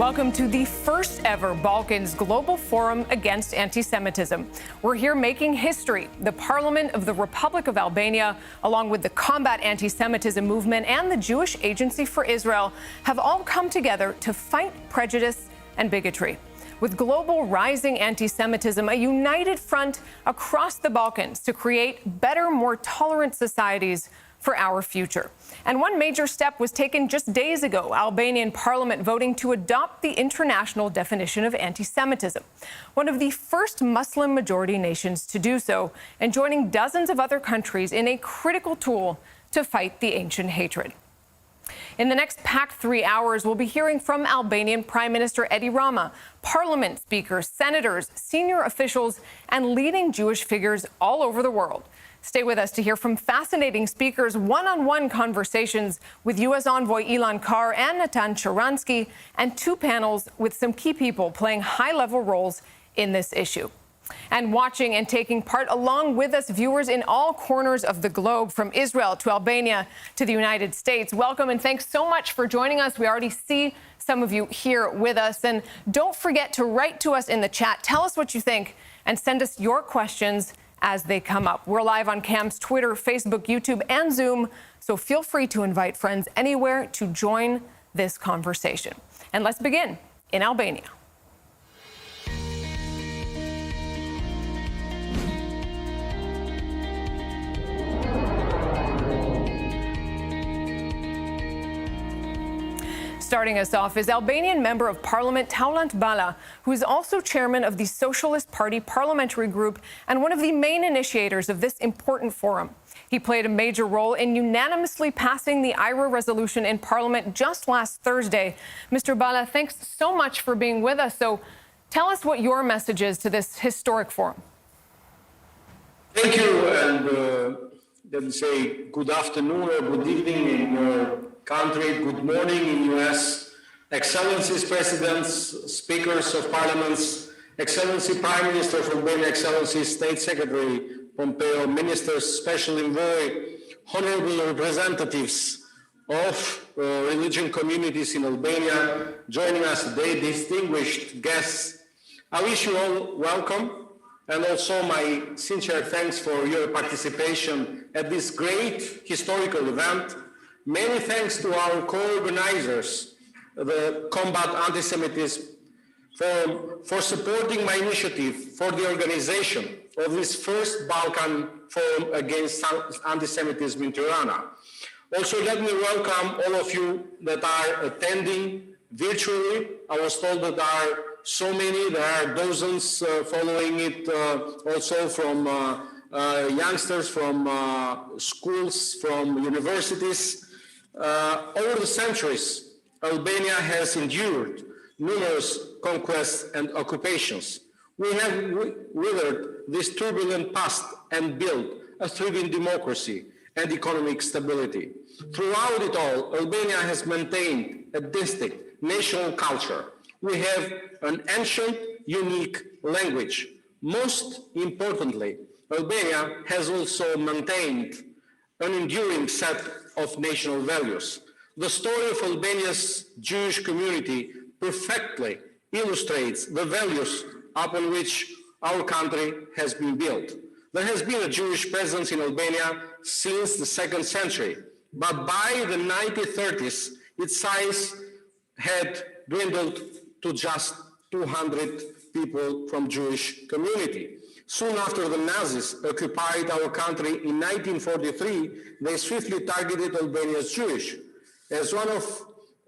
welcome to the first ever Balkans Global Forum Against Anti-Semitism. We're here making history. The Parliament of the Republic of Albania, along with the Combat Anti-Semitism Movement and the Jewish Agency for Israel, have all come together to fight prejudice and bigotry. With global rising anti-Semitism, a united front across the Balkans to create better, more tolerant societies for our future. And one major step was taken just days ago, Albanian parliament voting to adopt the international definition of anti-Semitism, one of the first Muslim-majority nations to do so, and joining dozens of other countries in a critical tool to fight the ancient hatred. In the next packed 3 hours, we'll be hearing from Albanian Prime Minister Edi Rama, parliament speakers, senators, senior officials, and leading Jewish figures all over the world. Stay with us to hear from fascinating speakers, one-on-one conversations with U.S. envoy Ilan Carr and Natan Sharansky, and two panels with some key people playing high-level roles in this issue. And watching and taking part along with us, viewers in all corners of the globe, from Israel to Albania to the United States. Welcome and thanks so much for joining us. We already see some of you here with us. And don't forget to write to us in the chat. Tell us what you think and send us your questions as they come up. We're live on CAM's Twitter, Facebook, YouTube, and Zoom, so feel free to invite friends anywhere to join this conversation. And let's begin in Albania. Starting us off is Albanian Member of Parliament Tolerant Bala, who is also chairman of the Socialist Party parliamentary group and one of the main initiators of this important forum. He played a major role in unanimously passing the IRA resolution in Parliament just last Thursday. Mr. Bala, thanks so much for being with us. So tell us what your message is to this historic forum. Thank you, and let me say good afternoon or good evening in your country, good morning in U.S., Excellencies, Presidents, Speakers of Parliaments, Excellency Prime Minister of Albania, Excellency State Secretary Pompeo, Ministers, Special Envoy, Honorable Representatives of religion communities in Albania joining us today, distinguished guests. I wish you all welcome, and also my sincere thanks for your participation at this great historical event. Many thanks to our co-organizers, the Combat Anti-Semitism Forum, for supporting my initiative for the organization of this first Balkan Forum Against Anti-Semitism in Tirana. Also, let me welcome all of you that are attending virtually. I was told that there are so many, there are dozens following it also from youngsters, from schools, from universities. Over the centuries, Albania has endured numerous conquests and occupations. We have weathered this turbulent past and built a thriving democracy and economic stability. Throughout it all, Albania has maintained a distinct national culture. We have an ancient, unique language. Most importantly, Albania has also maintained an enduring set of national values. The story of Albania's Jewish community perfectly illustrates the values upon which our country has been built. There has been a Jewish presence in Albania since the 2nd century, but by the 1930s, its size had dwindled to just 200 people from Jewish community. Soon after the Nazis occupied our country in 1943, they swiftly targeted Albania's Jewish. As one of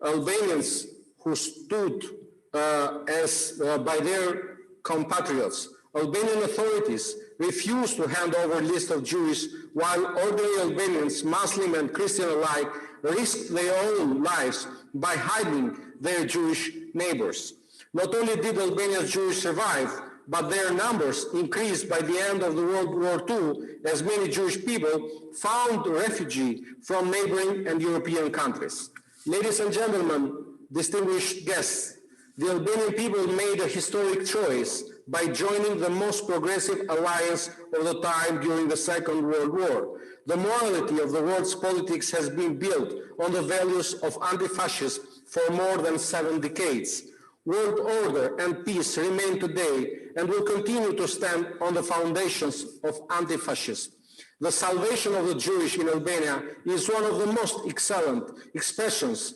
Albanians who stood by their compatriots, Albanian authorities refused to hand over a list of Jews, while ordinary Albanians, Muslim and Christian alike, risked their own lives by hiding their Jewish neighbors. Not only did Albania's Jews survive, but their numbers increased by the end of the World War II, as many Jewish people found refuge from neighboring and European countries. Ladies and gentlemen, distinguished guests, the Albanian people made a historic choice by joining the most progressive alliance of the time during the Second World War. The morality of the world's politics has been built on the values of anti-fascism for more than 7 decades. world order and peace remain today and will continue to stand on the foundations of anti-fascism. The salvation of the Jewish in Albania is one of the most excellent expressions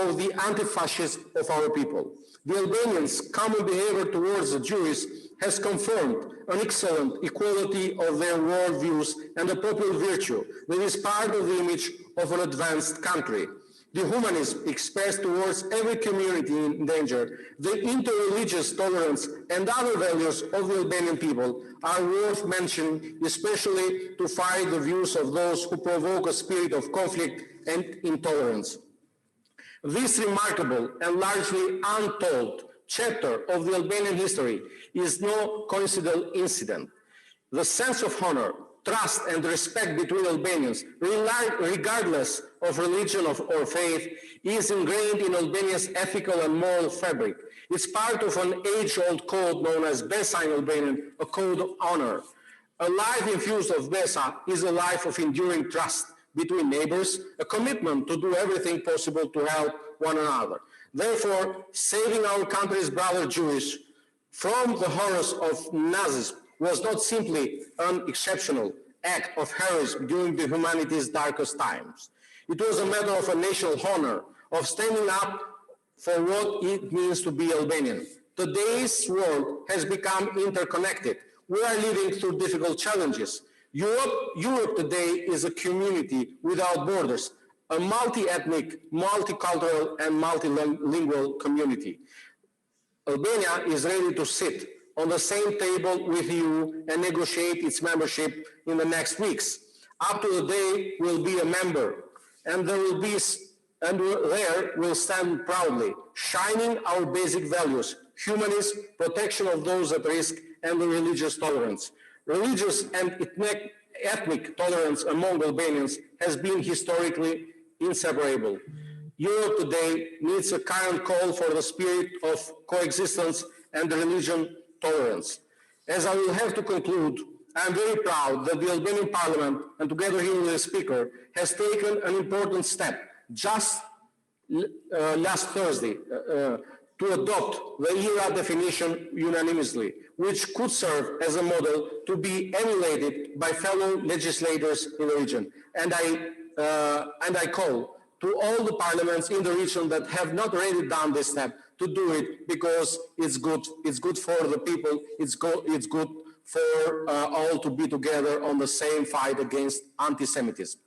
of the anti-fascism of our people. The Albanians' common behavior towards the Jews has confirmed an excellent equality of their worldviews and a popular virtue that is part of the image of an advanced country. The humanism expressed towards every community in danger, the interreligious tolerance and other values of the Albanian people are worth mentioning, especially to fight the views of those who provoke a spirit of conflict and intolerance. This remarkable and largely untold chapter of the Albanian history is no coincidental incident. The sense of honor, trust and respect between Albanians, regardless of religion or faith, is ingrained in Albania's ethical and moral fabric. It's part of an age-old code known as Besa in Albanian, a code of honor. A life infused of Besa is a life of enduring trust between neighbors, a commitment to do everything possible to help one another. Therefore, saving our country's brother Jews from the horrors of Nazism was not simply an exceptional act of heroism during the humanity's darkest times. It was a matter of a national honor, of standing up for what it means to be Albanian. Today's world has become interconnected. We are living through difficult challenges. Europe today is a community without borders, a multi-ethnic, multicultural, and multilingual community. Albania is ready to sit on the same table with you and negotiate its membership in the next weeks. Up to the day we'll be a member, and there we'll stand proudly, shining our basic values: humanism, protection of those at risk, and the religious tolerance. Religious and ethnic tolerance among Albanians has been historically inseparable. Europe today needs a current call for the spirit of coexistence and religion tolerance. As I will have to conclude, I am very proud that the Albanian Parliament, and together here with the Speaker, has taken an important step just last Thursday to adopt the ERA definition unanimously, which could serve as a model to be emulated by fellow legislators in the region. And I call to all the parliaments in the region that have not already done this step to do it, because it's good for the people, it's good for all to be together on the same fight against anti-Semitism.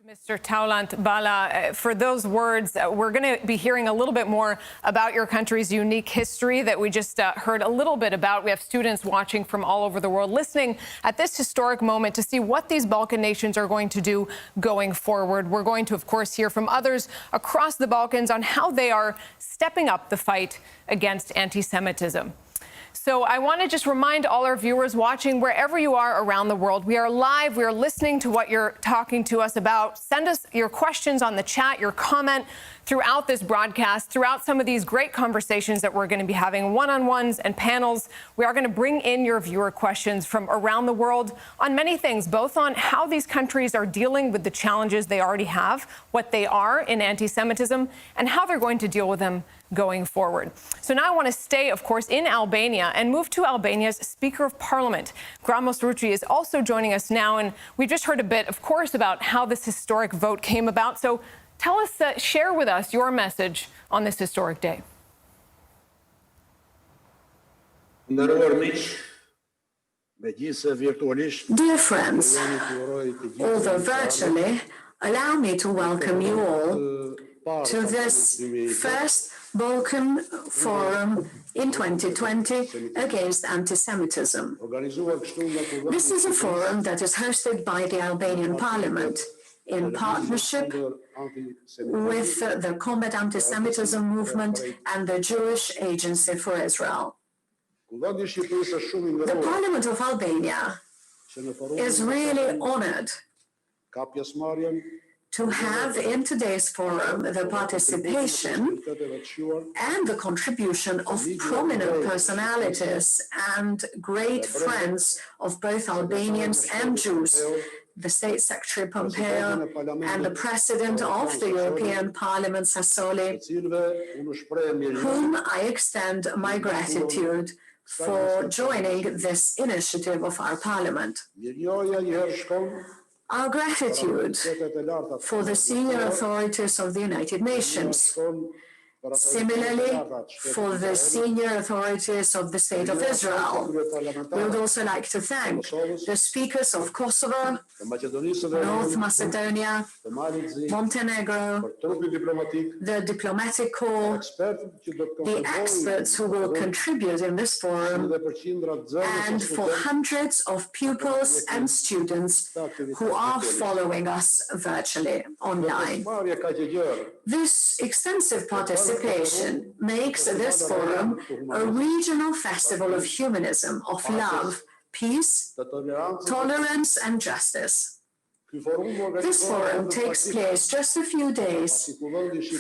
Mr. Tolerant Bala, for those words, we're going to be hearing a little bit more about your country's unique history that we just heard a little bit about. We have students watching from all over the world, listening at this historic moment to see what these Balkan nations are going to do going forward. We're going to, of course, hear from others across the Balkans on how they are stepping up the fight against anti-Semitism. So I want to just remind all our viewers watching wherever you are around the world, we are live. We are listening to what you're talking to us about. Send us your questions on the chat, your comment throughout this broadcast, throughout some of these great conversations that we're going to be having, one-on-ones and panels. We are going to bring in your viewer questions from around the world on many things, both on how these countries are dealing with the challenges they already have, what they are in anti-Semitism, and how they're going to deal with them going forward. So now I want to stay, of course, in Albania and move to Albania's Speaker of Parliament. Gramos Rucci is also joining us now, and we just heard a bit, of course, about how this historic vote came about. So tell us, share with us your message on this historic day. Dear friends, although virtually, allow me to welcome you all to this first Balkan Forum in 2020 against anti-Semitism. This is a forum that is hosted by the Albanian Parliament in partnership with the Combat Anti-Semitism Movement and the Jewish Agency for Israel. The Parliament of Albania is really honored to have in today's forum the participation and the contribution of prominent personalities and great friends of both Albanians and Jews the State Secretary Pompeo, and the President of the European Parliament, Sassoli, whom I extend my gratitude for joining this initiative of our Parliament. Our gratitude for the senior authorities of the United Nations, similarly, for the senior authorities of the State of Israel. We would also like to thank the speakers of Kosovo, North Macedonia, Montenegro, the diplomatic corps, the experts who will contribute in this forum, and for hundreds of pupils and students who are following us virtually online. This extensive participation makes this forum a regional festival of humanism, of love, peace, tolerance, and justice. This forum takes place just a few days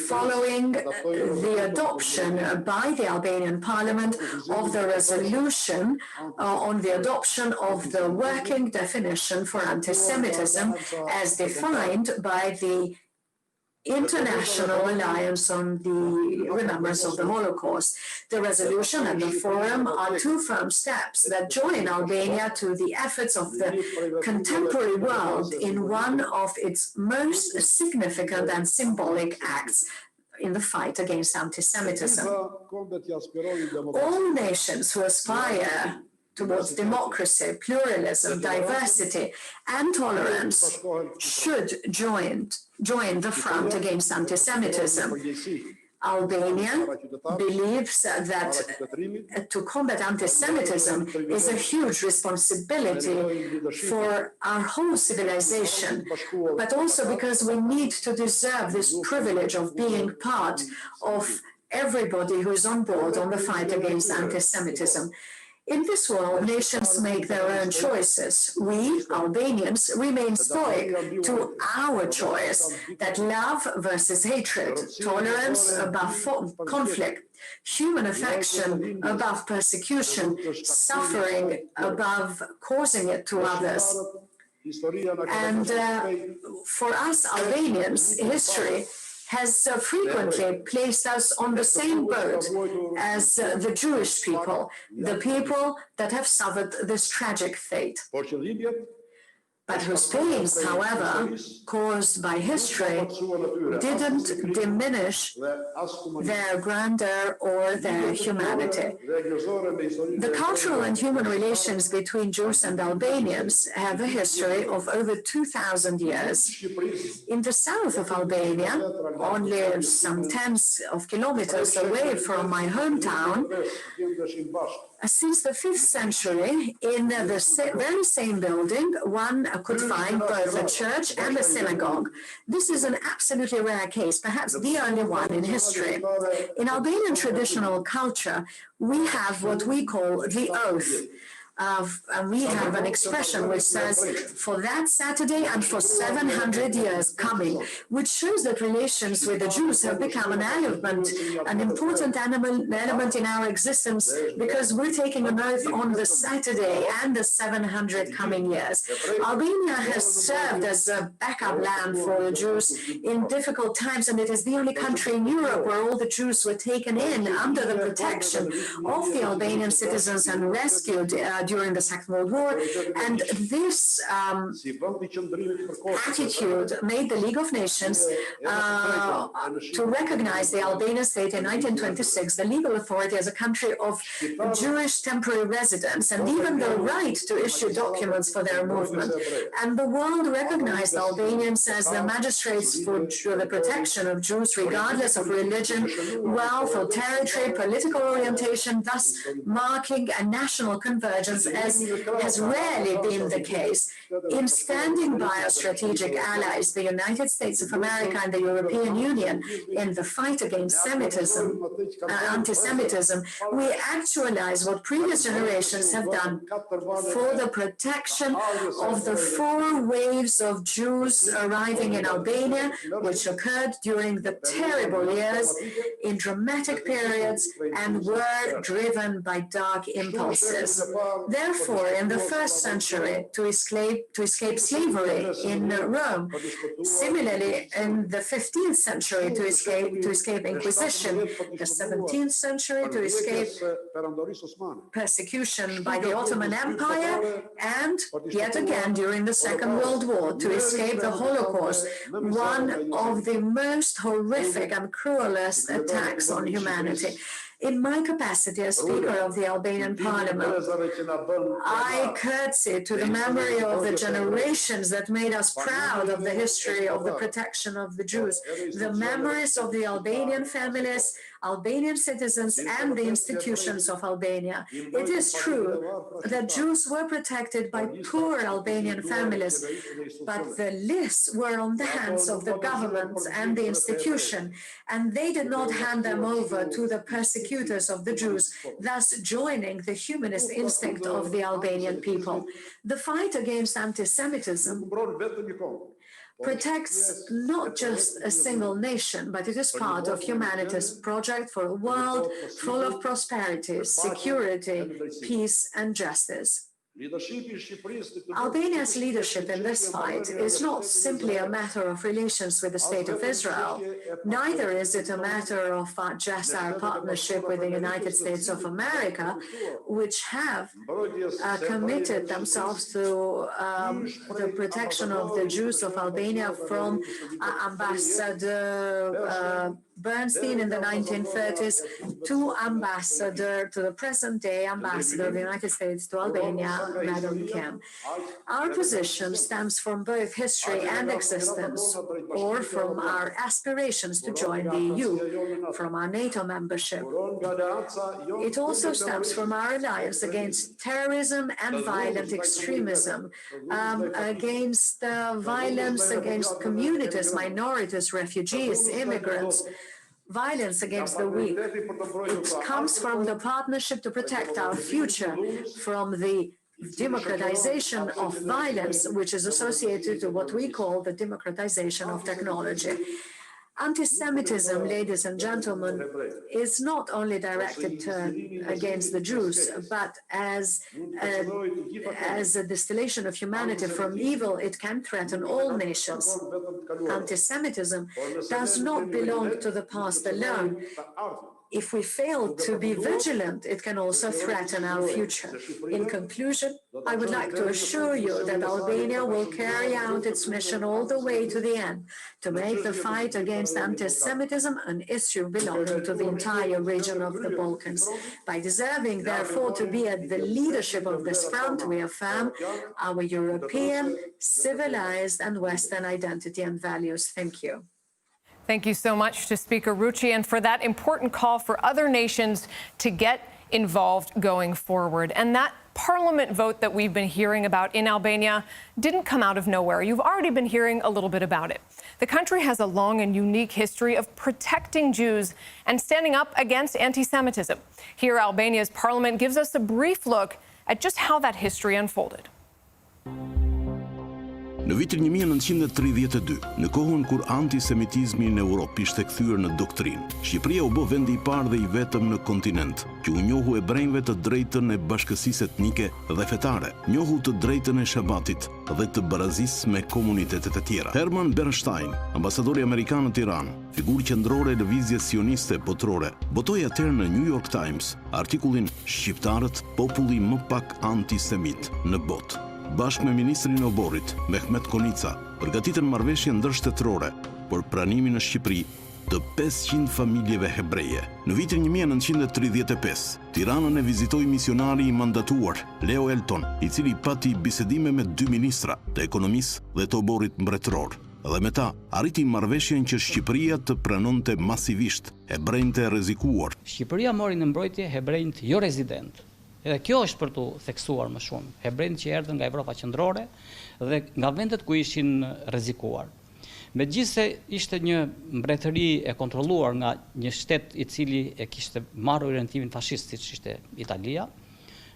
following the adoption by the Albanian Parliament of the resolution on the adoption of the working definition for anti-Semitism as defined by the International Alliance on the Remembrance of the Holocaust. The resolution and the forum are two firm steps that join Albania to the efforts of the contemporary world in one of its most significant and symbolic acts in the fight against anti-Semitism. All nations who aspire towards democracy, pluralism, diversity, and tolerance should join the front against anti-Semitism. Albania believes that to combat anti-Semitism is a huge responsibility for our whole civilization, but also because we need to deserve this privilege of being part of everybody who is on board on the fight against anti-Semitism. In this world, nations make their own choices. We, Albanians, remain stoic to our choice that love versus hatred, tolerance above conflict, human affection above persecution, suffering above causing it to others. And for us Albanians, history has frequently placed us on the same boat as the Jewish people, the people that have suffered this tragic fate, but whose pains, however, caused by history, didn't diminish their grandeur or their humanity. The cultural and human relations between Jews and Albanians have a history of over 2,000 years. In the south of Albania, only some tens of kilometers away from my hometown, since the 5th century, in the very same building, one could find both a church and a synagogue. This is an absolutely rare case, perhaps the only one in history. In Albanian traditional culture, we have what we call the oath. We have an expression which says, for that Saturday and for 700 years coming, which shows that relations with the Jews have become an element, an important element in our existence, because we're taking an oath on the Saturday and the 700 coming years. Albania has served as a backup land for the Jews in difficult times, and it is the only country in Europe where all the Jews were taken in under the protection of the Albanian citizens and rescued during the Second World War, and this attitude made the League of Nations to recognize the Albanian state in 1926, the legal authority as a country of Jewish temporary residence, and even the right to issue documents for their movement. And the world recognized Albanians as the magistrates for the protection of Jews, regardless of religion, wealth, or territory, political orientation, thus marking a national convergence as has rarely been the case. In standing by our strategic allies, the United States of America and the European Union, in the fight against anti-Semitism, we actualize what previous generations have done for the protection of the 4 waves of Jews arriving in Albania, which occurred during the terrible years in dramatic periods and were driven by dark impulses. Therefore, in the 1st century, to escape slavery in Rome, similarly in the 15th century to escape Inquisition, the 17th century to escape persecution by the Ottoman Empire, and yet again during the Second World War to escape the Holocaust, one of the most horrific and cruelest attacks on humanity. In my capacity as Speaker of the Albanian Parliament, I curtsy to the memory of the generations that made us proud of the history of the protection of the Jews, the memories of the Albanian families, Albanian citizens, and the institutions of Albania. It is true that Jews were protected by poor Albanian families, but the lists were on the hands of the government and the institution, and they did not hand them over to the persecutors of the Jews, thus joining the humanist instinct of the Albanian people. The fight against anti-Semitism protects not just a single nation, but it is part of humanity's project for a world full of prosperity, security, peace, and justice. Albania's leadership in this fight is not simply a matter of relations with the State of Israel, neither is it a matter of just our partnership with the United States of America, which have committed themselves to the protection of the Jews of Albania from Ambassador Bernstein in the 1930s to the present-day ambassador of the United States to Albania, Madam Kim. Our position stems from both history and existence, or from our aspirations to join the EU, from our NATO membership. It also stems from our alliance against terrorism and violent extremism, against violence against communities, minorities, refugees, immigrants, violence against the weak. It comes from the partnership to protect our future from the democratization of violence, which is associated to what we call the democratization of technology. Anti-Semitism, ladies and gentlemen, is not only directed against the Jews, but as a distillation of humanity from evil, it can threaten all nations. Anti-Semitism does not belong to the past alone. If we fail to be vigilant, it can also threaten our future. In conclusion, I would like to assure you that Albania will carry out its mission all the way to the end, to make the fight against anti-Semitism an issue belonging to the entire region of the Balkans. By deserving, therefore, to be at the leadership of this front, we affirm our European, civilized, and Western identity and values. Thank you. Thank you so much to Speaker Rucci, and for that important call for other nations to get involved going forward. And that parliament vote that we've been hearing about in Albania didn't come out of nowhere. You've already been hearing a little bit about it. The country has a long and unique history of protecting Jews and standing up against anti-Semitism. Here, Albania's parliament gives us a brief look at just how that history unfolded. Në vitin 1932, në kohën kur antisemitizmi në Europë ishte kthyer në doktrinë, Shqipëria u bë vendi I parë dhe I vetëm në kontinent që u njohu hebrejve të drejtën e bashkësisë etnike dhe fetare, njohu të drejtën e shabatit dhe të barazisë me komunitetet e tjera. Herman Bernstein, ambasadori amerikan në Tiranë, figurë qendrore e lëvizjes sioniste botërore, botoi atëherë në New York Times artikullin "Shqiptarët, populli më pak antisemit në botë". Bashkë me ministrin e Oborrit, Mehmet Konica, përgatitën marrëveshje ndërshtetërore për pranimin në Shqipëri të 500 familjeve hebreje. Në vitin 1935, Tiranën e vizitoi misionari I mandatuar, Leo Elton, I cili pati bisedime me 2 ministra, të ekonomisë dhe të Oborrit mbretëror. Dhe me ta, arriti marrëveshjen që Shqipëria të pranonte masivisht hebrejtë e rrezikuar. Shqipëria mori në mbrojtje hebrejtë jo rezident. Edhe kjo është për të theksuar më shumë, hebrejtë që erdhën nga Evropa qendrore dhe nga vendet ku ishin rrezikuar. Megjithse ishte një mbretëri e kontrolluar nga një shtet I cili e kishte marrë orientimin fashist siç ishte Italia,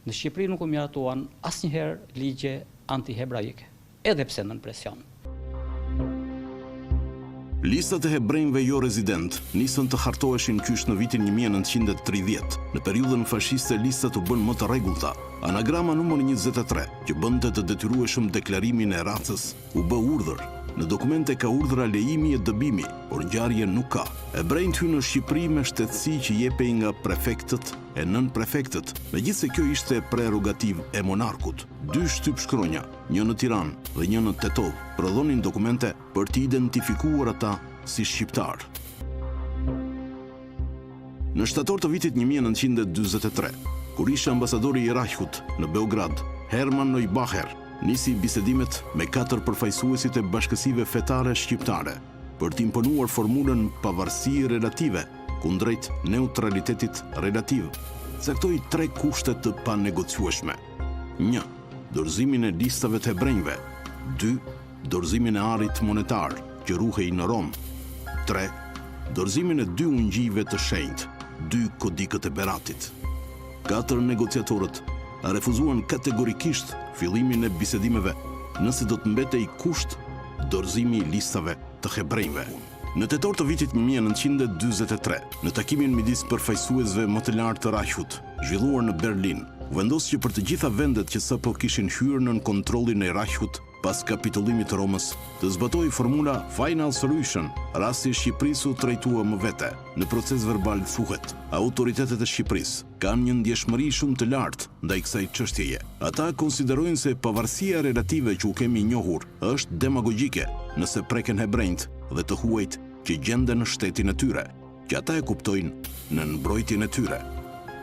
në Shqipëri nuk u miratuan asnjëherë ligje anti-hebraike, edhe pse nën presion. Listat e hebrejve jo rezident nisën të hartoheshin qysh në vitin 1930. Në periudhën fashiste listat u bën më të rregullta. Anagrama numër 23, që bënte të detyrueshëm deklarimin e racës, u bë urdhër. Në dokumente ka urdhra lejimi e dëbimi, por ngjarje nuk ka. Hebrejt hynë në Shqipëri me shtetësi që jepej nga prefektët e nën prefektët, megjithse kjo ishte prerogativë e monarkut. 2 shtyp shkronja, një në Tiranë dhe një në Tetov, prodhonin dokumente për të identifikuar ata si shqiptar. Në shtator të vitit 1943, kur ishte ambasadori i Erachut në Beograd, Herman Neubacher nisi bisedimet me 4 përfaqësuesit e bashkësive fetare shqiptare për të imponuar formulën pavarësi relative kundrejt neutralitetit relativ. Caktoi 3 kushte të panegociueshme. 1. Dorëzimin e listave të hebrejve. 2. Dorëzimin e arit monetar që ruhej në Rom. 3. Dorëzimin e 2 ungjive të shenjtë, 2 kodikët e Beratit. 4 negociatorët refuzuan kategorikisht fillimin e bisedimeve nëse do të mbetej kusht dorëzimi i listave të hebrejve. Në tetor të vitit 1943, në takimin midis përfaqësuesve më të lartë të Erachut, zhvilluar në Berlin, u vendos që për të gjitha vendet që sapo kishin hyrë nën kontrollin e Erachut pas kapitullimit të Romës, të zbatoi formula Final Solution. Rasti i Shqipërisë u trajtua më vete. Në proces verbal thuhet: autoritetet e Shqipërisë kanë një ndjeshmëri shumë të lartë ndaj kësaj çështjeje. Ata konsiderojnë se pavarësia relative që u kemi njohur është demagogjike nëse preken hebrejt dhe të huajt që gjenden në shtetin e tyre, që ata e kuptojnë në mbrojtjen e tyre.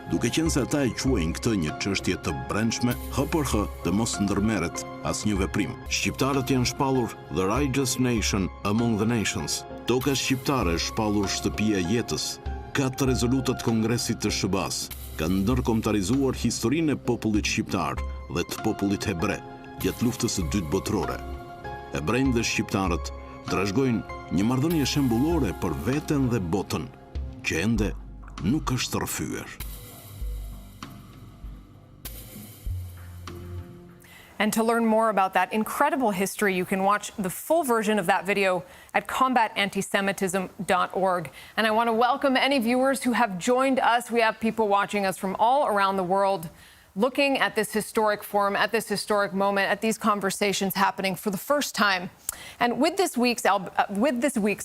Duke qenë se ata e quajnë këtë një çështje të brendshme, hë për hë të mos ndërmerret asnjë veprim. Shqiptarët janë shpallur the righteous nation among the nations. Toka shqiptare është shpallur shtëpia e jetës. 4 rezolutat të Kongresit të SHBA-s kanë ndërkombëtarizuar historinë e popullit shqiptar dhe të popullit hebre gjatë luftës së dytë botërore. Hebrejt dhe shqiptarët trashëgojnë një marrëdhënie shembullore për veten dhe botën, që ende nuk është rrëfyer. And to learn more about that incredible history, you can watch the full version of that video at combatantisemitism.org. And I want to welcome any viewers who have joined us. We have people watching us from all around the world, looking at this historic forum, at this historic moment, at these conversations happening for the first time. And with this week's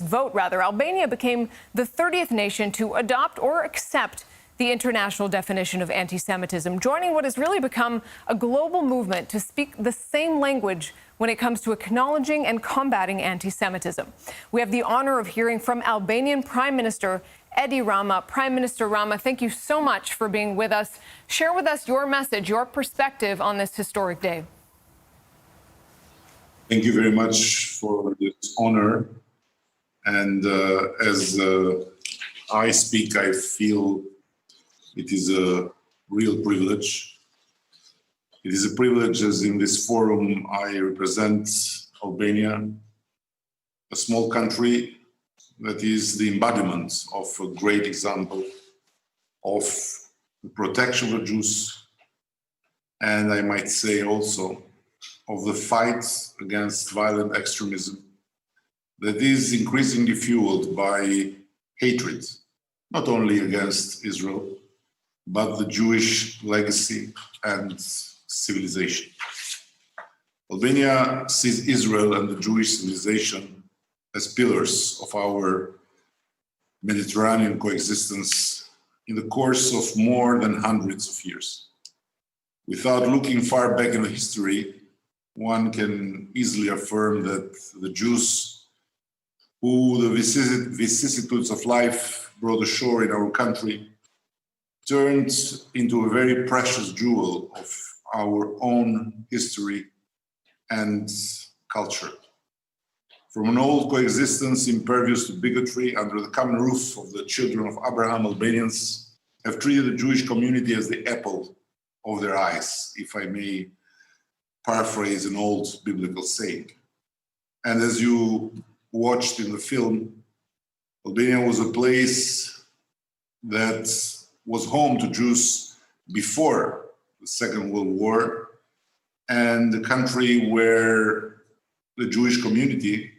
vote, Albania became the 30th nation to adopt or accept the international definition of anti-Semitism, joining what has really become a global movement to speak the same language when it comes to acknowledging and combating anti-Semitism. We have the honor of hearing from Albanian Prime Minister Edi Rama. Prime Minister Rama, thank you so much for being with us. Share with us your message, your perspective on this historic day. Thank you very much for this honor. And as I speak, I feel it is a real privilege. It is a privilege as in this forum I represent Albania, a small country that is the embodiment of a great example of the protection of the Jews, and I might say also of the fight against violent extremism that is increasingly fueled by hatred, not only against Israel, but the Jewish legacy and civilization. Albania sees Israel and the Jewish civilization as pillars of our Mediterranean coexistence in the course of more than hundreds of years. Without looking far back in the history, one can easily affirm that the Jews who the vicissitudes of life brought ashore in our country turned into a very precious jewel of our own history and culture. From an old coexistence impervious to bigotry under the common roof of the children of Abraham, Albanians have treated the Jewish community as the apple of their eyes, if I may paraphrase an old biblical saying. And as you watched in the film, Albania was a place that was home to Jews before the Second World War, and the country where the Jewish community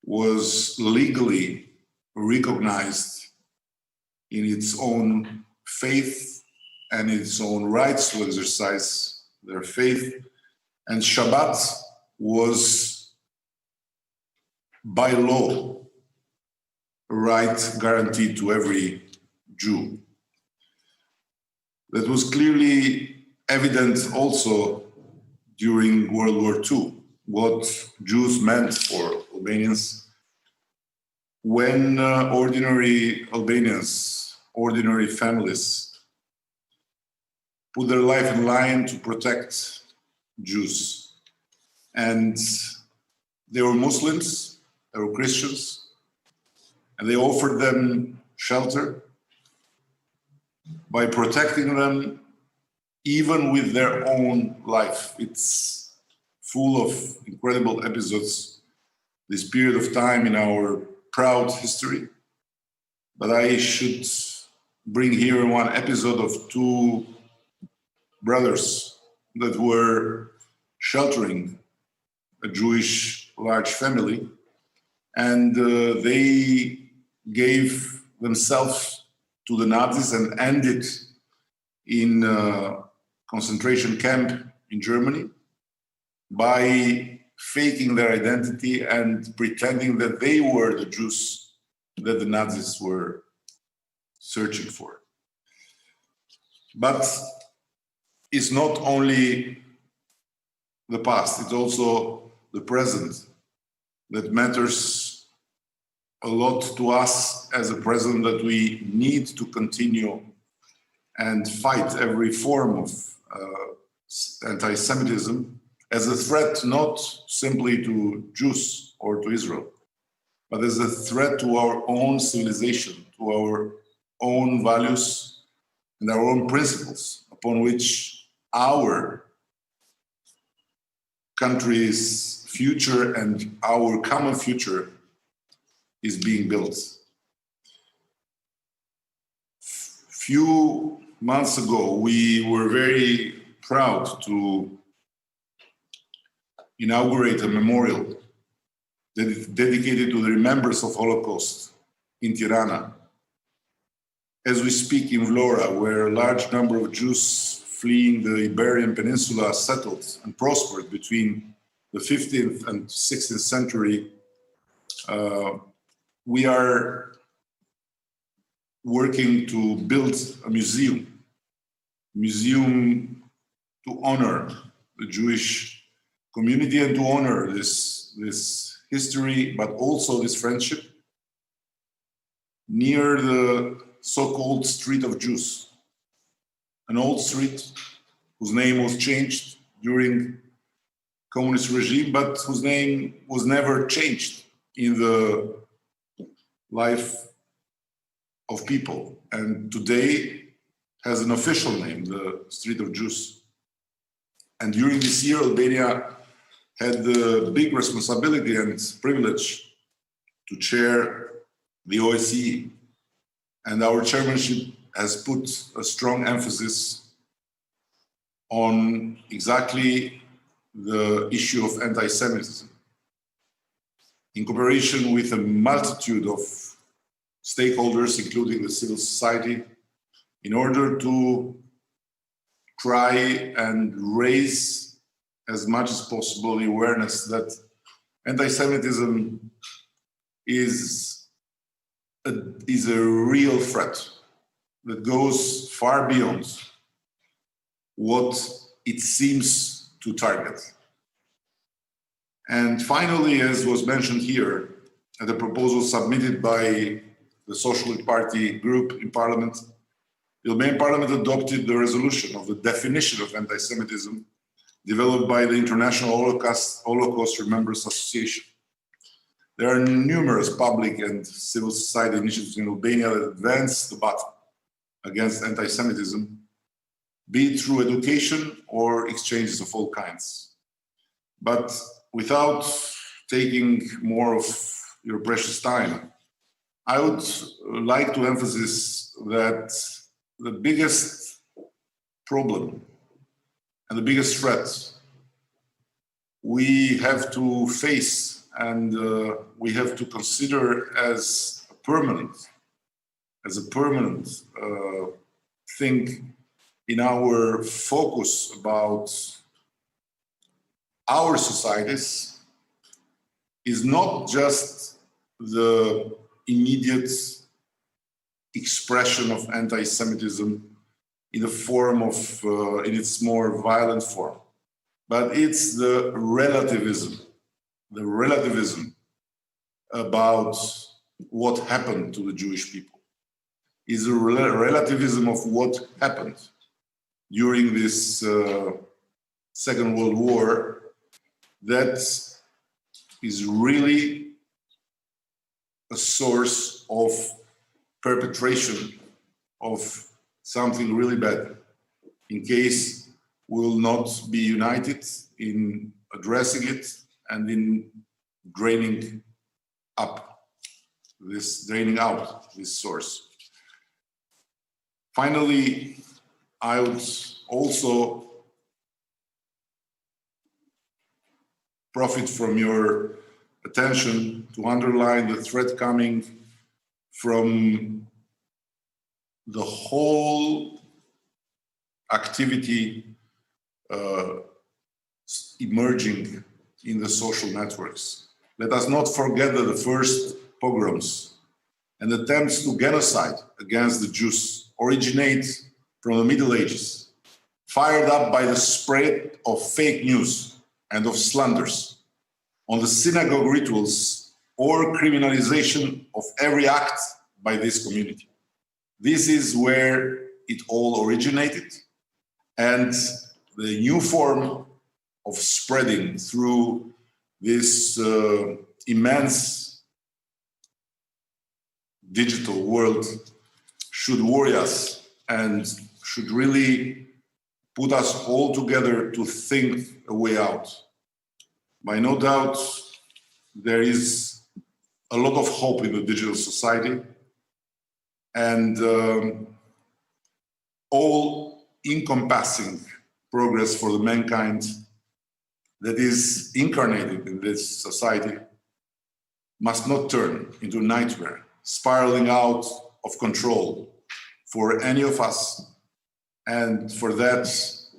was legally recognized in its own faith and its own rights to exercise their faith. And Shabbat was, by law, a right guaranteed to every Jew. That was clearly evident also during World War II, what Jews meant for Albanians when ordinary Albanians, ordinary families, put their life in line to protect Jews. And they were Muslims, they were Christians, and they offered them shelter by protecting them even with their own life. It's full of incredible episodes, this period of time in our proud history. But I should bring here one episode of two brothers that were sheltering a Jewish large family, and they gave themselves to the Nazis and ended in a concentration camp in Germany by faking their identity and pretending that they were the Jews that the Nazis were searching for. But it's not only the past, it's also the present that matters a lot to us as a present, that we need to continue and fight every form of anti-Semitism as a threat not simply to Jews or to Israel, but as a threat to our own civilization, to our own values and our own principles upon which our country's future and our common future is being built. Few months ago, we were very proud to inaugurate a memorial dedicated to the remembrance of Holocaust in Tirana. As we speak in Vlora, where a large number of Jews fleeing the Iberian Peninsula settled and prospered between the 15th and 16th century, we are working to build a museum to honor the Jewish community and to honor this history, but also this friendship, near the so-called Street of Jews, an old street whose name was changed during communist regime, but whose name was never changed in the life of people, and today has an official name, the Street of Jews. And during this year, Albania had the big responsibility and privilege to chair the OSCE, and our chairmanship has put a strong emphasis on exactly the issue of anti-Semitism, in cooperation with a multitude of stakeholders, including the civil society, in order to try and raise as much as possible the awareness that anti-Semitism is a real threat that goes far beyond what it seems to target. And finally, as was mentioned here, at the proposal submitted by the Socialist Party group in Parliament, the Albanian Parliament adopted the resolution of the definition of anti-Semitism developed by the International Holocaust Remembrance Association. There are numerous public and civil society initiatives in Albania that advance the battle against anti-Semitism, be it through education or exchanges of all kinds. But without taking more of your precious time, I would like to emphasize that the biggest problem and the biggest threat we have to face and we have to consider as a permanent thing in our focus about our societies is not just the immediate expression of anti-Semitism in the form of, in its more violent form, but it's the relativism about what happened to the Jewish people. Is a relativism of what happened during this Second World War that is really a source of perpetration of something really bad, in case we will not be united in addressing it and in draining out this source. Finally, I would also profit from your attention to underline the threat coming from the whole activity emerging in the social networks. Let us not forget that the first pogroms and attempts to genocide against the Jews originate from the Middle Ages, fired up by the spread of fake news and of slanders on the synagogue rituals or criminalization of every act by this community. This is where it all originated, and the new form of spreading through this immense digital world should worry us and should really put us all together to think a way out. By no doubt, there is a lot of hope in the digital society, and all encompassing progress for the mankind that is incarnated in this society must not turn into a nightmare, spiraling out of control for any of us. And for that,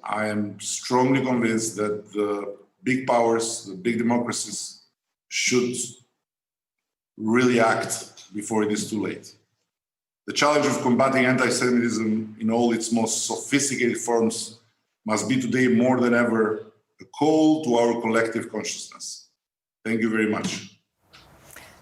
I am strongly convinced that the big powers, the big democracies, should really act before it is too late. The challenge of combating anti-Semitism in all its most sophisticated forms must be today more than ever a call to our collective consciousness. Thank you very much.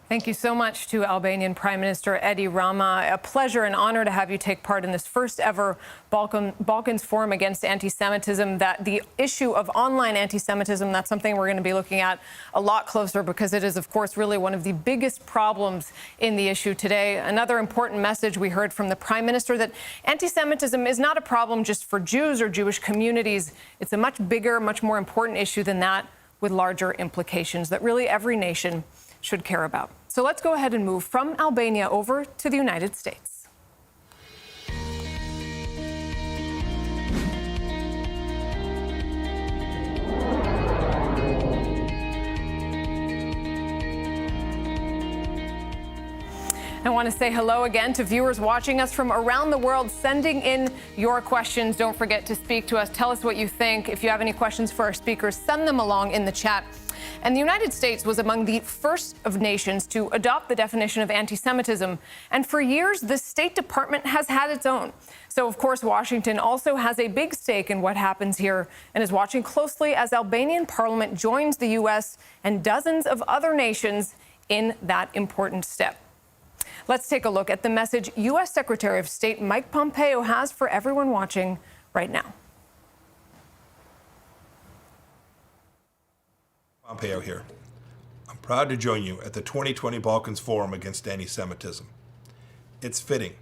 Thank you so much to Albanian Prime Minister Edi Rama. A pleasure and honor to have you take part in this first ever Balkans Forum Against Anti-Semitism. That the issue of online anti-Semitism, that's something we're going to be looking at a lot closer, because it is, of course, really one of the biggest problems in the issue today. Another important message we heard from the Prime Minister, that anti-Semitism is not a problem just for Jews or Jewish communities. It's a much bigger, much more important issue than that, with larger implications that really every nation should care about. So let's go ahead and move from Albania over to the United States. I want to say hello again to viewers watching us from around the world, sending in your questions. Don't forget to speak to us. Tell us what you think. If you have any questions for our speakers, send them along in the chat. And the United States was among the first of nations to adopt the definition of anti-Semitism. And for years, the State Department has had its own. So, of course, Washington also has a big stake in what happens here and is watching closely as Albanian Parliament joins the U.S. and dozens of other nations in that important step. Let's take a look at the message U.S. Secretary of State Mike Pompeo has for everyone watching right now. Pompeo here. I'm proud to join you at the 2020 Balkans Forum Against Anti-Semitism. It's fitting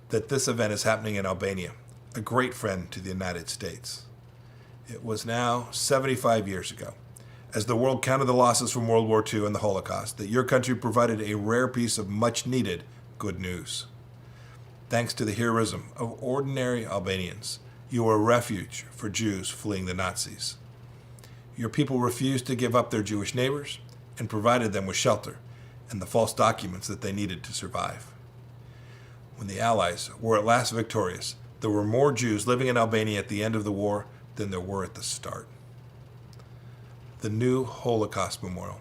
that this event is happening in Albania, a great friend to the United States. It was now 75 years ago, as the world counted the losses from World War II and the Holocaust, that your country provided a rare piece of much-needed good news. Thanks to the heroism of ordinary Albanians, you were a refuge for Jews fleeing the Nazis. Your people refused to give up their Jewish neighbors and provided them with shelter and the false documents that they needed to survive. When the Allies were at last victorious, there were more Jews living in Albania at the end of the war than there were at the start. The new Holocaust Memorial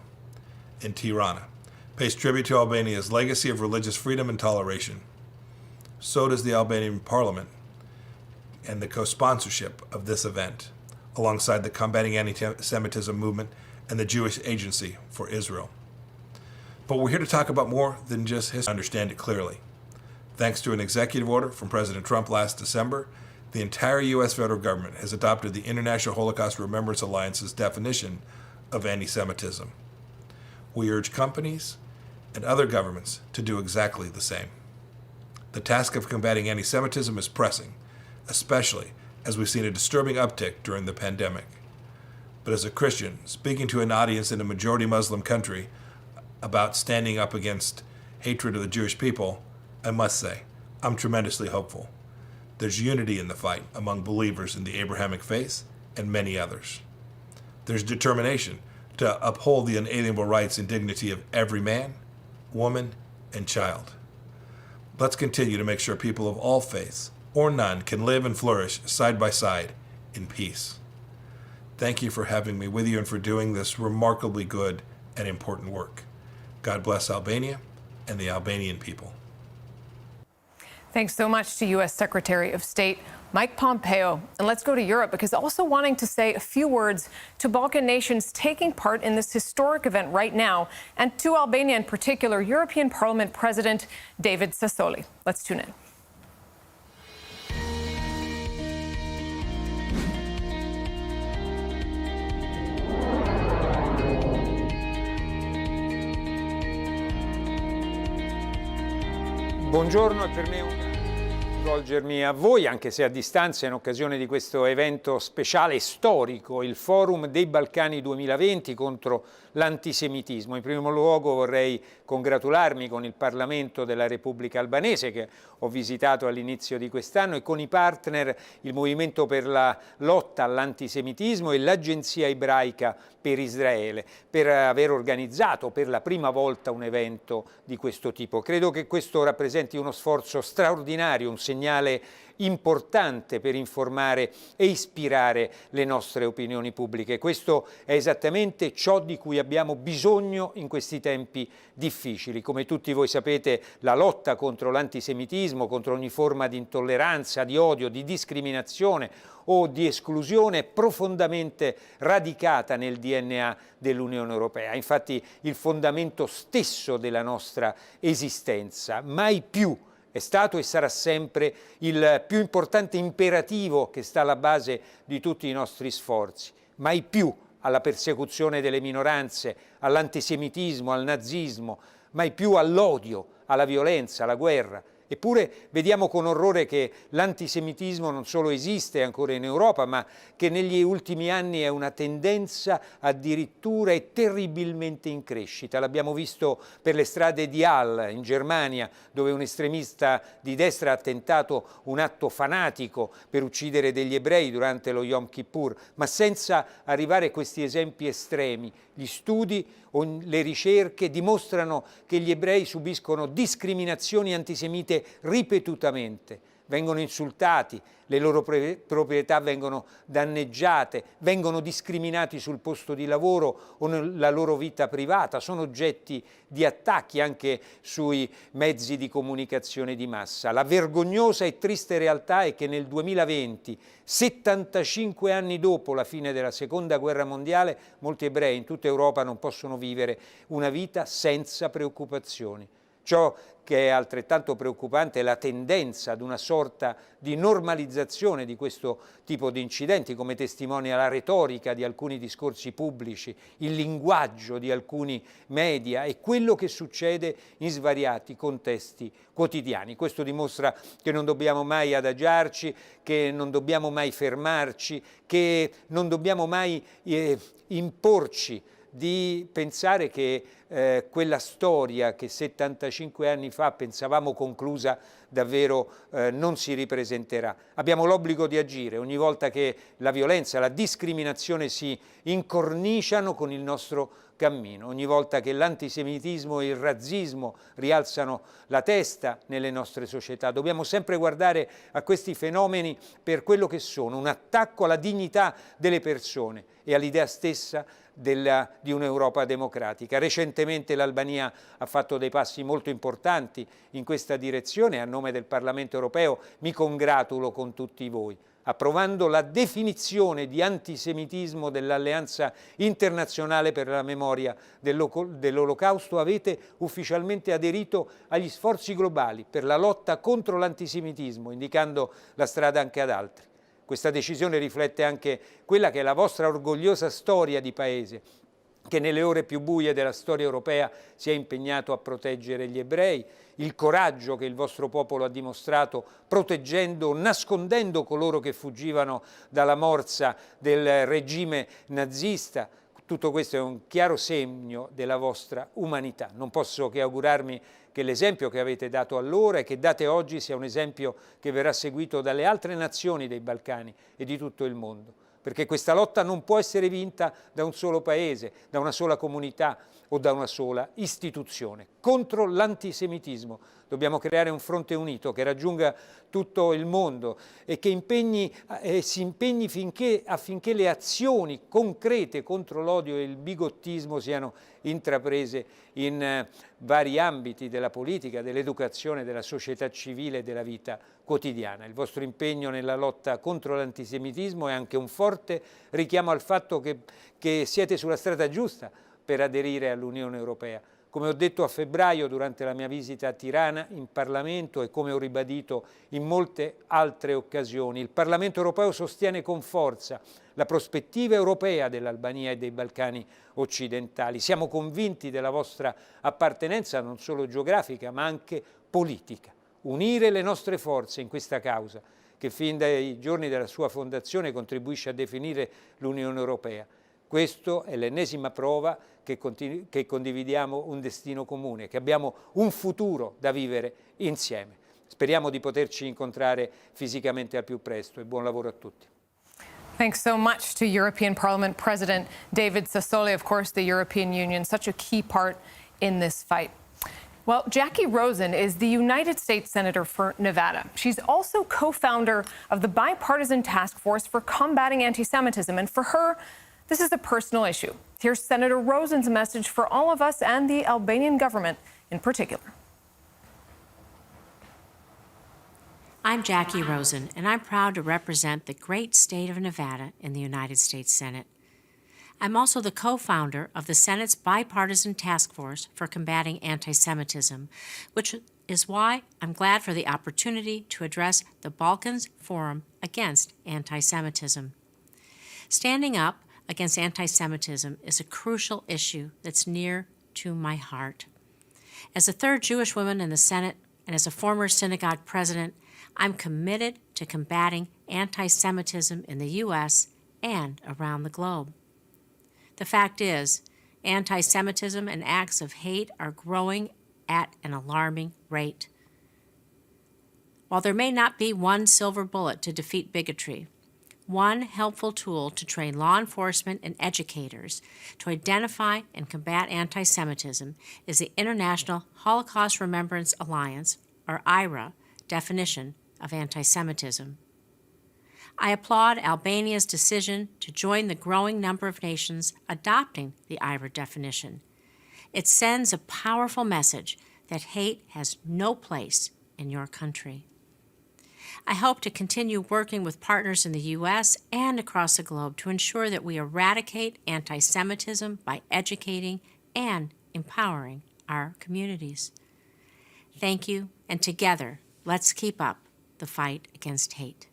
in Tirana pays tribute to Albania's legacy of religious freedom and toleration. So does the Albanian Parliament and the co-sponsorship of this event, alongside the Combat Anti-Semitism Movement and the Jewish Agency for Israel. But we're here to talk about more than just history. Understand it clearly. Thanks to an executive order from President Trump last December, the entire U.S. federal government has adopted the International Holocaust Remembrance Alliance's definition of anti-Semitism. We urge companies and other governments to do exactly the same. The task of combating anti-Semitism is pressing, especially as we've seen a disturbing uptick during the pandemic. But as a Christian, speaking to an audience in a majority Muslim country about standing up against hatred of the Jewish people, I must say, I'm tremendously hopeful. There's unity in the fight among believers in the Abrahamic faith and many others. There's determination to uphold the unalienable rights and dignity of every man, woman, and child. Let's continue to make sure people of all faiths, or none, can live and flourish side by side in peace. Thank you for having me with you and for doing this remarkably good and important work. God bless Albania and the Albanian people. Thanks so much to U.S. Secretary of State Mike Pompeo. And let's go to Europe, because also wanting to say a few words to Balkan nations taking part in this historic event right now, and to Albania in particular, European Parliament President David Sassoli. Let's tune in. Buongiorno, è per me un rivolgermi a voi, anche se a distanza, in occasione di questo evento speciale e storico, il Forum dei Balcani 2020 contro l'antisemitismo. In primo luogo vorrei congratularmi con il Parlamento della Repubblica Albanese, che ho visitato all'inizio di quest'anno, e con i partner, il Movimento per la lotta all'antisemitismo e l'Agenzia ebraica per Israele, per aver organizzato per la prima volta un evento di questo tipo. Credo che questo rappresenti uno sforzo straordinario, un segnale importante per informare e ispirare le nostre opinioni pubbliche. Questo è esattamente ciò di cui abbiamo bisogno in questi tempi difficili. Come tutti voi sapete, la lotta contro l'antisemitismo, contro ogni forma di intolleranza, di odio, di discriminazione o di esclusione è profondamente radicata nel DNA dell'Unione Europea. Infatti il fondamento stesso della nostra esistenza. Mai più è stato e sarà sempre il più importante imperativo che sta alla base di tutti i nostri sforzi. Mai più alla persecuzione delle minoranze, all'antisemitismo, al nazismo, mai più all'odio, alla violenza, alla guerra. Eppure vediamo con orrore che l'antisemitismo non solo esiste ancora in Europa, ma che negli ultimi anni è una tendenza addirittura e terribilmente in crescita. L'abbiamo visto per le strade di Halle, in Germania, dove un estremista di destra ha tentato un atto fanatico per uccidere degli ebrei durante lo Yom Kippur, ma senza arrivare a questi esempi estremi. Gli studi o le ricerche dimostrano che gli ebrei subiscono discriminazioni antisemite ripetutamente, vengono insultati, le loro proprietà vengono danneggiate, vengono discriminati sul posto di lavoro o nella loro vita privata, sono oggetti di attacchi anche sui mezzi di comunicazione di massa. La vergognosa e triste realtà è che nel 2020, 75 anni dopo la fine della Seconda Guerra Mondiale, molti ebrei in tutta Europa non possono vivere una vita senza preoccupazioni. Ciò che è altrettanto preoccupante è la tendenza ad una sorta di normalizzazione di questo tipo di incidenti, come testimonia la retorica di alcuni discorsi pubblici, il linguaggio di alcuni media e quello che succede in svariati contesti quotidiani. Questo dimostra che non dobbiamo mai adagiarci, che non dobbiamo mai fermarci, che non dobbiamo mai imporci di pensare che quella storia che 75 anni fa pensavamo conclusa davvero non si ripresenterà. Abbiamo l'obbligo di agire ogni volta che la violenza, la discriminazione si incorniciano con il nostro cammino, ogni volta che l'antisemitismo e il razzismo rialzano la testa nelle nostre società. Dobbiamo sempre guardare a questi fenomeni per quello che sono, un attacco alla dignità delle persone e all'idea stessa di un'Europa democratica. Recentemente l'Albania ha fatto dei passi molto importanti in questa direzione e a nome del Parlamento europeo mi congratulo con tutti voi. Approvando la definizione di antisemitismo dell'Alleanza internazionale per la memoria dell'Olocausto, avete ufficialmente aderito agli sforzi globali per la lotta contro l'antisemitismo, indicando la strada anche ad altri. Questa decisione riflette anche quella che è la vostra orgogliosa storia di paese, che nelle ore più buie della storia europea si è impegnato a proteggere gli ebrei, il coraggio che il vostro popolo ha dimostrato proteggendo, nascondendo coloro che fuggivano dalla morsa del regime nazista. Tutto questo è un chiaro segno della vostra umanità. Non posso che augurarmi che l'esempio che avete dato allora e che date oggi sia un esempio che verrà seguito dalle altre nazioni dei Balcani e di tutto il mondo. Perché questa lotta non può essere vinta da un solo paese, da una sola comunità o da una sola istituzione. Contro l'antisemitismo dobbiamo creare un fronte unito che raggiunga tutto il mondo e che si impegni affinché le azioni concrete contro l'odio e il bigottismo siano intraprese in vari ambiti della politica, dell'educazione, della società civile e della vita quotidiana. Il vostro impegno nella lotta contro l'antisemitismo è anche un forte richiamo al fatto che siete sulla strada giusta per aderire all'Unione Europea. Come ho detto a febbraio durante la mia visita a Tirana in Parlamento e come ho ribadito in molte altre occasioni, il Parlamento europeo sostiene con forza la prospettiva europea dell'Albania e dei Balcani occidentali. Siamo convinti della vostra appartenenza non solo geografica ma anche politica. Unire le nostre forze in questa causa che fin dai giorni della sua fondazione contribuisce a definire l'Unione Europea. Questa è l'ennesima prova che condividiamo un destino comune, che abbiamo un futuro da vivere insieme. Speriamo di poterci incontrare fisicamente al più presto e buon lavoro a tutti. Thanks so much to European Parliament President David Sassoli. Of course, the European Union, such a key part in this fight. Well, Jackie Rosen is the United States Senator for Nevada. She's also co-founder of the Bipartisan Task Force for Combating Anti-Semitism. And for her, this is a personal issue. Here's Senator Rosen's message for all of us and the Albanian government in particular. I'm Jackie Rosen, and I'm proud to represent the great state of Nevada in the United States Senate. I'm also the co-founder of the Senate's Bipartisan Task Force for Combating Anti-Semitism, which is why I'm glad for the opportunity to address the Balkans Forum Against Anti-Semitism. Standing up against anti-Semitism is a crucial issue that's near to my heart. As a third Jewish woman in the Senate and as a former synagogue president, I'm committed to combating anti-Semitism in the U.S. and around the globe. The fact is, anti-Semitism and acts of hate are growing at an alarming rate. While there may not be one silver bullet to defeat bigotry, one helpful tool to train law enforcement and educators to identify and combat anti-Semitism is the International Holocaust Remembrance Alliance, or IHRA, definition of anti-Semitism. I applaud Albania's decision to join the growing number of nations adopting the IHRA definition. It sends a powerful message that hate has no place in your country. I hope to continue working with partners in the U.S. and across the globe to ensure that we eradicate anti-Semitism by educating and empowering our communities. Thank you, and together, let's keep up the fight against hate.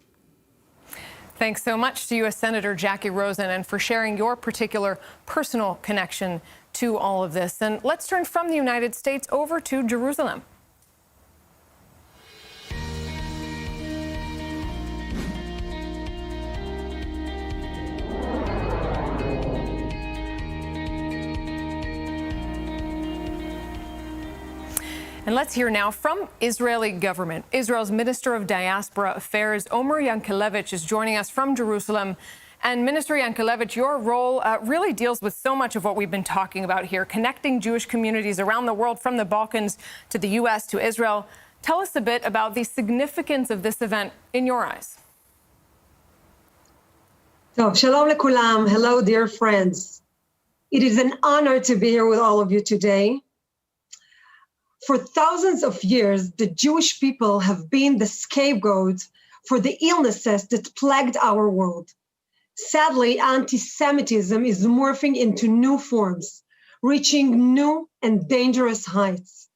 Thanks so much to U.S. Senator Jackie Rosen and for sharing your particular personal connection to all of this. And let's turn from the United States over to Jerusalem. And let's hear now from Israeli government. Israel's Minister of Diaspora Affairs, Omer Yankelevich, is joining us from Jerusalem. And Minister Yankelevich, your role really deals with so much of what we've been talking about here, connecting Jewish communities around the world, from the Balkans to the U.S. to Israel. Tell us a bit about the significance of this event in your eyes. So, shalom lekulam. Hello, dear friends. It is an honor to be here with all of you today. For thousands of years, the Jewish people have been the scapegoat for the illnesses that plagued our world. Sadly, anti-Semitism is morphing into new forms, reaching new and dangerous heights.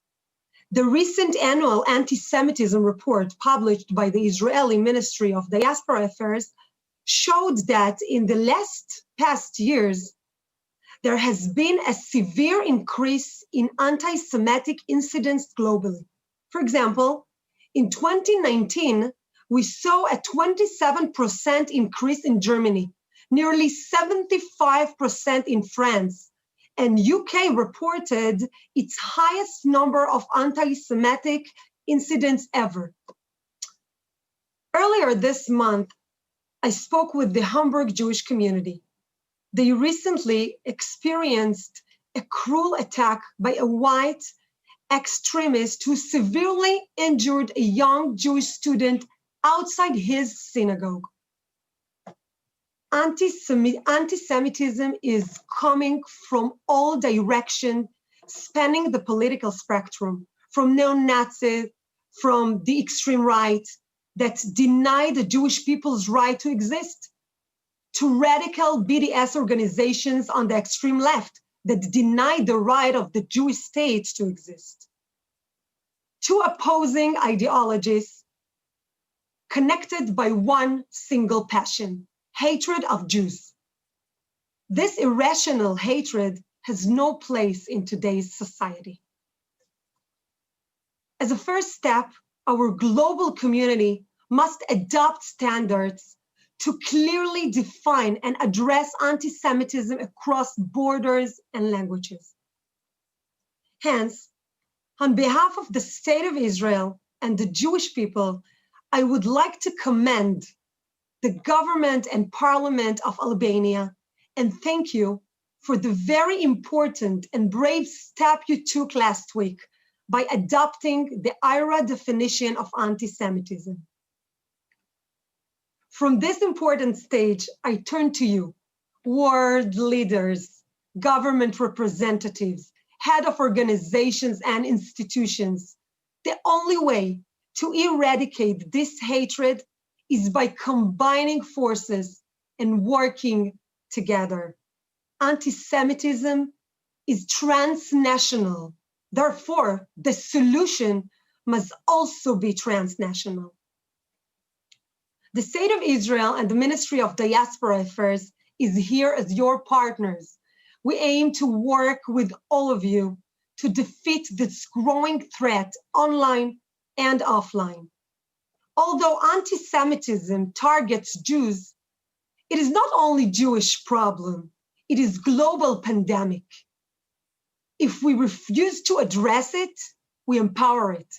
The recent annual anti-Semitism report published by the Israeli Ministry of Diaspora Affairs showed that in the past years, there has been a severe increase in anti-Semitic incidents globally. For example, in 2019, we saw a 27% increase in Germany, nearly 75% in France, and UK reported its highest number of anti-Semitic incidents ever. Earlier this month, I spoke with the Hamburg Jewish community. They recently experienced a cruel attack by a white extremist who severely injured a young Jewish student outside his synagogue. Anti-Semitism is coming from all directions, spanning the political spectrum, from neo-Nazis, from the extreme right that deny the Jewish people's right to exist, to radical BDS organizations on the extreme left that deny the right of the Jewish state to exist, to opposing ideologies connected by one single passion: hatred of Jews. This irrational hatred has no place in today's society. As a first step, our global community must adopt standards to clearly define and address anti-Semitism across borders and languages. Hence, on behalf of the State of Israel and the Jewish people, I would like to commend the government and parliament of Albania and thank you for the very important and brave step you took last week by adopting the IHRA definition of anti-Semitism. From this important stage, I turn to you, world leaders, government representatives, head of organizations and institutions. The only way to eradicate this hatred is by combining forces and working together. Anti-Semitism is transnational. Therefore, the solution must also be transnational. The State of Israel and the Ministry of Diaspora Affairs is here as your partners. We aim to work with all of you to defeat this growing threat online and offline. Although anti-Semitism targets Jews, it is not only a Jewish problem, it is a global pandemic. If we refuse to address it, we empower it.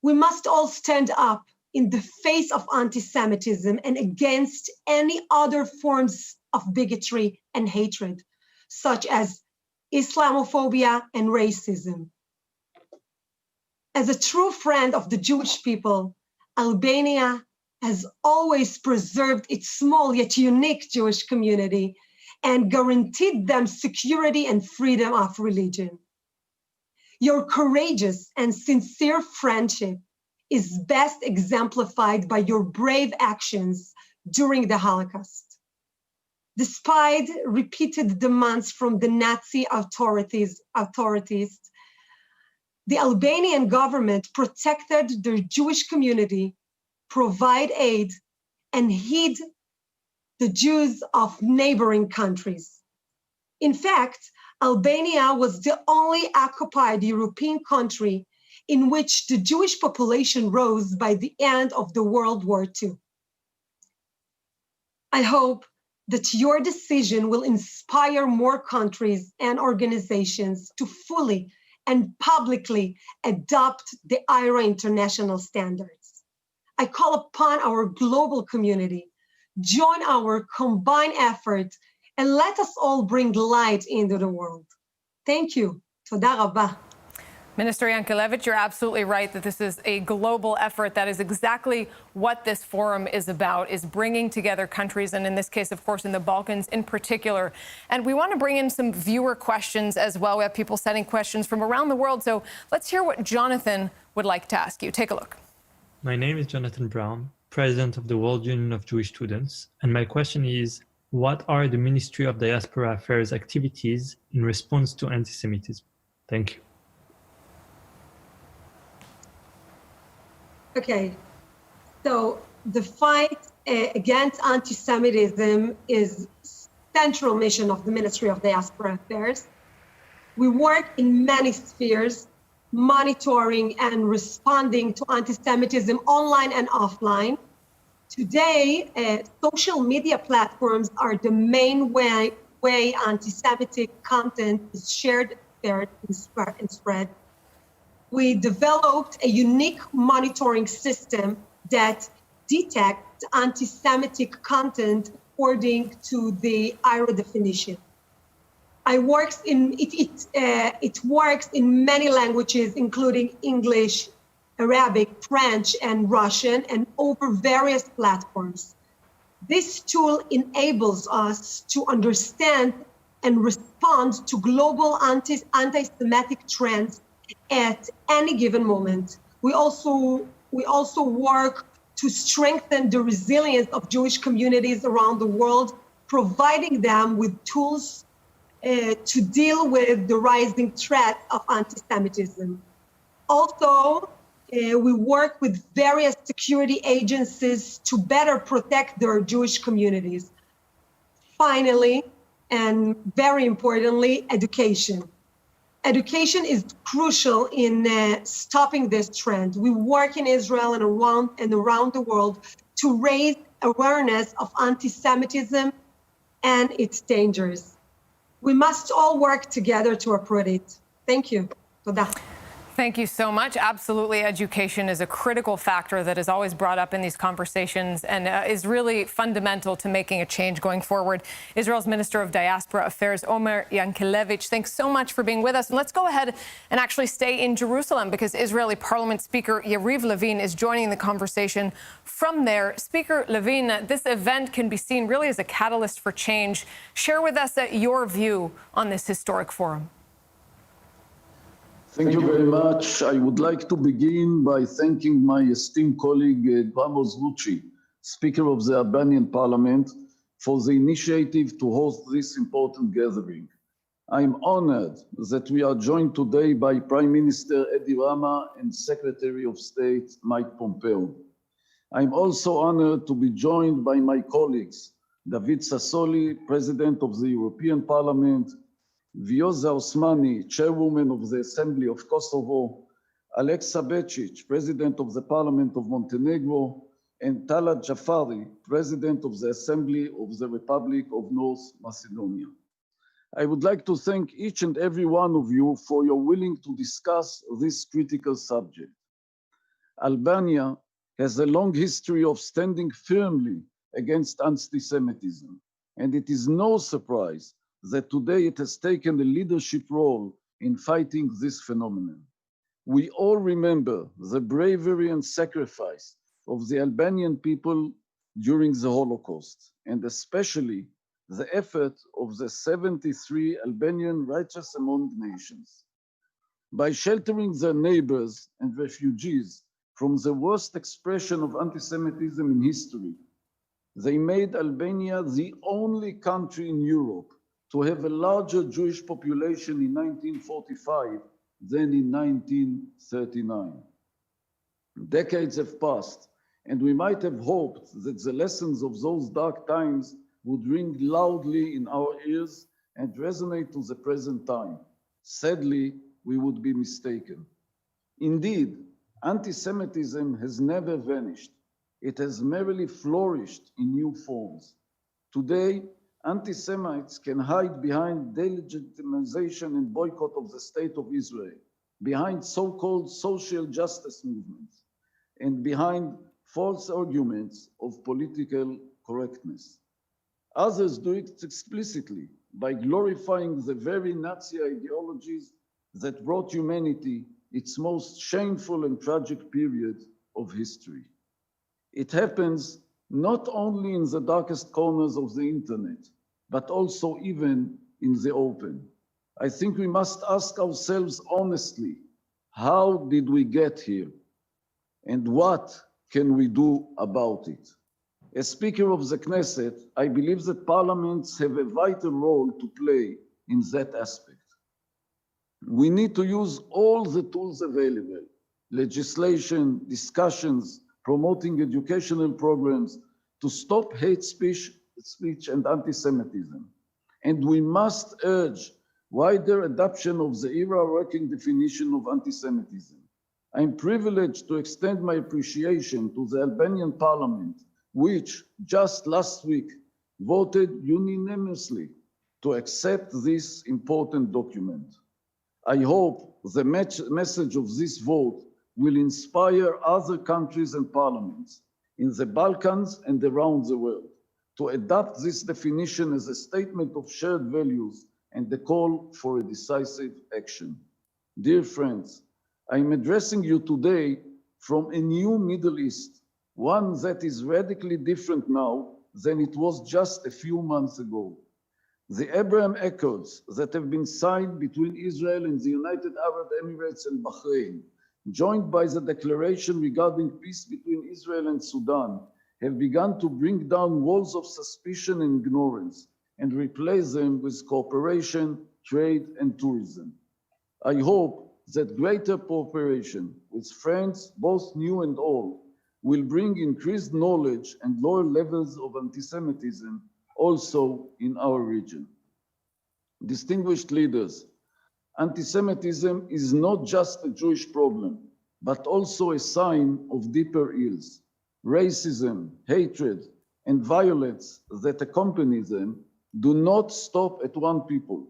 We must all stand up in the face of anti-Semitism and against any other forms of bigotry and hatred, such as Islamophobia and racism. As a true friend of the Jewish people, Albania has always preserved its small yet unique Jewish community and guaranteed them security and freedom of religion. Your courageous and sincere friendship is best exemplified by your brave actions during the Holocaust. Despite repeated demands from the Nazi authorities, the Albanian government protected their Jewish community, provide aid, and hid the Jews of neighboring countries. In fact, Albania was the only occupied European country in which the Jewish population rose by the end of the World War II. I hope that your decision will inspire more countries and organizations to fully and publicly adopt the IHRA international standards. I call upon our global community, join our combined efforts, and let us all bring light into the world. Thank you. Toda rabah. Minister Yankelevich, you're absolutely right that this is a global effort. That is exactly what this forum is about, is bringing together countries, and in this case, of course, in the Balkans in particular. And we want to bring in some viewer questions as well. We have people sending questions from around the world. So let's hear what Jonathan would like to ask you. Take a look. My name is Jonathan Brown, President of the World Union of Jewish Students. And my question is, what are the Ministry of Diaspora Affairs activities in response to anti-Semitism? Thank you. Okay, so the fight against anti-Semitism is central mission of the Ministry of Diaspora Affairs. We work in many spheres, monitoring and responding to anti-Semitism online and offline. Today, social media platforms are the main way anti-Semitic content is shared, and spread. We developed a unique monitoring system that detects anti-Semitic content according to the IHRA definition. It works in many languages, including English, Arabic, French, and Russian, and over various platforms. This tool enables us to understand and respond to global anti-Semitic trends at any given moment. We also work to strengthen the resilience of Jewish communities around the world, providing them with tools to deal with the rising threat of anti-Semitism. Also, we work with various security agencies to better protect their Jewish communities. Finally, and very importantly, education. Education is crucial in stopping this trend. We work in Israel and around the world to raise awareness of anti-Semitism and its dangers. We must all work together to uproot it. Thank you. Toda. Thank you so much. Absolutely, education is a critical factor that is always brought up in these conversations and is really fundamental to making a change going forward. Israel's Minister of Diaspora Affairs, Omer Yankelevich, thanks so much for being with us. And let's go ahead and actually stay in Jerusalem because Israeli Parliament Speaker Yariv Levin is joining the conversation from there. Speaker Levin, this event can be seen really as a catalyst for change. Share with us your view on this historic forum. Thank you very much. I would like to begin by thanking my esteemed colleague, Amos Lucci, Speaker of the Albanian Parliament, for the initiative to host this important gathering. I am honored that we are joined today by Prime Minister Edi Rama and Secretary of State Mike Pompeo. I am also honored to be joined by my colleagues, David Sassoli, President of the European Parliament, Vjosa Osmani, Chairwoman of the Assembly of Kosovo, Alexa Bečić, President of the Parliament of Montenegro, and Talat Jafari, President of the Assembly of the Republic of North Macedonia. I would like to thank each and every one of you for your willing to discuss this critical subject. Albania has a long history of standing firmly against anti-Semitism, and it is no surprise that today it has taken a leadership role in fighting this phenomenon. We all remember the bravery and sacrifice of the Albanian people during the Holocaust, and especially the effort of the 73 Albanian righteous among nations. By sheltering their neighbors and refugees from the worst expression of anti-Semitism in history, they made Albania the only country in Europe to have a larger Jewish population in 1945 than in 1939. Decades have passed, and we might have hoped that the lessons of those dark times would ring loudly in our ears and resonate to the present time. Sadly, we would be mistaken. Indeed, anti-Semitism has never vanished. It has merely flourished in new forms. Today, anti-Semites can hide behind delegitimization and boycott of the State of Israel, behind so-called social justice movements, and behind false arguments of political correctness. Others do it explicitly by glorifying the very Nazi ideologies that brought humanity its most shameful and tragic period of history. It happens not only in the darkest corners of the internet, but also even in the open. I think we must ask ourselves honestly, how did we get here? And what can we do about it? As Speaker of the Knesset, I believe that parliaments have a vital role to play in that aspect. We need to use all the tools available, legislation, discussions, promoting educational programs to stop hate speech and anti-Semitism. And we must urge wider adoption of the era-working definition of anti-Semitism. I'm privileged to extend my appreciation to the Albanian parliament, which just last week voted unanimously to accept this important document. I hope the message of this vote will inspire other countries and parliaments in the Balkans and around the world to adopt this definition as a statement of shared values and the call for a decisive action. Dear friends, I'm addressing you today from a new Middle East, one that is radically different now than it was just a few months ago. The Abraham Accords that have been signed between Israel and the United Arab Emirates and Bahrain, joined by the declaration regarding peace between Israel and Sudan, have begun to bring down walls of suspicion and ignorance and replace them with cooperation, trade, and tourism. I hope that greater cooperation with friends, both new and old, will bring increased knowledge and lower levels of anti-Semitism also in our region. Distinguished leaders, anti-Semitism is not just a Jewish problem, but also a sign of deeper ills. Racism, hatred, and violence that accompany them do not stop at one people.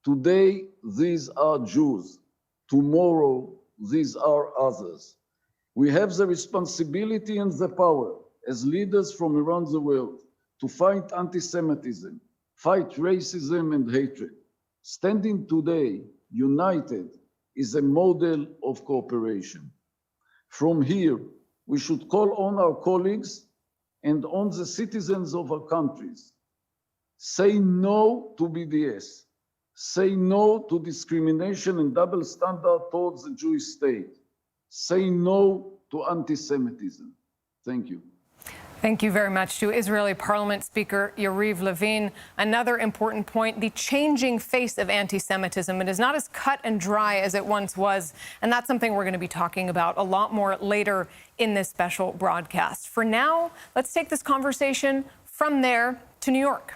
Today, these are Jews. Tomorrow, these are others. We have the responsibility and the power as leaders from around the world to fight anti-Semitism, fight racism and hatred. Standing today, united, is a model of cooperation. From here, we should call on our colleagues and on the citizens of our countries. Say no to BDS. Say no to discrimination and double standard towards the Jewish state. Say no to anti-Semitism. Thank you. Thank you very much to Israeli Parliament Speaker Yariv Levin. Another important point, the changing face of anti-Semitism. It is not as cut and dry as it once was, and that's something we're going to be talking about a lot more later in this special broadcast. For now, let's take this conversation from there to New York.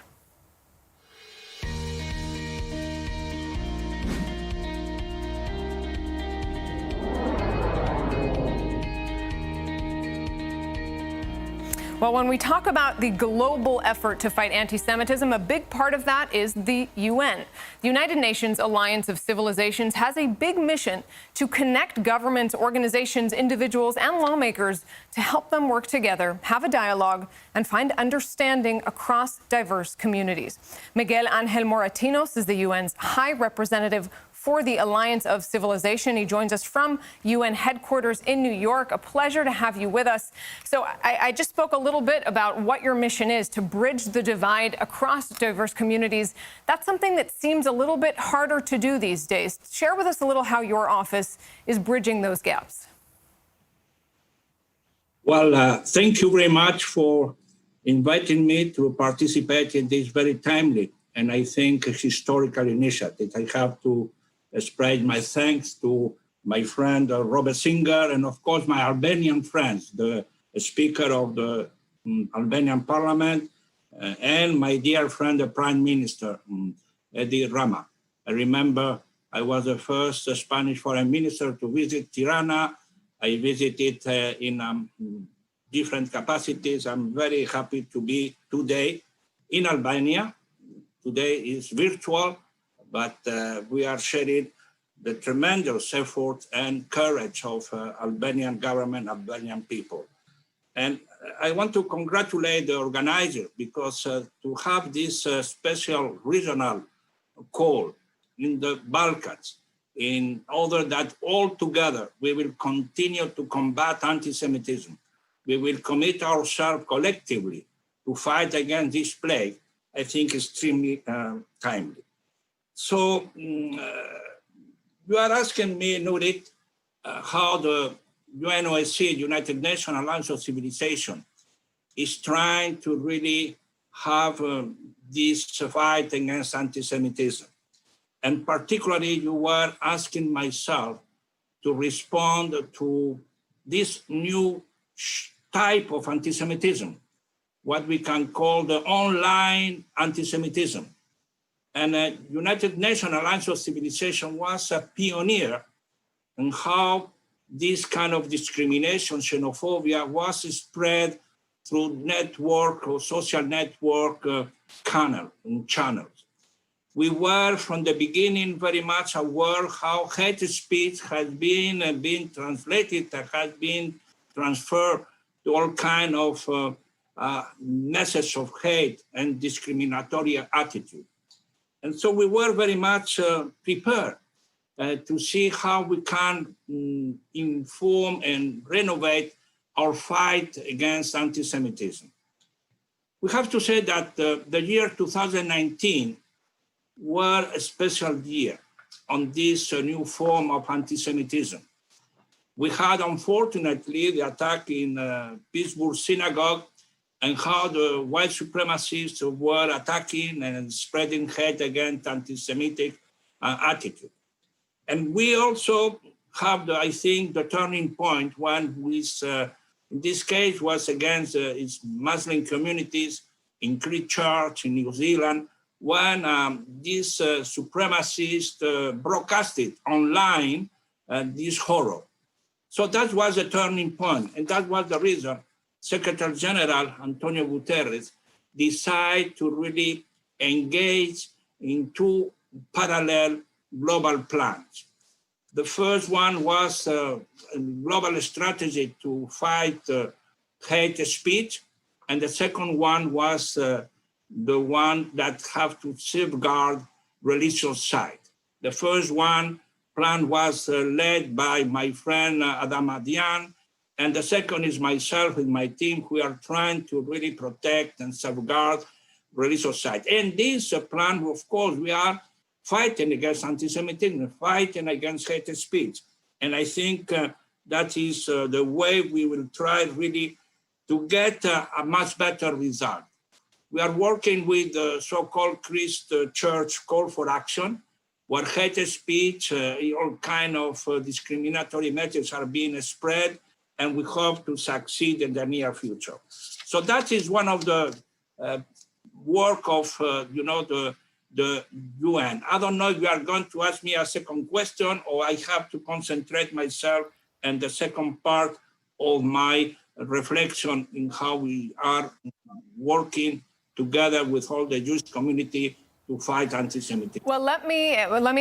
Well, when we talk about the global effort to fight anti-Semitism, a big part of that is the UN. The United Nations Alliance of Civilizations has a big mission to connect governments, organizations, individuals, and lawmakers to help them work together, have a dialogue, and find understanding across diverse communities. Miguel Ángel Moratinos is the UN's High Representative for the Alliance of Civilization. He joins us from UN headquarters in New York. A pleasure to have you with us. So I just spoke a little bit about what your mission is, to bridge the divide across diverse communities. That's something that seems a little bit harder to do these days. Share with us a little how your office is bridging those gaps. Well, thank you very much for inviting me to participate in this very timely and I think historical initiative. I have to spread my thanks to my friend Robert Singer and of course my Albanian friends, the Speaker of the Albanian Parliament and my dear friend, the Prime Minister, Edi Rama. I remember I was the first Spanish Foreign Minister to visit Tirana. I visited in different capacities. I'm very happy to be today in Albania. Today is virtual, but we are sharing the tremendous effort and courage of Albanian government, Albanian people. And I want to congratulate the organizer because to have this special regional call in the Balkans, in order that all together we will continue to combat anti-Semitism. We will commit ourselves collectively to fight against this plague, I think extremely timely. So you are asking me, Nurit, how the UNOSC, United Nations Alliance of Civilization, is trying to really have this fight against anti-Semitism. And particularly, you were asking myself to respond to this new type of anti-Semitism, what we can call the online anti-Semitism. And United Nations Alliance of Civilization was a pioneer in how this kind of discrimination, xenophobia, was spread through network or social network channels. We were from the beginning very much aware how hate speech has been translated, has been transferred to all kind of message of hate and discriminatory attitude. And so we were very much prepared to see how we can inform and renovate our fight against anti-Semitism. We have to say that the year 2019 was a special year on this new form of anti-Semitism. We had, unfortunately, the attack in Pittsburgh synagogue and how the white supremacists were attacking and spreading hate against anti-Semitic attitude. And we also have, I think, the turning point when which, in this case, was against its Muslim communities in Christchurch, in New Zealand, when these supremacists broadcasted online this horror. So that was a turning point, and that was the reason Secretary General Antonio Guterres decided to really engage in two parallel global plans. The first one was a global strategy to fight hate speech, and the second one was the one that have to safeguard religious side. The first plan was led by my friend Adam Adian, and the second is myself and my team who are trying to really protect and safeguard religious side. And this plan, of course, we are fighting against anti-Semitism, fighting against hate speech. And I think that is the way we will try really to get a much better result. We are working with the so-called Christ Church Call for Action, where hate speech, all kind of discriminatory messages are being spread, and we hope to succeed in the near future. So that is one of the work of, the UN. I don't know if you are going to ask me a second question, or I have to concentrate myself on the second part of my reflection in how we are working together with all the Jewish community to fight anti-Semitism. Well, let me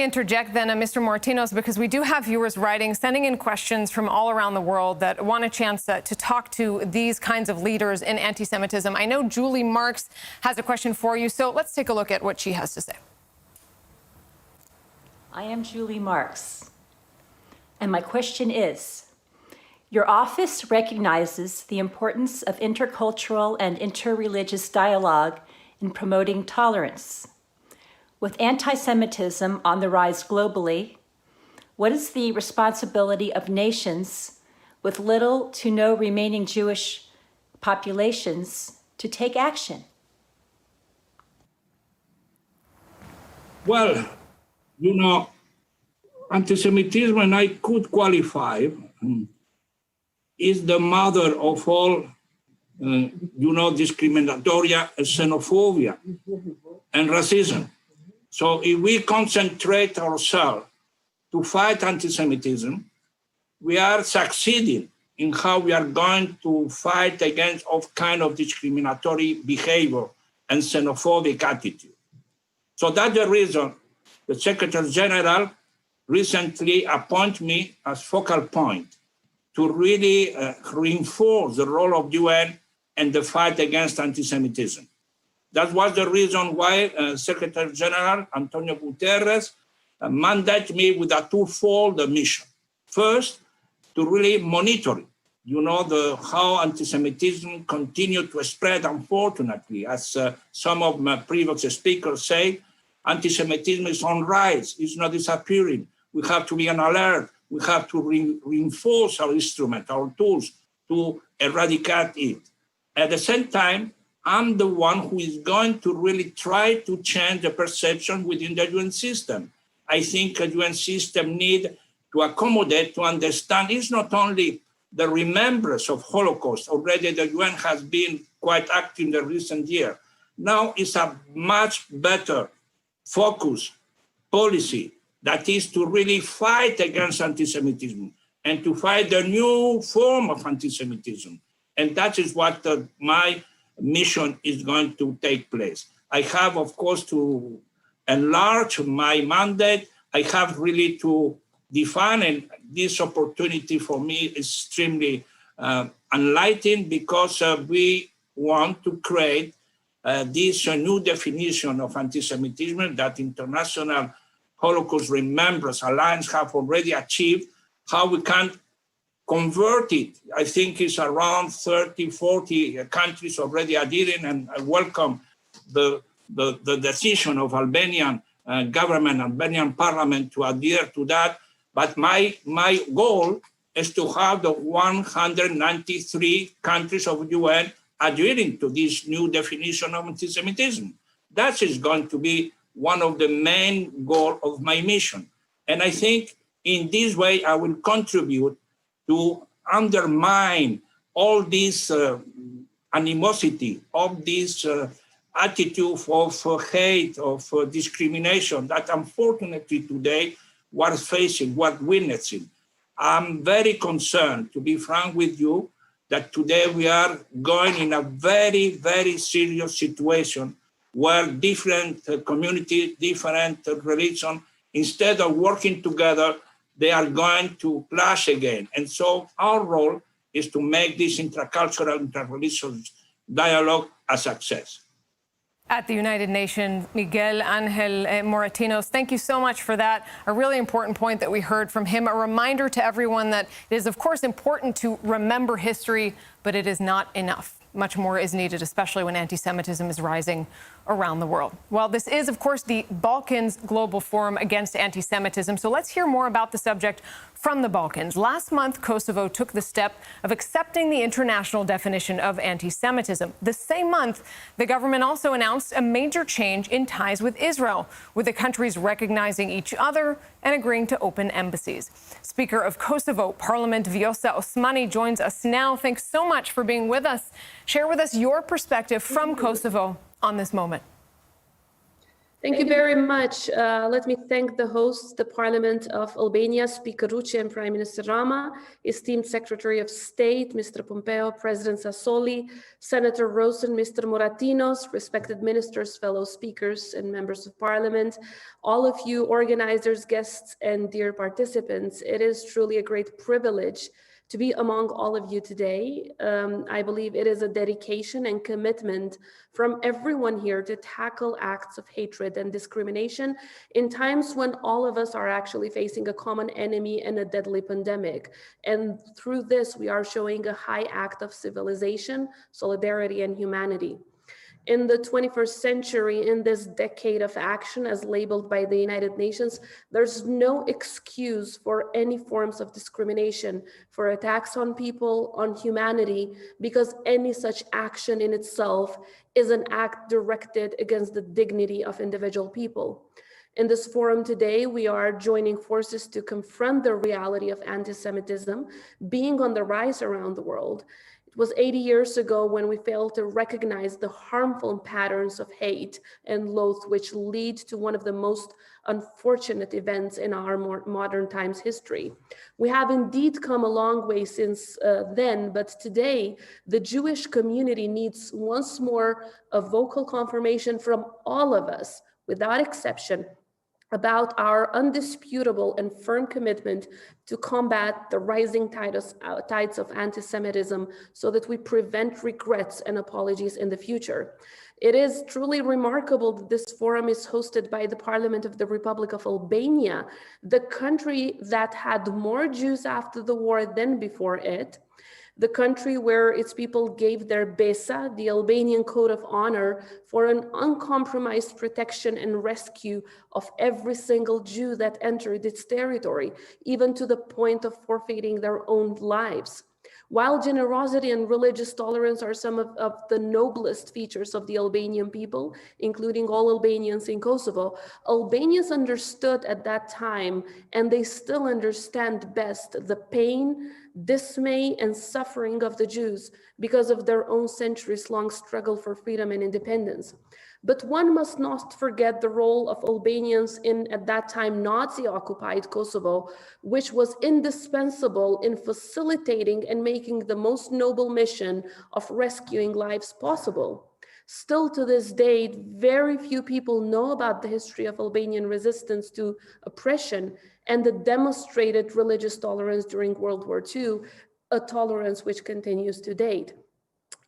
interject then, Mr. Martinos, because we do have viewers sending in questions from all around the world that want a chance to talk to these kinds of leaders in anti-Semitism. I know Julie Marks has a question for you, so let's take a look at what she has to say. I am Julie Marks, and my question is, your office recognizes the importance of intercultural and interreligious dialogue in promoting tolerance. With anti-Semitism on the rise globally, what is the responsibility of nations with little to no remaining Jewish populations to take action? Well, anti-Semitism, and I could qualify, is the mother of all, discriminatory xenophobia and racism. So if we concentrate ourselves to fight anti-Semitism, we are succeeding in how we are going to fight against all kind of discriminatory behavior and xenophobic attitude. So that's the reason the Secretary General recently appointed me as focal point to really reinforce the role of UN and the fight against anti-Semitism. That was the reason why Secretary General Antonio Guterres mandated me with a twofold mission. First, to really monitor, how anti-Semitism continued to spread, unfortunately. As some of my previous speakers say, anti-Semitism is on rise, it's not disappearing. We have to be on alert. We have to reinforce our instruments, our tools to eradicate it. At the same time, I'm the one who is going to really try to change the perception within the UN system. I think the UN system needs to accommodate, to understand, it's not only the remembrance of Holocaust. Already the UN has been quite active in the recent year. Now it's a much better focus policy that is to really fight against anti-Semitism and to fight the new form of anti-Semitism. And that is what my mission is going to take place. I have, of course, to enlarge my mandate. I have really to define, and this opportunity for me is extremely enlightening because we want to create this new definition of anti-Semitism that International Holocaust Remembrance Alliance have already achieved, how we can convert it. I think it's around 30, 40 countries already adhering, and I welcome the decision of Albanian government, Albanian parliament to adhere to that. But my goal is to have the 193 countries of UN adhering to this new definition of anti-Semitism. That is going to be one of the main goals of my mission. And I think in this way, I will contribute to undermine all this animosity, of this attitude of hate, of discrimination that unfortunately today we're facing, we're witnessing. I'm very concerned, to be frank with you, that today we are going in a very, very serious situation where different communities, different religions, instead of working together, they are going to clash again. And so our role is to make this intercultural, interreligious dialogue a success. At the United Nations, Miguel Angel Moratinos, thank you so much for that. A really important point that we heard from him. A reminder to everyone that it is, of course, important to remember history, but it is not enough. Much more is needed, especially when anti-Semitism is rising around the world. Well, this is, of course, the Balkans Global Forum Against Anti-Semitism. So let's hear more about the subject from the Balkans. Last month, Kosovo took the step of accepting the international definition of anti-Semitism. The same month, the government also announced a major change in ties with Israel, with the countries recognizing each other and agreeing to open embassies. Speaker of Kosovo Parliament, Vjosa Osmani, joins us now. Thanks so much for being with us. Share with us your perspective from Kosovo on this moment. Thank you very much. Let me thank the hosts, the Parliament of Albania, Speaker Ruçi and Prime Minister Rama, esteemed Secretary of State, Mr. Pompeo, President Sassoli, Senator Rosen, Mr. Moratinos, respected ministers, fellow speakers and members of Parliament, all of you organizers, guests, and dear participants. It is truly a great privilege to be among all of you today. I believe it is a dedication and commitment from everyone here to tackle acts of hatred and discrimination in times when all of us are actually facing a common enemy and a deadly pandemic. And through this, we are showing a high act of civilization, solidarity, and humanity. In the 21st century, in this decade of action as labeled by the United Nations, there's no excuse for any forms of discrimination, for attacks on people, on humanity, because any such action in itself is an act directed against the dignity of individual people. In this forum today, we are joining forces to confront the reality of anti-Semitism being on the rise around the world. It was 80 years ago when we failed to recognize the harmful patterns of hate and loath which lead to one of the most unfortunate events in our modern times history. We have indeed come a long way since then, but today the Jewish community needs once more a vocal confirmation from all of us, without exception, about our undisputable and firm commitment to combat the rising tides of anti-Semitism so that we prevent regrets and apologies in the future. It is truly remarkable that this forum is hosted by the Parliament of the Republic of Albania, the country that had more Jews after the war than before it, the country where its people gave their besa, the Albanian code of honor, for an uncompromised protection and rescue of every single Jew that entered its territory, even to the point of forfeiting their own lives. While generosity and religious tolerance are some of the noblest features of the Albanian people, including all Albanians in Kosovo, Albanians understood at that time, and they still understand best, the pain, dismay, and suffering of the Jews because of their own centuries-long struggle for freedom and independence. But one must not forget the role of Albanians in, at that time, Nazi-occupied Kosovo, which was indispensable in facilitating and making the most noble mission of rescuing lives possible. Still to this day, very few people know about the history of Albanian resistance to oppression and the demonstrated religious tolerance during World War II, a tolerance which continues to date.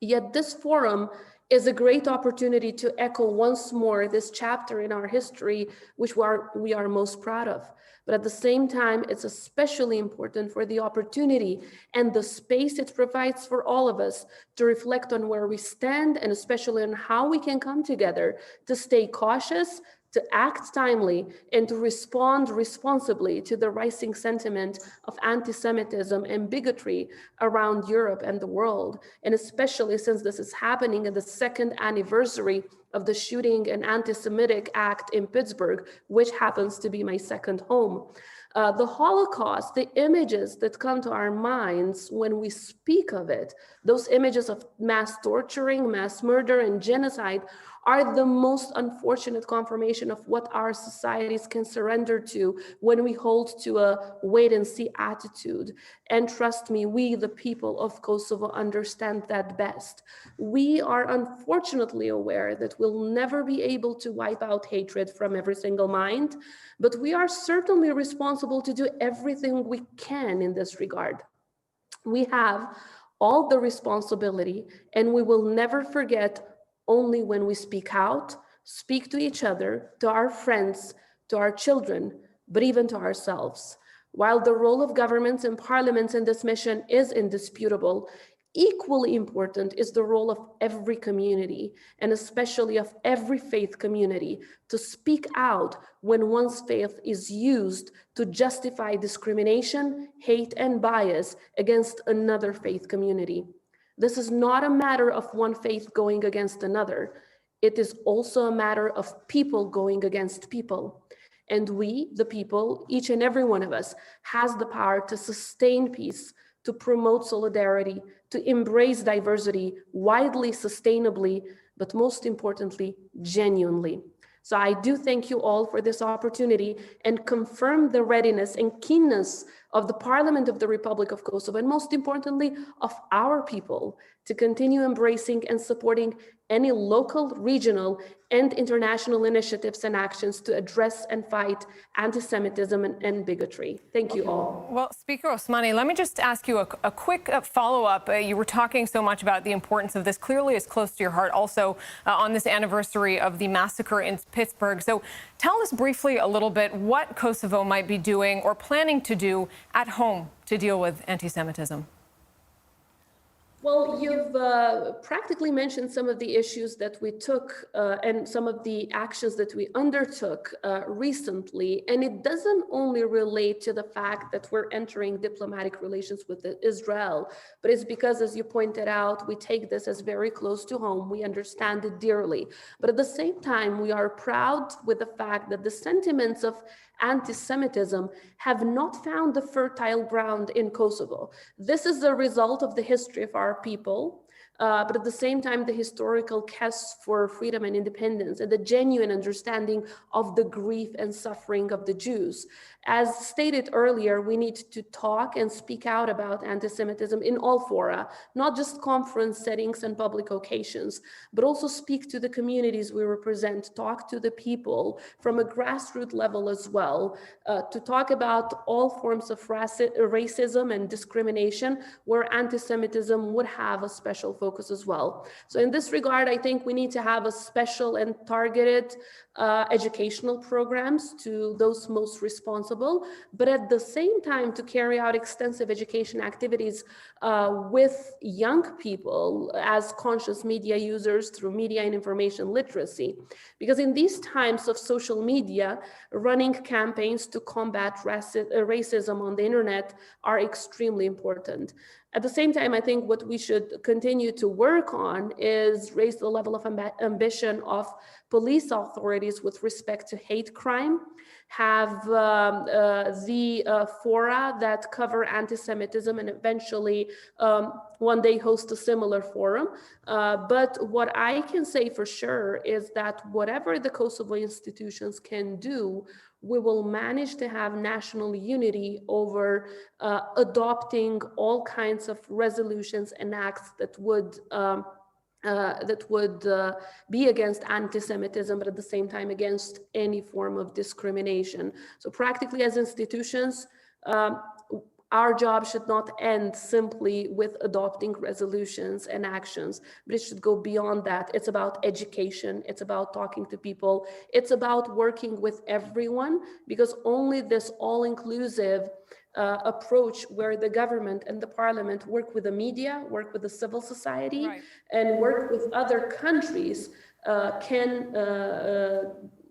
Yet this forum is a great opportunity to echo once more this chapter in our history, which we are most proud of. But at the same time, it's especially important for the opportunity and the space it provides for all of us to reflect on where we stand and especially on how we can come together to stay cautious, to act timely, and to respond responsibly to the rising sentiment of anti-Semitism and bigotry around Europe and the world, and especially since this is happening at the second anniversary of the shooting and anti-Semitic act in Pittsburgh, which happens to be my second home. The Holocaust, the images that come to our minds when we speak of it, those images of mass torturing, mass murder, and genocide are the most unfortunate confirmation of what our societies can surrender to when we hold to a wait-and-see attitude. And trust me, we, the people of Kosovo, understand that best. We are unfortunately aware that we'll never be able to wipe out hatred from every single mind, but we are certainly responsible to do everything we can in this regard. We have all the responsibility, and we will never forget only when we speak out, speak to each other, to our friends, to our children, but even to ourselves. While the role of governments and parliaments in this mission is indisputable, equally important is the role of every community, and especially of every faith community, to speak out when one's faith is used to justify discrimination, hate, and bias against another faith community. This is not a matter of one faith going against another. It is also a matter of people going against people. And we, the people, each and every one of us, has the power to sustain peace, to promote solidarity, to embrace diversity widely, sustainably, but most importantly, genuinely. So I do thank you all for this opportunity and confirm the readiness and keenness of the Parliament of the Republic of Kosovo, and most importantly, of our people, to continue embracing and supporting any local, regional, and international initiatives and actions to address and fight anti-Semitism and bigotry. Thank you all. Well, Speaker Osmani, let me just ask you a quick follow-up. You were talking so much about the importance of this. Clearly, it's close to your heart also on this anniversary of the massacre in Pittsburgh. So tell us briefly a little bit what Kosovo might be doing or planning to do at home to deal with anti-Semitism. Well, you've practically mentioned some of the issues that we took and some of the actions that we undertook recently. And it doesn't only relate to the fact that we're entering diplomatic relations with Israel, but it's because, as you pointed out, we take this as very close to home. We understand it dearly. But at the same time, we are proud with the fact that the sentiments of anti-Semitism have not found the fertile ground in Kosovo. This is the result of the history of our people, but at the same time, the historical quest for freedom and independence and the genuine understanding of the grief and suffering of the Jews. As stated earlier, we need to talk and speak out about anti-Semitism in all fora, not just conference settings and public occasions, but also speak to the communities we represent, talk to the people from a grassroots level as well, to talk about all forms of racism and discrimination where anti-Semitism would have a special focus as well. So in this regard, I think we need to have a special and targeted educational programs to those most responsible, but at the same time to carry out extensive education activities with young people as conscious media users through media and information literacy. Because in these times of social media, running campaigns to combat racism on the internet are extremely important. At the same time, I think what we should continue to work on is raise the level of ambition of police authorities with respect to hate crime, have the fora that cover anti-Semitism and eventually one day host a similar forum. But what I can say for sure is that whatever the Kosovo institutions can do, we will manage to have national unity over adopting all kinds of resolutions and acts that would be against anti-Semitism, but at the same time against any form of discrimination. So practically as institutions, our job should not end simply with adopting resolutions and actions, but it should go beyond that. It's about education, it's about talking to people, it's about working with everyone, because only this all-inclusive approach where the government and the parliament work with the media, work with the civil society, and work with other countries can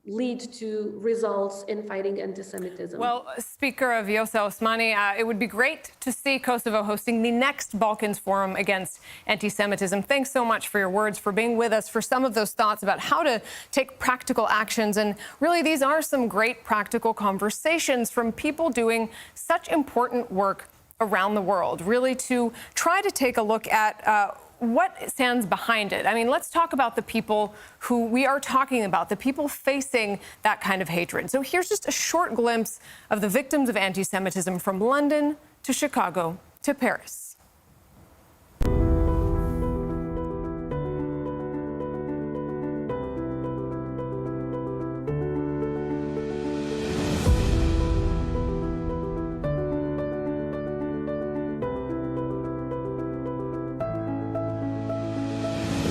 lead to results in fighting anti-Semitism. Well, Speaker Vjosa Osmani, it would be great to see Kosovo hosting the next Balkans Forum Against Anti-Semitism. Thanks so much for your words, for being with us, for some of those thoughts about how to take practical actions. And really, these are some great practical conversations from people doing such important work around the world, really to try to take a look at what stands behind it. I mean, let's talk about the people who we are talking about, the people facing that kind of hatred. So here's just a short glimpse of the victims of anti-Semitism from London to Chicago to Paris.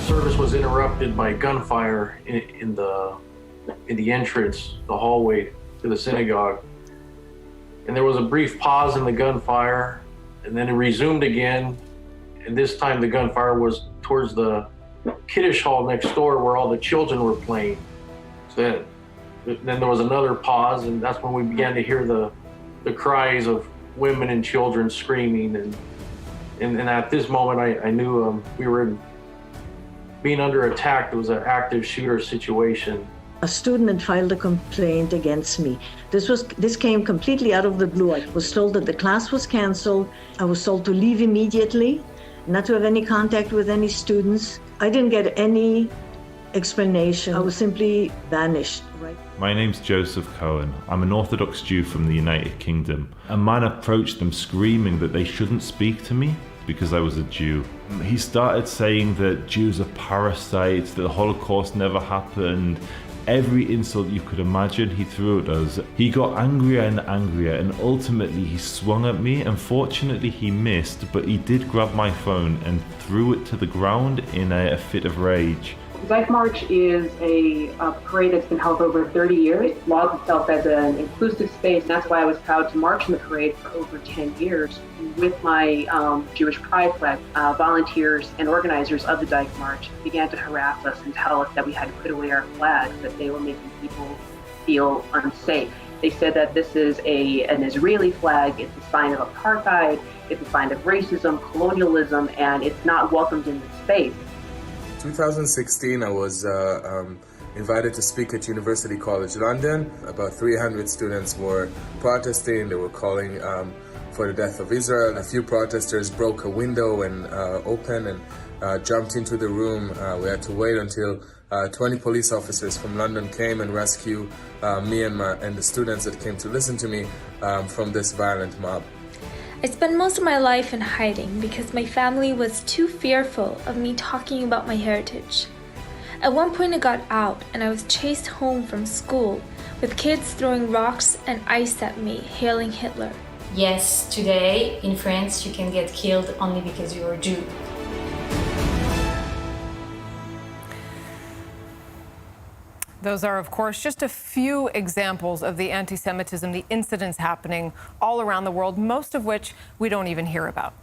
Service was interrupted by gunfire in the entrance, the hallway to the synagogue. And there was a brief pause in the gunfire, and then it resumed again. And this time the gunfire was towards the Kiddush hall next door where all the children were playing. So then there was another pause, and that's when we began to hear the cries of women and children screaming. And at this moment, I knew we were being under attack. It was an active shooter situation. A student had filed a complaint against me. This came completely out of the blue. I was told that the class was canceled. I was told to leave immediately, not to have any contact with any students. I didn't get any explanation. I was simply banished. My name's Joseph Cohen. I'm an Orthodox Jew from the United Kingdom. A man approached them screaming that they shouldn't speak to me because I was a Jew. He started saying that Jews are parasites, that the Holocaust never happened. Every insult you could imagine he threw at us. He got angrier and angrier, and ultimately he swung at me. Unfortunately he missed, but he did grab my phone and threw it to the ground in a fit of rage. The Dyke March is a parade that's been held for over 30 years. It laws itself as an inclusive space, and that's why I was proud to march in the parade for over 10 years. With my Jewish pride flag, volunteers and organizers of the Dyke March began to harass us and tell us that we had to put away our flags, that they were making people feel unsafe. They said that this is an Israeli flag, it's a sign of apartheid, it's a sign of racism, colonialism, and it's not welcomed in this space. 2016, I was invited to speak at University College London. About 300 students were protesting. They were calling for the death of Israel. A few protesters broke a window and opened, and jumped into the room. We had to wait until 20 police officers from London came and rescued me and the students that came to listen to me from this violent mob. I spent most of my life in hiding because my family was too fearful of me talking about my heritage. At one point I got out and I was chased home from school with kids throwing rocks and ice at me, hailing Hitler. Yes, today in France you can get killed only because you are Jew. Those are, of course, just a few examples of the anti-Semitism, the incidents happening all around the world, most of which we don't even hear about.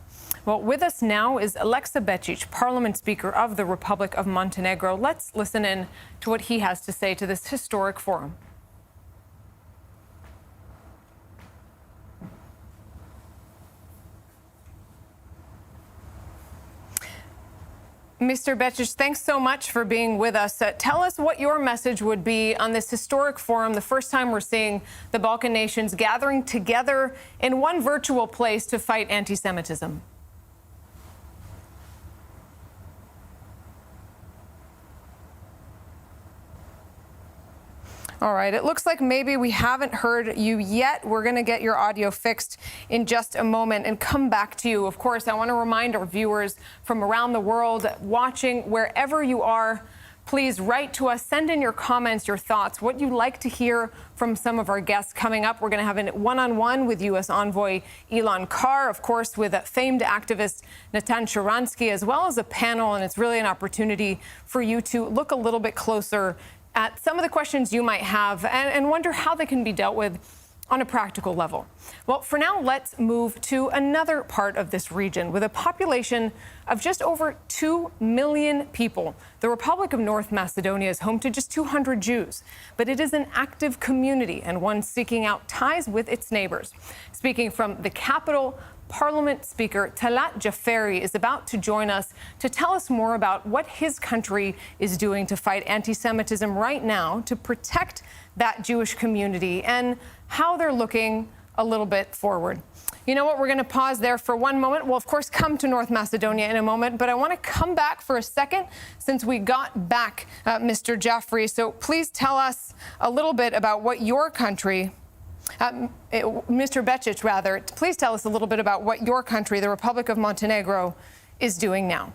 Well, with us now is Aleksa Bečić, Parliament Speaker of the Republic of Montenegro. Let's listen in to what he has to say to this historic forum. Mr. Bečić, thanks so much for being with us. Tell us what your message would be on this historic forum, the first time we're seeing the Balkan nations gathering together in one virtual place to fight anti-Semitism. All right, it looks like maybe we haven't heard you yet. We're going to get your audio fixed in just a moment and come back to you. Of course, I want to remind our viewers from around the world watching, wherever you are, please write to us, send in your comments, your thoughts, what you'd like to hear from some of our guests coming up. We're going to have a one-on-one with U.S. Envoy Ilan Kar, of course, with famed activist Natan Sharansky, as well as a panel, and it's really an opportunity for you to look a little bit closer at some of the questions you might have and wonder how they can be dealt with on a practical level. Well, for now, let's move to another part of this region. With a population of just over 2 million people, the Republic of North Macedonia is home to just 200 Jews, but it is an active community and one seeking out ties with its neighbors. Speaking from the capital, Parliament Speaker Talat Jaferi is about to join us to tell us more about what his country is doing to fight anti-Semitism right now, to protect that Jewish community, and how they're looking a little bit forward. You know what? We're going to pause there for one moment. We'll, of course, come to North Macedonia in a moment, but I want to come back for a second since we got back Mr. Jaferi. So please tell us a little bit about what your country Mr. Bečić, rather, please tell us a little bit about what your country, the Republic of Montenegro, is doing now.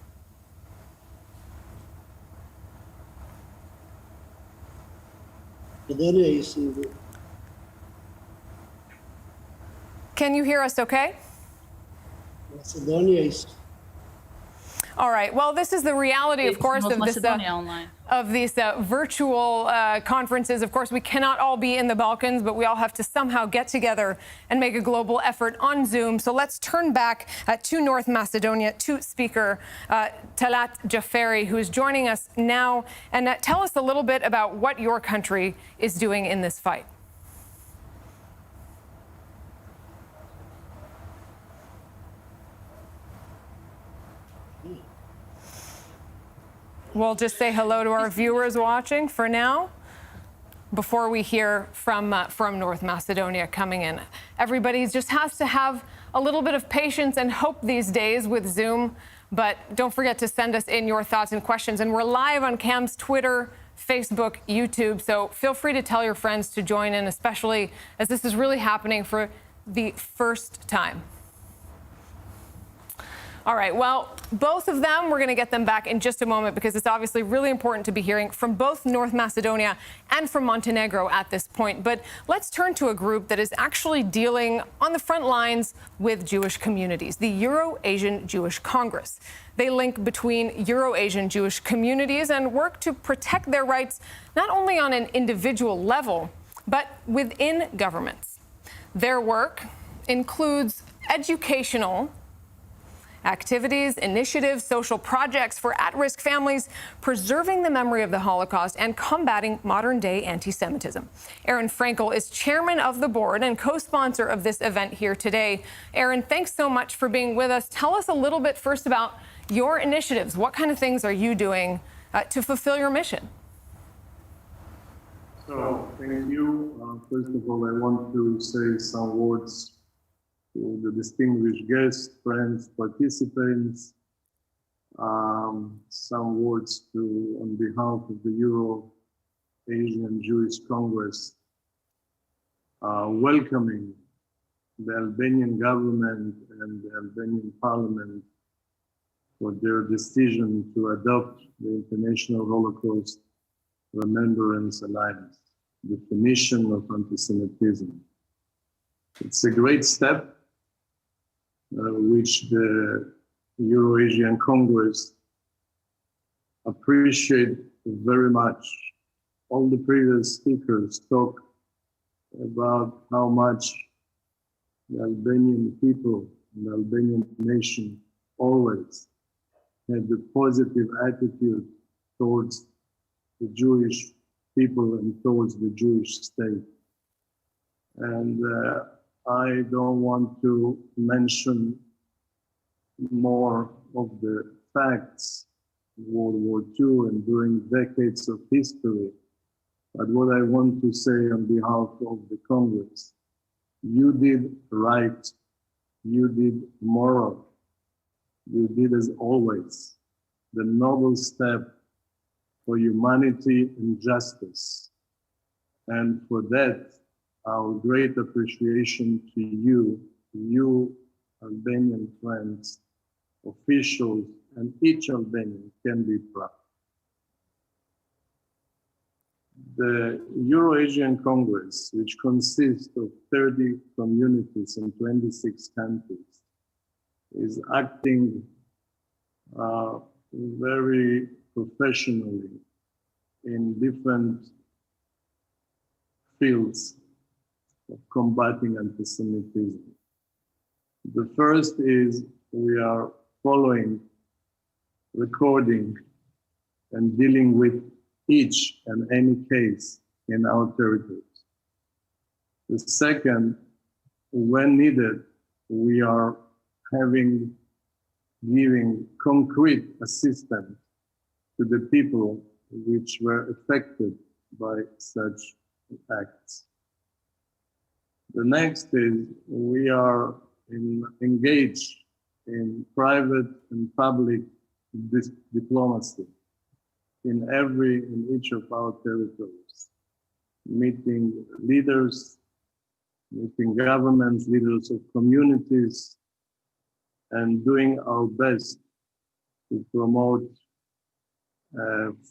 Can you hear us okay? Macedonia is. All right. Well, this is the reality, of course, of these virtual conferences. Of course, we cannot all be in the Balkans, but we all have to somehow get together and make a global effort on Zoom. So let's turn back to North Macedonia, to Speaker Talat Jaferi, who is joining us now. And tell us a little bit about what your country is doing in this fight. We'll just say hello to our viewers watching for now before we hear from North Macedonia coming in. Everybody just has to have a little bit of patience and hope these days with Zoom, but don't forget to send us in your thoughts and questions. And we're live on CAM's Twitter, Facebook, YouTube, so feel free to tell your friends to join in, especially as this is really happening for the first time. All right, well, both of them, we're going to get them back in just a moment because it's obviously really important to be hearing from both North Macedonia and from Montenegro at this point. But let's turn to a group that is actually dealing on the front lines with Jewish communities, the Euro-Asian Jewish Congress. They link between Euro-Asian Jewish communities and work to protect their rights not only on an individual level, but within governments. Their work includes educational activities, initiatives, social projects for at-risk families, preserving the memory of the Holocaust, and combating modern-day anti-Semitism. Aaron Frankel is chairman of the board and co-sponsor of this event here today. Aaron, thanks so much for being with us. Tell us a little bit first about your initiatives. What kind of things are you doing to fulfill your mission? So, thank you. First of all, I want to say some words to the distinguished guests, friends, participants. some words on behalf of the Euro-Asian Jewish Congress, welcoming the Albanian government and the Albanian parliament for their decision to adopt the International Holocaust Remembrance Alliance definition of anti-Semitism. It's a great step which the Euro-Asian Congress appreciate very much. All the previous speakers talk about how much the Albanian people and the Albanian nation always had the positive attitude towards the Jewish people and towards the Jewish state. And I don't want to mention more of the facts of World War II and during decades of history. But what I want to say on behalf of the Congress, you did right, you did moral, you did as always the noble step for humanity and justice. And for that, our great appreciation to you Albanian friends, officials, and each Albanian can be proud. The Euro-Asian Congress, which consists of 30 communities in 26 countries, is acting very professionally in different fields of combating anti-Semitism. The first is we are following, recording, and dealing with each and any case in our territories. The second, when needed, we are giving concrete assistance to the people which were affected by such acts. The next is we are engaged in private and public diplomacy in each of our territories, meeting leaders, meeting governments, leaders of communities, and doing our best to promote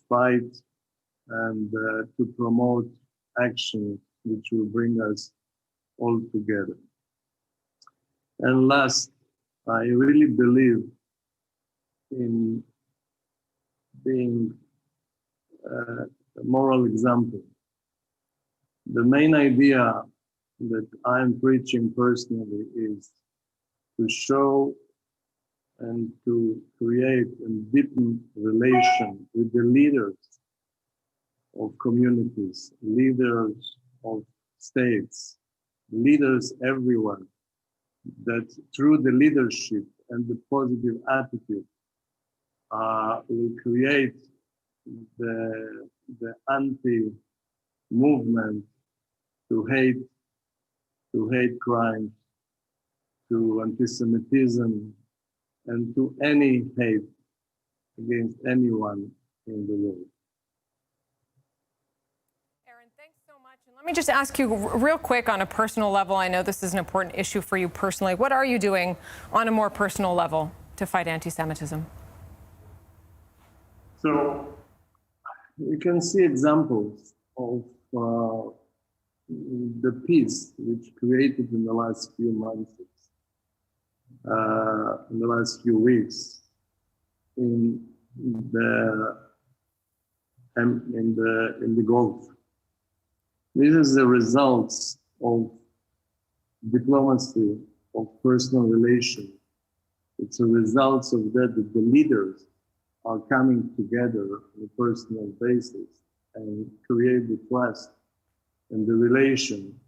fight and to promote action which will bring us all together. And last, I really believe in being a moral example. The main idea that I'm preaching personally is to show and to create and deepen relation with the leaders of communities, leaders of states, leaders everywhere, that through the leadership and the positive attitude will create the anti-movement to hate crime, to anti-Semitism, and to any hate against anyone in the world. Let me just ask you real quick on a personal level. I know this is an important issue for you personally. What are you doing on a more personal level to fight anti-Semitism? So you can see examples of the peace which created in the last few months, in the last few weeks, in the Gulf. This is the results of diplomacy, of personal relation. It's a result of that the leaders are coming together on a personal basis and create the trust and the relation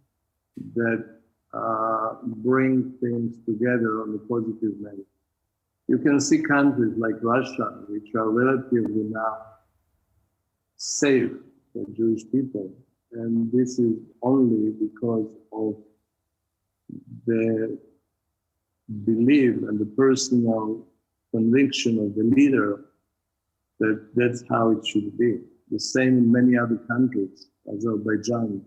that bring things together on a positive manner. You can see countries like Russia, which are relatively now safe for Jewish people. And this is only because of the belief and the personal conviction of the leader that that's how it should be. The same in many other countries, Azerbaijan.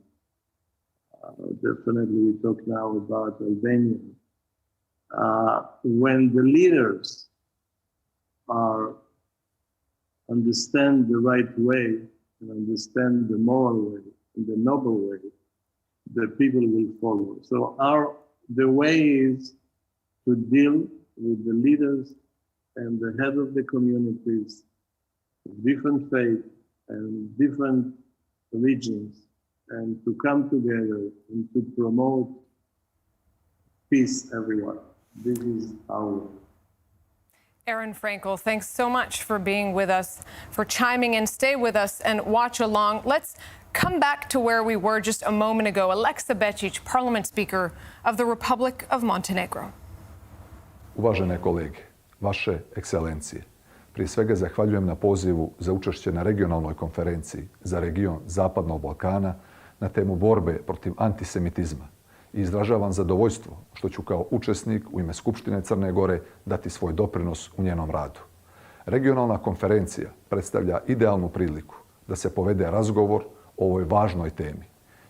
Definitely we talk now about Albania. When the leaders understand the right way and understand the moral way and the noble way, the people will follow. So the way is to deal with the leaders and the head of the communities of different faith and different religions, and to come together and to promote peace everywhere. This is our way. Aaron Frankel, thanks so much for being with us, for chiming in. Stay with us and watch along. Let's come back to where we were just a moment ago. Aleksa Bečić, Parliament Speaker of the Republic of Montenegro. Uvažene kolege, vaše ekscelencije, prije svega zahvaljujem na pozivu za učešće na regionalnoj konferenciji za region Zapadnog Balkana na temu borbe protiv antisemitizma i izražavam zadovoljstvo što ću kao učesnik u ime Skupštine Crne Gore dati svoj doprinos u njenom radu. Regionalna konferencija predstavlja idealnu priliku da se povede razgovor o ovoj važnoj temi,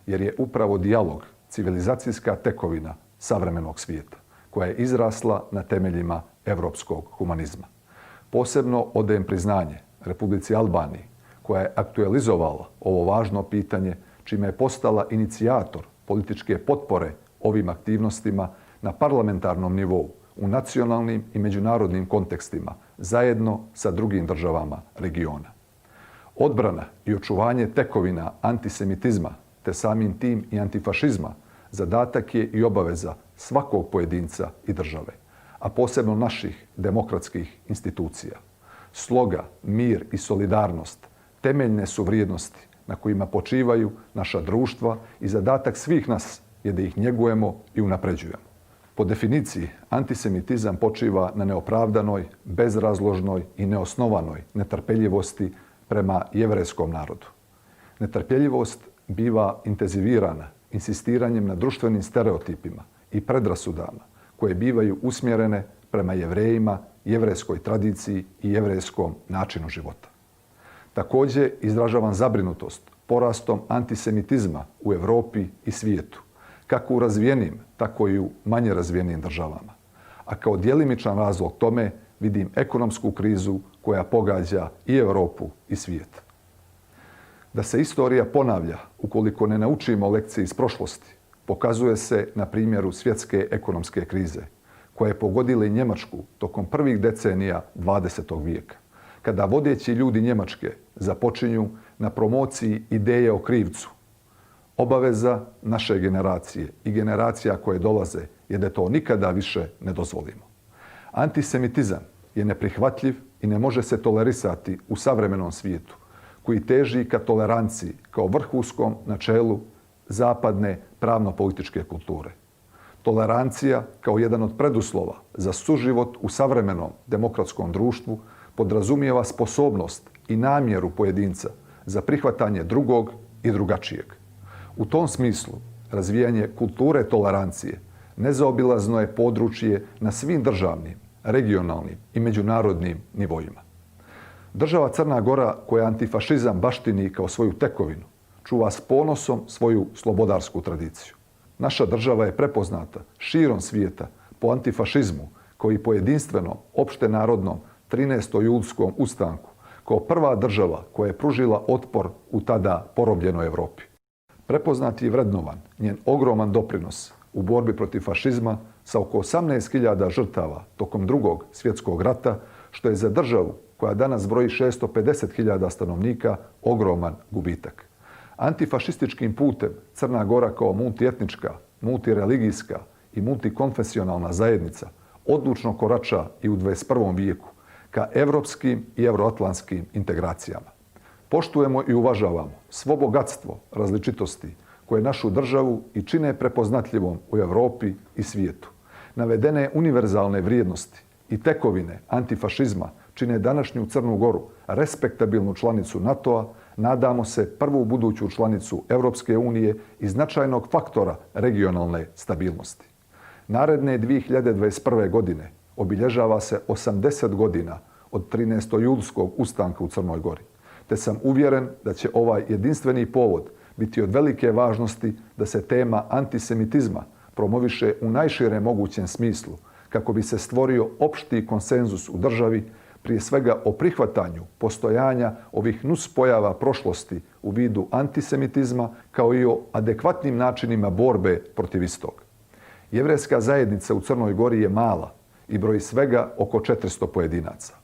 jer je upravo dijalog civilizacijska tekovina savremenog svijeta, koja je izrasla na temeljima evropskog humanizma. Posebno odajem priznanje Republici Albaniji, koja je aktualizovala ovo važno pitanje, čime je postala inicijator političke potpore ovim aktivnostima na parlamentarnom nivou, u nacionalnim i međunarodnim kontekstima, zajedno sa drugim državama regiona. Odbrana i očuvanje tekovina antisemitizma, te samim tim i antifašizma, zadatak je i obaveza svakog pojedinca i države, a posebno naših demokratskih institucija. Sloga, mir i solidarnost temeljne su vrijednosti na kojima počivaju naša društva i zadatak svih nas je da ih njegujemo i unapređujemo. Po definiciji, antisemitizam počiva na neopravdanoj, bezrazložnoj i neosnovanoj netrpeljivosti prema jevrejskom narodu. Netrpeljivost biva intenzivirana insistiranjem na društvenim stereotipima i predrasudama koje bivaju usmjerene prema Jevrejima, jevrejskoj tradiciji i jevrejskom načinu života. Također izražavam zabrinutost porastom antisemitizma u Europi i svijetu, kako u razvijenim, tako i u manje razvijenim državama. A kao djelimičan razlog tome vidim ekonomsku krizu koja pogađa i Europu i svijet. Da se istorija ponavlja ukoliko ne naučimo lekcije iz prošlosti, pokazuje se na primjeru svjetske ekonomske krize, koja je pogodila i Njemačku tokom prvih decenija 20. vijeka, kada vodeći ljudi Njemačke započinju na promociji ideje o krivcu. Obaveza naše generacije i generacija koje dolaze je da to nikada više ne dozvolimo. Antisemitizam je neprihvatljiv i ne može se tolerisati u savremenom svijetu, koji teži ka toleranciji kao vrhunskom načelu zapadne pravno-političke kulture. Tolerancija kao jedan od preduslova za suživot u savremenom demokratskom društvu podrazumijeva sposobnost i namjeru pojedinca za prihvatanje drugog i drugačijeg. U tom smislu, razvijanje kulture tolerancije nezaobilazno je područje na svim državnim, regionalnim i međunarodnim nivoima. Država Crna Gora, koja antifašizam baštini kao svoju tekovinu, čuva s ponosom svoju slobodarsku tradiciju. Naša država je prepoznata širom svijeta po antifašizmu, koji po jedinstvenom, opštenarodnom 13. julskom ustanku, kao prva država koja je pružila otpor u tada porobljenoj Europi. Prepoznat je vrednovan njen ogroman doprinos u borbi protiv fašizma sa oko 18.000 žrtava tokom Drugog svjetskog rata, što je za državu koja danas broji 650.000 stanovnika ogroman gubitak. Antifašističkim putem Crna Gora kao multietnička, multireligijska i multikonfesionalna zajednica odlučno korača i u 21. vijeku ka evropskim i euroatlantskim integracijama. Poštujemo i uvažavamo svo bogatstvo različitosti koje našu državu i čine prepoznatljivom u Europi i svijetu. Navedene univerzalne vrijednosti i tekovine antifašizma čine današnju Crnu Goru respektabilnu članicu NATO-a, nadamo se prvu buduću članicu Europske unije i značajnog faktora regionalne stabilnosti. Naredne 2021. godine obilježava se 80 godina od 13. julskog ustanka u Crnoj Gori, te sam uvjeren da će ovaj jedinstveni povod biti od velike važnosti da se tema antisemitizma promoviše u najširem mogućem smislu, kako bi se stvorio opšti konsenzus u državi, prije svega o prihvatanju postojanja ovih nuspojava prošlosti u vidu antisemitizma, kao i o adekvatnim načinima borbe protiv istog. Jevrejska zajednica u Crnoj Gori je mala i broji svega oko 400 pojedinaca.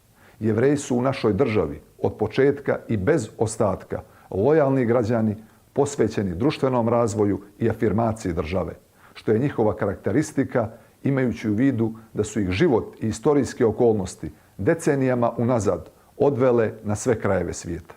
Jevreji su u našoj državi od početka i bez ostatka lojalni građani, posvećeni društvenom razvoju i afirmaciji države, što je njihova karakteristika, imajući u vidu da su ih život i istorijske okolnosti decenijama unazad odvele na sve krajeve svijeta.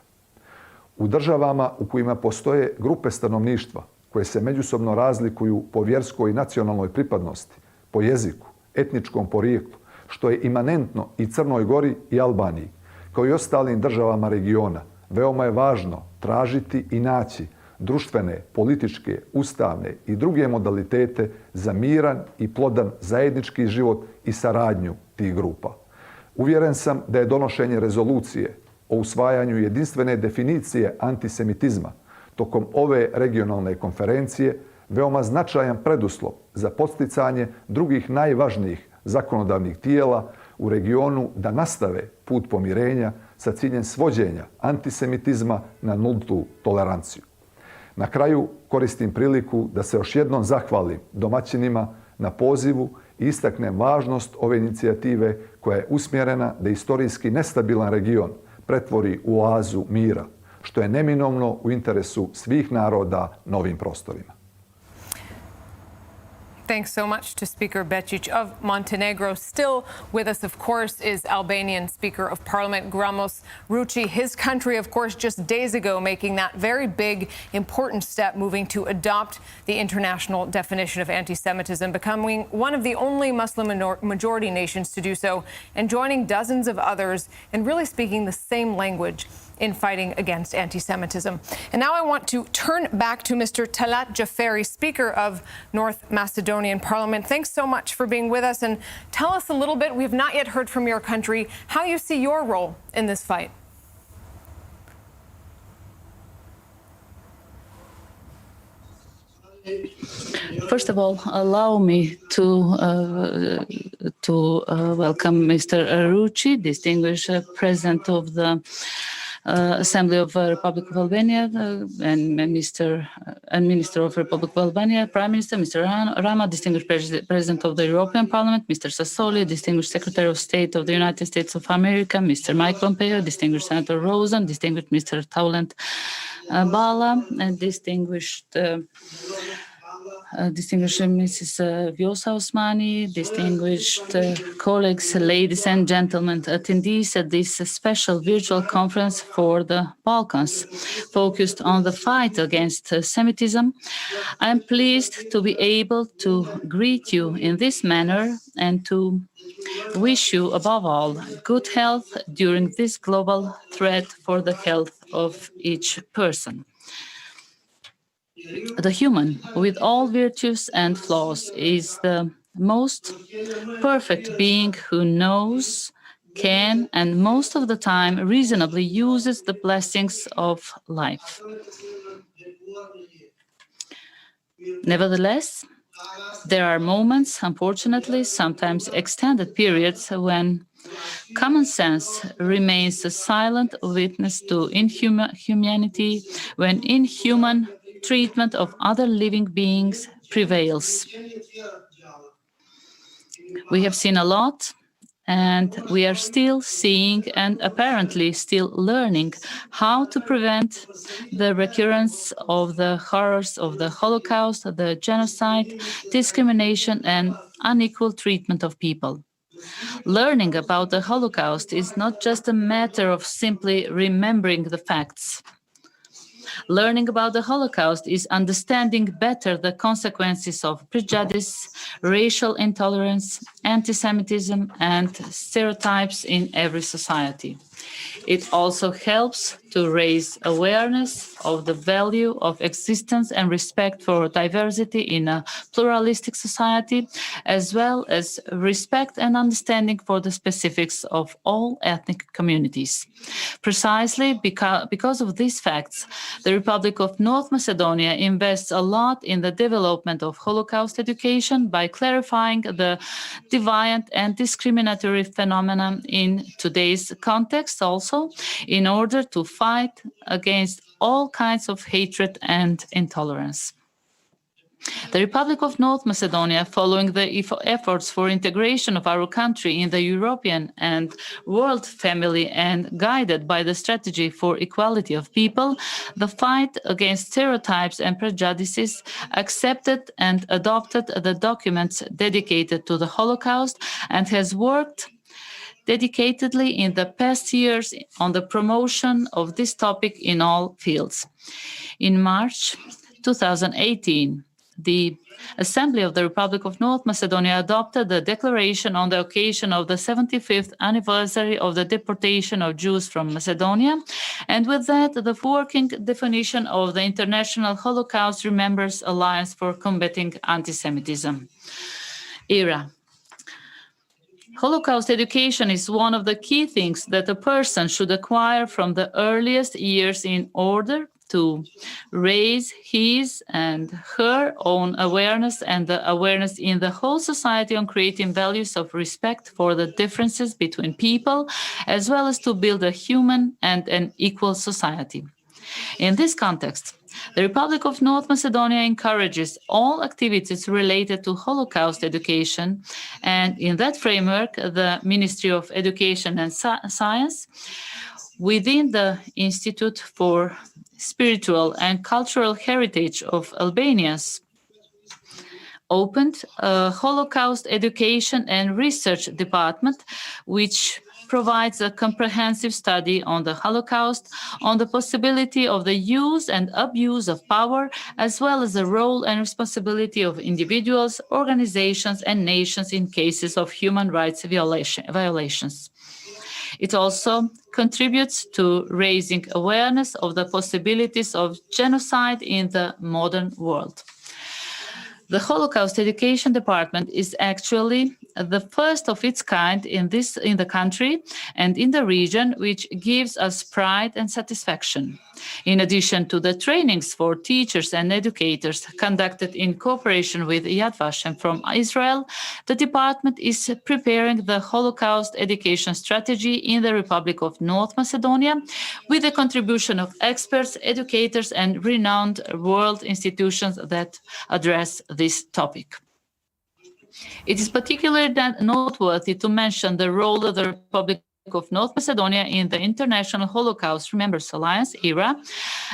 U državama u kojima postoje grupe stanovništva koje se međusobno razlikuju po vjerskoj i nacionalnoj pripadnosti, po jeziku, etničkom porijeklu, što je imanentno i Crnoj Gori i Albaniji, kao i ostalim državama regiona, veoma je važno tražiti i naći društvene, političke, ustavne i druge modalitete za miran i plodan zajednički život i saradnju tih grupa. Uvjeren sam da je donošenje rezolucije o usvajanju jedinstvene definicije antisemitizma tokom ove regionalne konferencije veoma značajan preduslov za podsticanje drugih najvažnijih zakonodavnih tijela u regionu da nastave put pomirenja sa ciljem svođenja antisemitizma na nultu toleranciju. Na kraju koristim priliku da se još jednom zahvalim domaćinima na pozivu i istaknem važnost ove inicijative koja je usmjerena da istorijski nestabilan region pretvori u oazu mira, što je neminovno u interesu svih naroda na ovim prostorima. Thanks so much to Speaker Bečić of Montenegro. Still with us, of course, is Albanian Speaker of Parliament Gramos Rucci. His country, of course, just days ago making that very big, important step, moving to adopt the international definition of anti-Semitism, becoming one of the only Muslim majority nations to do so, and joining dozens of others in really speaking the same language in fighting against anti-Semitism. And now I want to turn back to Mr. Talat Jaferi, Speaker of North Macedonian Parliament. Thanks so much for being with us, and tell us a little bit, we have not yet heard from your country, how you see your role in this fight. First of all, allow me to welcome Mr. Rucci, distinguished President of the Assembly of Republic of Albania and Minister of Republic of Albania, Prime Minister Mr. Rama, distinguished President of the European Parliament, Mr. Sassoli, distinguished Secretary of State of the United States of America, Mr. Mike Pompeo, distinguished Senator Rosen, distinguished Mr. Tolerant Bala, and distinguished Mrs. Vjosa Osmani, distinguished colleagues, ladies and gentlemen, attendees at this special virtual conference for the Balkans, focused on the fight against Semitism. I am pleased to be able to greet you in this manner and to wish you, above all, good health during this global threat for the health of each person. The human, with all virtues and flaws, is the most perfect being who knows, can, and most of the time reasonably uses the blessings of life. Nevertheless, there are moments, unfortunately, sometimes extended periods, when common sense remains a silent witness to inhumanity, when inhuman treatment of other living beings prevails. We have seen a lot, and we are still seeing and apparently still learning how to prevent the recurrence of the horrors of the Holocaust, the genocide, discrimination, and unequal treatment of people. Learning about the Holocaust is not just a matter of simply remembering the facts. Learning about the Holocaust is understanding better the consequences of prejudice, racial intolerance, anti-Semitism, and stereotypes in every society. It also helps to raise awareness of the value of existence and respect for diversity in a pluralistic society, as well as respect and understanding for the specifics of all ethnic communities. Precisely because of these facts, the Republic of North Macedonia invests a lot in the development of Holocaust education by clarifying the deviant and discriminatory phenomena in today's context also, in order to fight against all kinds of hatred and intolerance. The Republic of North Macedonia, following the efforts for integration of our country in the European and world family and guided by the strategy for equality of people, the fight against stereotypes and prejudices, accepted and adopted the documents dedicated to the Holocaust and has worked dedicatedly in the past years on the promotion of this topic in all fields. In March 2018, the Assembly of the Republic of North Macedonia adopted the declaration on the occasion of the 75th anniversary of the deportation of Jews from Macedonia, and with that, the working definition of the International Holocaust Remembrance Alliance for Combating Anti-Semitism, ERA. Holocaust education is one of the key things that a person should acquire from the earliest years in order to raise his and her own awareness and the awareness in the whole society on creating values of respect for the differences between people, as well as to build a human and an equal society. In this context, the Republic of North Macedonia encourages all activities related to Holocaust education, and in that framework, the Ministry of Education and Science, within the Institute for Spiritual and Cultural Heritage of Albania, opened a Holocaust Education and Research Department, which provides a comprehensive study on the Holocaust, on the possibility of the use and abuse of power, as well as the role and responsibility of individuals, organizations, and nations in cases of human rights violations. It also contributes to raising awareness of the possibilities of genocide in the modern world. The Holocaust Education Department is actually the first of its kind in the country and in the region, which gives us pride and satisfaction. In addition to the trainings for teachers and educators conducted in cooperation with Yad Vashem from Israel, the department is preparing the Holocaust education strategy in the Republic of North Macedonia with the contribution of experts, educators, and renowned world institutions that address this topic. It is particularly noteworthy to mention the role of the Republic of North Macedonia in the International Holocaust Remembrance Alliance, ERA,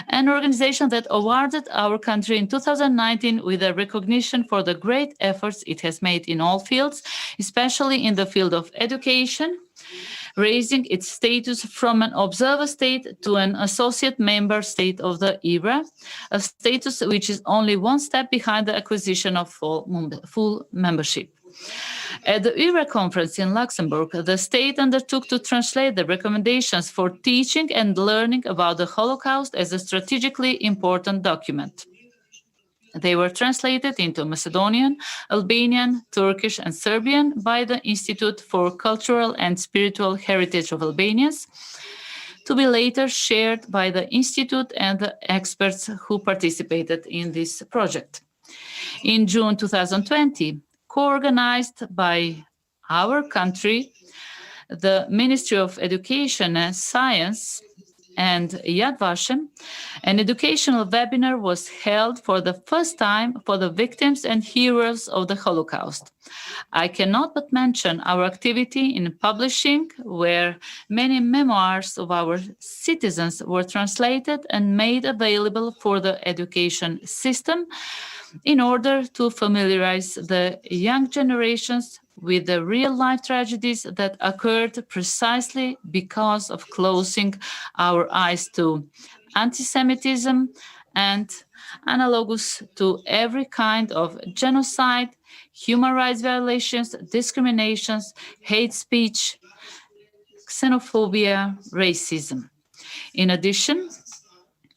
an organization that awarded our country in 2019 with a recognition for the great efforts it has made in all fields, especially in the field of education, raising its status from an observer state to an associate member state of the ERA, a status which is only one step behind the acquisition of full membership. At the ERA conference in Luxembourg, the state undertook to translate the recommendations for teaching and learning about the Holocaust as a strategically important document. They were translated into Macedonian, Albanian, Turkish, and Serbian by the Institute for Cultural and Spiritual Heritage of Albanians, to be later shared by the Institute and the experts who participated in this project. In June 2020, co-organized by our country, the Ministry of Education and Science, and Yad Vashem, an educational webinar was held for the first time for the victims and heroes of the Holocaust. I cannot but mention our activity in publishing, where many memoirs of our citizens were translated and made available for the education system in order to familiarize the young generations with the real-life tragedies that occurred precisely because of closing our eyes to anti-Semitism and analogous to every kind of genocide, human rights violations, discriminations, hate speech, xenophobia, racism. In addition,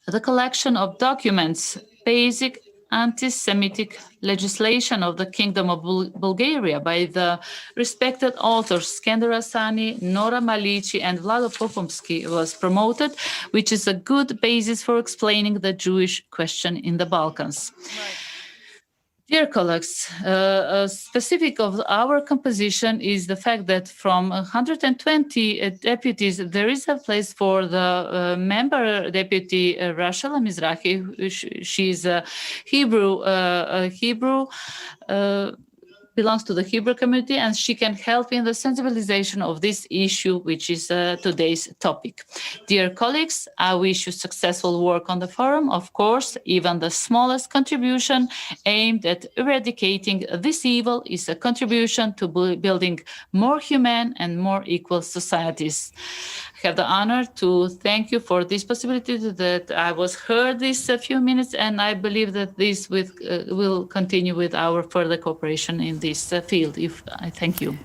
the collection of documents, basic anti-Semitic legislation of the Kingdom of Bulgaria by the respected authors Skender Asani, Nora Malici, and Vlado Popomsky was promoted, which is a good basis for explaining the Jewish question in the Balkans. Right. Dear colleagues, specific of our composition is the fact that from 120 deputies, there is a place for the member deputy Rachel Mizrahi. She's a Hebrew, belongs to the Hebrew community, and she can help in the sensibilization of this issue, which is today's topic. Dear colleagues, I wish you successful work on the forum. Of course, even the smallest contribution aimed at eradicating this evil is a contribution to building more humane and more equal societies. I have the honor to thank you for this possibility that I was heard these few minutes, and I believe that this will continue with our further cooperation in this field. I thank you.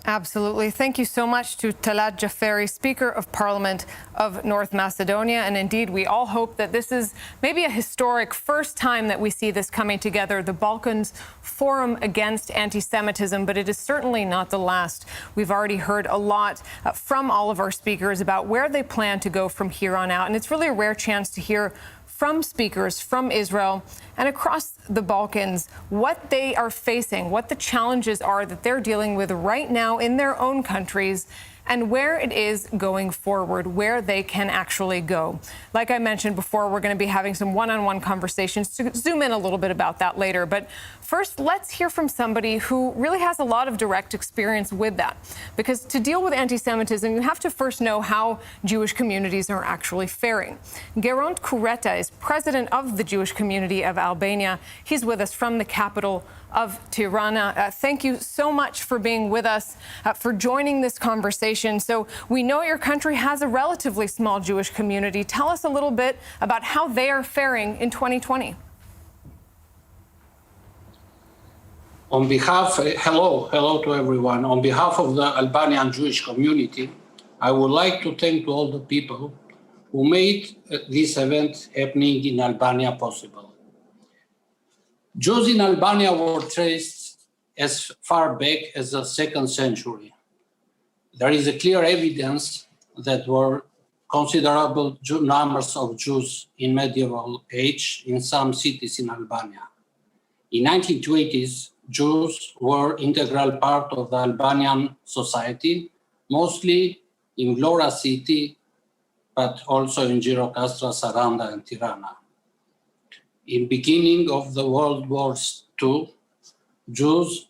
Absolutely. Thank you so much to Talat Jaferi, Speaker of Parliament of North Macedonia. And indeed, we all hope that this is maybe a historic first time that we see this coming together, the Balkans Forum Against Anti-Semitism, but it is certainly not the last. We've already heard a lot from all of our speakers about where they plan to go from here on out. And it's really a rare chance to hear from speakers from Israel and across the Balkans what they are facing, what the challenges are that they're dealing with right now in their own countries, and where it is going forward, where they can actually go. Like I mentioned before, we're going to be having some one-on-one conversations to zoom in a little bit about that later. But first, let's hear from somebody who really has a lot of direct experience with that. Because to deal with anti-Semitism, you have to first know how Jewish communities are actually faring. Geront Kureta is president of the Jewish community of Albania. He's with us from the capital of Tirana. Thank you so much for being with us, for joining this conversation. So we know your country has a relatively small Jewish community. Tell us a little bit about how they are faring in 2020. On behalf, hello to everyone. On behalf of the Albanian Jewish community, I would like to thank all the people who made this event happening in Albania possible. Jews in Albania were traced as far back as the 2nd century. There is a clear evidence that were considerable numbers of Jews in medieval age in some cities in Albania. In 1920s, Jews were integral part of the Albanian society, mostly in Vlora city, but also in Gjirokastra, Saranda, and Tirana. In beginning of the World War II, Jews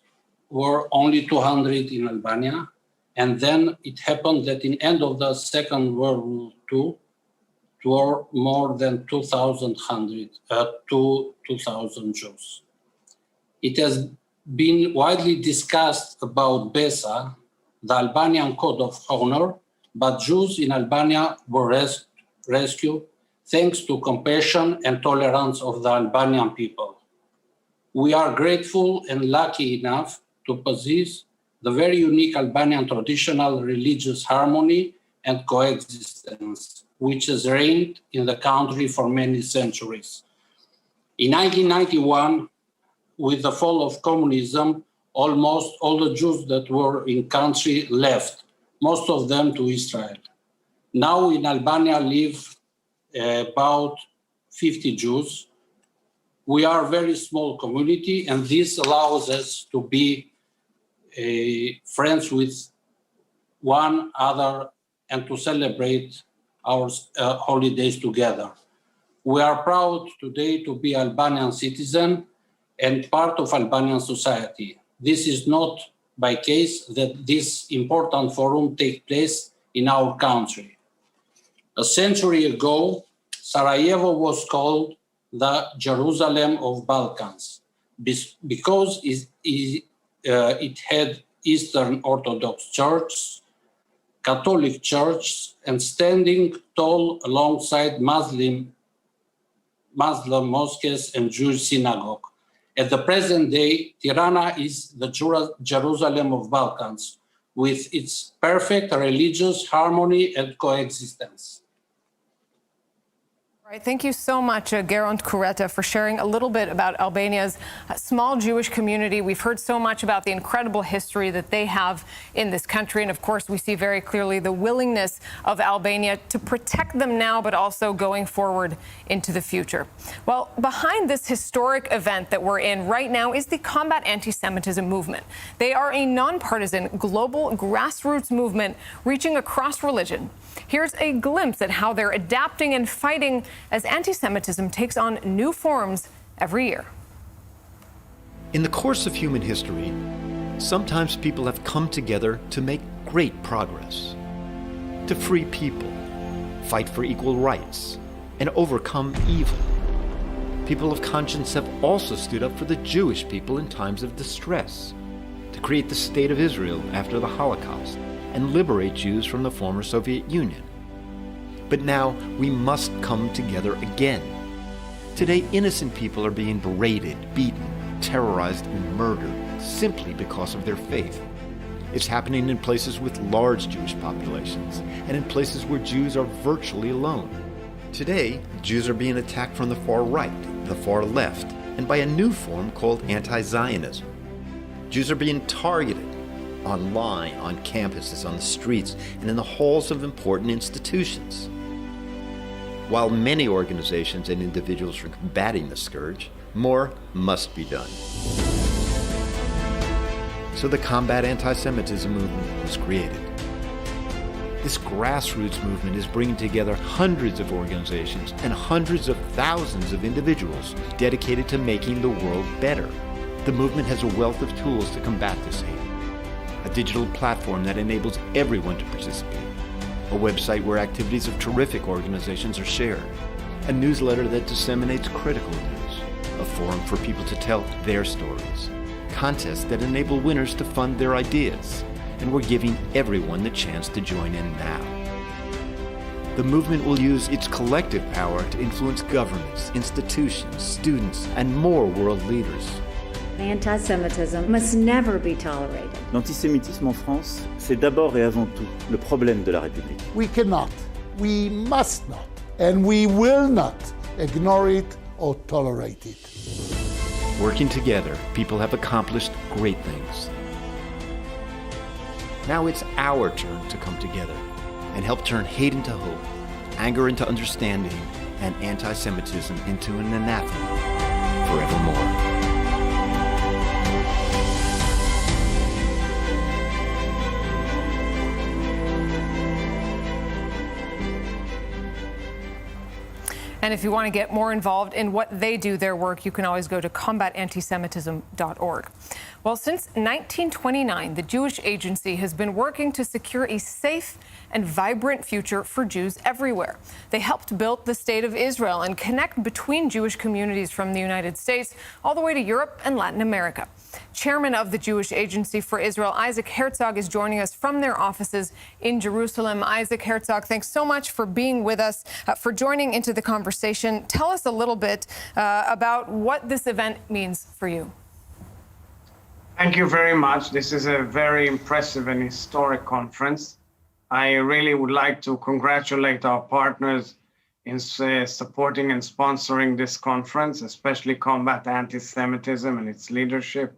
were only 200 in Albania, and then it happened that in end of the Second World War II, there were more than 2,000 Jews. It has been widely discussed about BESA, the Albanian Code of Honor, but Jews in Albania were rescued thanks to compassion and tolerance of the Albanian people. We are grateful and lucky enough to possess the very unique Albanian traditional religious harmony and coexistence, which has reigned in the country for many centuries. In 1991, with the fall of communism, almost all the Jews that were in country left, most of them to Israel. Now in Albania live about 50 Jews. We are a very small community, and this allows us to be friends with one another and to celebrate our holidays together. We are proud today to be Albanian citizen and part of Albanian society. This is not by case that this important forum takes place in our country. A century ago, Sarajevo was called the Jerusalem of Balkans because it had Eastern Orthodox Church, Catholic Church, and standing tall alongside Muslim mosques and Jewish synagogue. At the present day, Tirana is the Jerusalem of Balkans, with its perfect religious harmony and coexistence. All right, thank you so much, Geront Kureta, for sharing a little bit about Albania's small Jewish community. We've heard so much about the incredible history that they have in this country. And of course, we see very clearly the willingness of Albania to protect them now, but also going forward into the future. Well, behind this historic event that we're in right now is the Combat Anti-Semitism Movement. They are a nonpartisan global grassroots movement reaching across religion. Here's a glimpse at how they're adapting and fighting as anti-Semitism takes on new forms every year. In the course of human history, sometimes people have come together to make great progress, to free people, fight for equal rights, and overcome evil. People of conscience have also stood up for the Jewish people in times of distress, to create the State of Israel after the Holocaust, and liberate Jews from the former Soviet Union. But now we must come together again. Today, innocent people are being berated, beaten, terrorized, and murdered simply because of their faith. It's happening in places with large Jewish populations and in places where Jews are virtually alone. Today, Jews are being attacked from the far right, the far left, and by a new form called anti-Zionism. Jews are being targeted online, on campuses, on the streets, and in the halls of important institutions. While many organizations and individuals are combating the scourge, more must be done. So the Combat Anti-Semitism Movement was created. This grassroots movement is bringing together hundreds of organizations and hundreds of thousands of individuals dedicated to making the world better. The movement has a wealth of tools to combat this hate. A digital platform that enables everyone to participate. A website where activities of terrific organizations are shared. A newsletter that disseminates critical news. A forum for people to tell their stories. Contests that enable winners to fund their ideas. And we're giving everyone the chance to join in now. The movement will use its collective power to influence governments, institutions, students, and more world leaders. Anti-Semitism must never be tolerated. L'antisémitisme en France, c'est d'abord et avant tout le problème de la République. We cannot, we must not, and we will not ignore it or tolerate it. Working together, people have accomplished great things. Now it's our turn to come together and help turn hate into hope, anger into understanding, and anti-Semitism into an anathema forevermore. And if you want to get more involved in what they do, their work, you can always go to combatantisemitism.org. Well, since 1929, the Jewish Agency has been working to secure a safe and vibrant future for Jews everywhere. They helped build the State of Israel and connect between Jewish communities from the United States all the way to Europe and Latin America. Chairman of the Jewish Agency for Israel, Isaac Herzog, is joining us from their offices in Jerusalem. Isaac Herzog, thanks so much for being with us, for joining into the conversation. Tell us a little bit about what this event means for you. Thank you very much. This is a very impressive and historic conference. I really would like to congratulate our partners in supporting and sponsoring this conference, especially Combat Anti-Semitism and its leadership.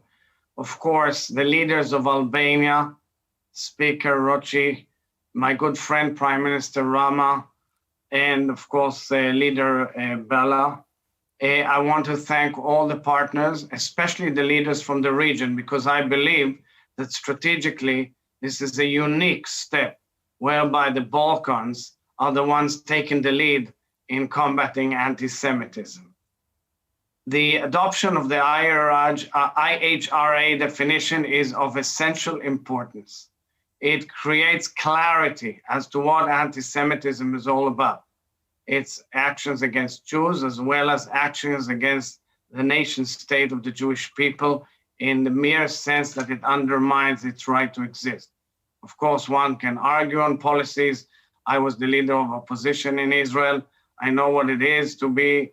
Of course, the leaders of Albania, Speaker Roci, my good friend, Prime Minister Rama, and of course, Leader Bella. I want to thank all the partners, especially the leaders from the region, because I believe that strategically, this is a unique step whereby the Balkans are the ones taking the lead in combating anti-Semitism. The adoption of the IHRA definition is of essential importance. It creates clarity as to what anti-Semitism is all about. It's actions against Jews as well as actions against the nation state of the Jewish people in the mere sense that it undermines its right to exist. Of course, one can argue on policies. I was the leader of opposition in Israel. I know what it is to be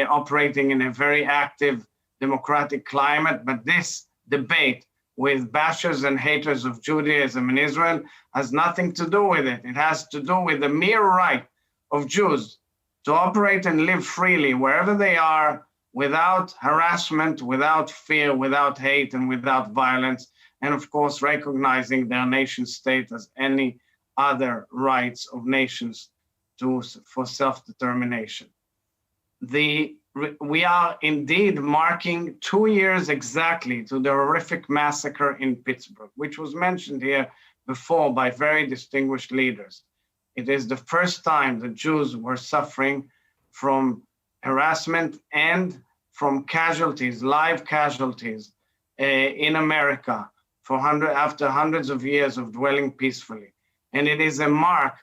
operating in a very active democratic climate, but this debate with bashers and haters of Judaism in Israel has nothing to do with it. It has to do with the mere right of Jews to operate and live freely wherever they are, without harassment, without fear, without hate, and without violence, and of course recognizing their nation state as any other rights of nations for self-determination. We are indeed marking 2 years exactly to the horrific massacre in Pittsburgh, which was mentioned here before by very distinguished leaders. It is the first time that Jews were suffering from harassment and from casualties, live casualties in America after hundreds of years of dwelling peacefully. And it is a mark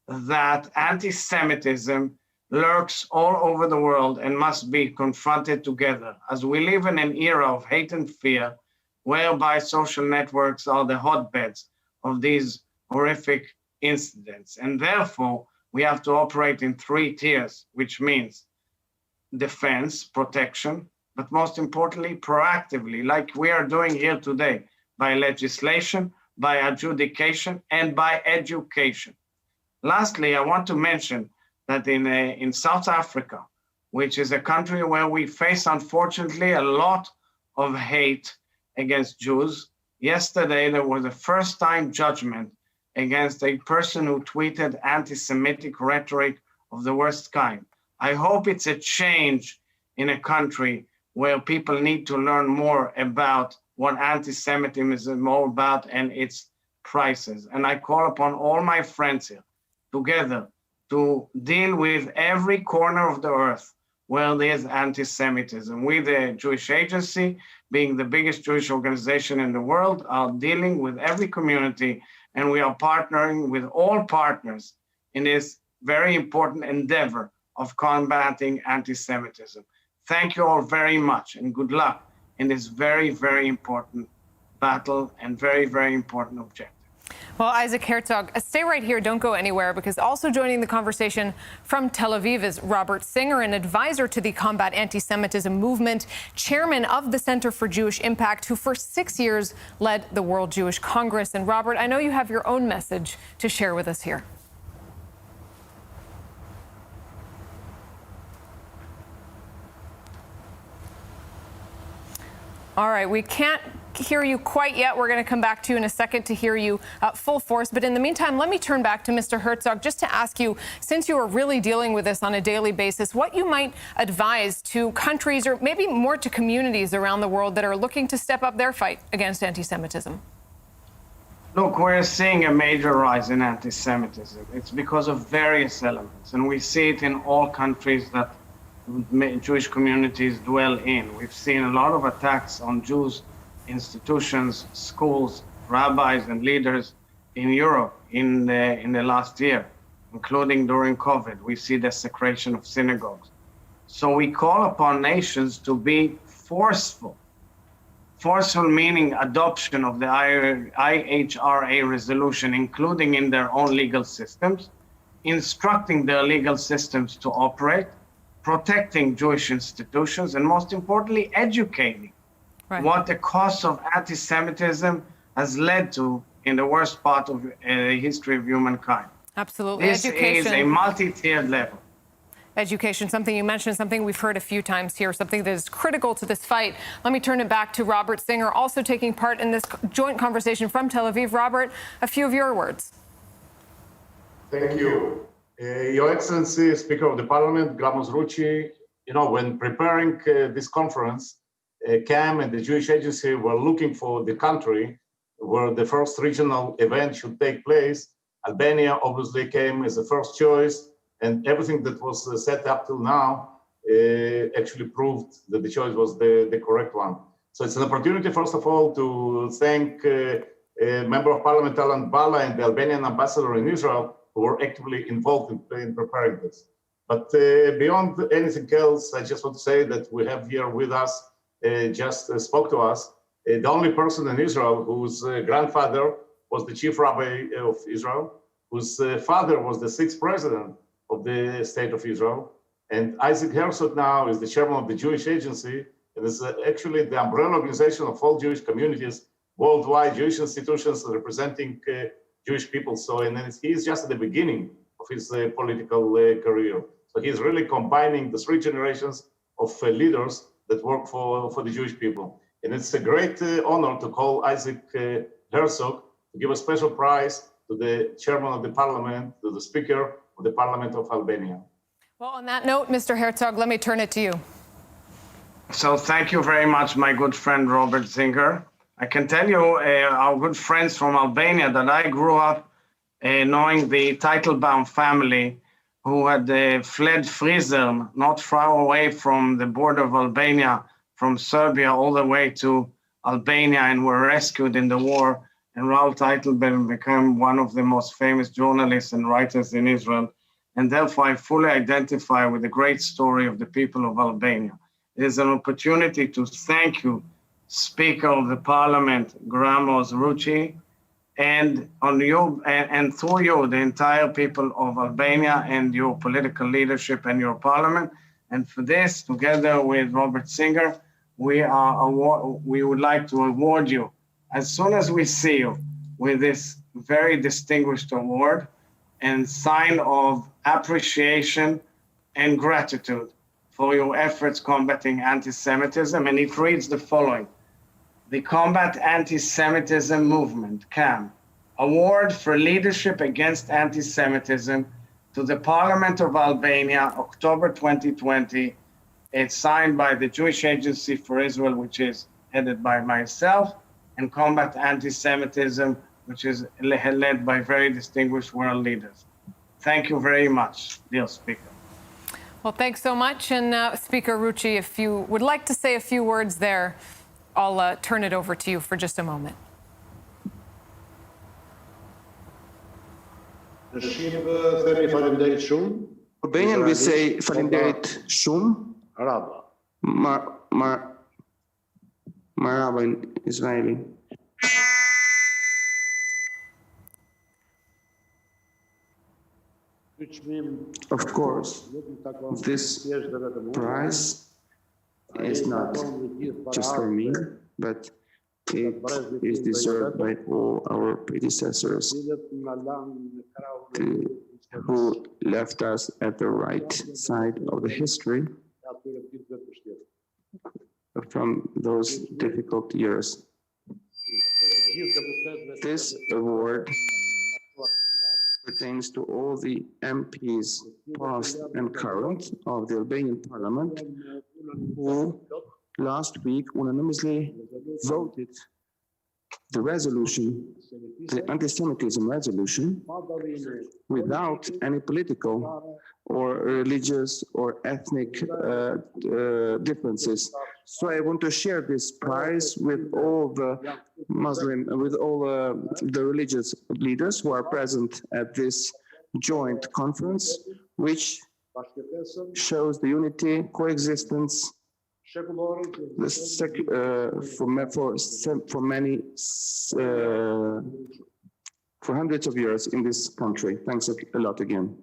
that anti-Semitism lurks all over the world and must be confronted together, as we live in an era of hate and fear, whereby social networks are the hotbeds of these horrific incidents. And therefore, we have to operate in 3 tiers, which means defense, protection, but most importantly, proactively, like we are doing here today, by legislation, by adjudication, and by education. Lastly, I want to mention that in South Africa, which is a country where we face, unfortunately, a lot of hate against Jews, yesterday there was a first-time judgment against a person who tweeted anti-Semitic rhetoric of the worst kind. I hope it's a change in a country where people need to learn more about what anti-Semitism is all about and its prices. And I call upon all my friends here together to deal with every corner of the earth where there's anti-Semitism. We, the Jewish Agency, being the biggest Jewish organization in the world, are dealing with every community, and we are partnering with all partners in this very important endeavor of combating anti-Semitism. Thank you all very much, and good luck in this very, very important battle and very, very important objective. Well, Isaac Herzog, stay right here. Don't go anywhere, because also joining the conversation from Tel Aviv is Robert Singer, an advisor to the Combat Anti-Semitism Movement, chairman of the Center for Jewish Impact, who for 6 years led the World Jewish Congress. And Robert, I know you have your own message to share with us here. All right, we can't hear you quite yet. We're going to come back to you in a second to hear you full force. But in the meantime, let me turn back to Mr. Herzog just to ask you, since you are really dealing with this on a daily basis, what you might advise to countries, or maybe more to communities around the world, that are looking to step up their fight against anti-Semitism. Look, we're seeing a major rise in anti-Semitism. It's because of various elements, and we see it in all countries that Jewish communities dwell in. We've seen a lot of attacks on Jews, institutions, schools, rabbis, and leaders in Europe in the last year, including during COVID. We see desecration of synagogues. So we call upon nations to be forceful. Forceful meaning adoption of the IHRA resolution, including in their own legal systems, instructing their legal systems to operate, protecting Jewish institutions, and most importantly, educating what the cost of anti-Semitism has led to in the worst part of the history of humankind. Absolutely. This is a multi-tiered level. Education, something you mentioned, something we've heard a few times here, something that is critical to this fight. Let me turn it back to Robert Singer, also taking part in this joint conversation from Tel Aviv. Robert, a few of your words. Thank you. Your Excellency, Speaker of the Parliament, Gramos Rucci, when preparing this conference, CAM and the Jewish Agency were looking for the country where the first regional event should take place. Albania obviously came as the first choice, and everything that was set up till now actually proved that the choice was the correct one. So it's an opportunity, first of all, to thank Member of Parliament Alan Bala and the Albanian ambassador in Israel, who were actively involved in preparing this. But beyond anything else, I just want to say that we have here with us, just spoke to us, the only person in Israel whose grandfather was the chief rabbi of Israel, whose father was the 6th president of the State of Israel. And Isaac Herzog now is the chairman of the Jewish Agency, and is actually the umbrella organization of all Jewish communities worldwide Jewish institutions representing Jewish people. So, and he's just at the beginning of his political career. So he's really combining the three generations of leaders that work for the Jewish people. And it's a great honor to call Isaac Herzog to give a special prize to the chairman of the parliament, to the speaker of the Parliament of Albania. Well, on that note, Mr. Herzog, let me turn it to you. So thank you very much, my good friend Robert Singer. I can tell you, our good friends from Albania, that I grew up knowing the Teitelbaum family, who had fled Frizern, not far away from the border of Albania, from Serbia all the way to Albania, and were rescued in the war. And Raoul Teitelbaum became one of the most famous journalists and writers in Israel. And therefore, I fully identify with the great story of the people of Albania. It is an opportunity to thank you, Speaker of the Parliament, Gramos Rucci, and on you, and through you, the entire people of Albania and your political leadership and your parliament. And for this, together with Robert Singer, we would like to award you, as soon as we see you, with this very distinguished award and sign of appreciation and gratitude for your efforts combating anti-Semitism. And it reads the following: the Combat Anti-Semitism Movement, CAM, Award for Leadership Against Anti-Semitism to the Parliament of Albania, October 2020. It's signed by the Jewish Agency for Israel, which is headed by myself, and Combat Anti-Semitism, which is led by very distinguished world leaders. Thank you very much, dear Speaker. Well, thanks so much. And Speaker Rucci, if you would like to say a few words there, I'll turn it over to you for just a moment. Albanian, we say falenderit shumë. Maraba in Israeli. Of course, this prize is not just for me, but it is deserved by all our predecessors who left us at the right side of the history from those difficult years. This award pertains to all the MPs, past and current, of the Albanian Parliament, who last week unanimously voted the resolution, the anti-Semitism resolution, without any political or religious or ethnic differences. So I want to share this prize with all the Muslim, with all the religious leaders who are present at this joint conference, which shows the unity, coexistence, for hundreds of years in this country. Thanks a lot again.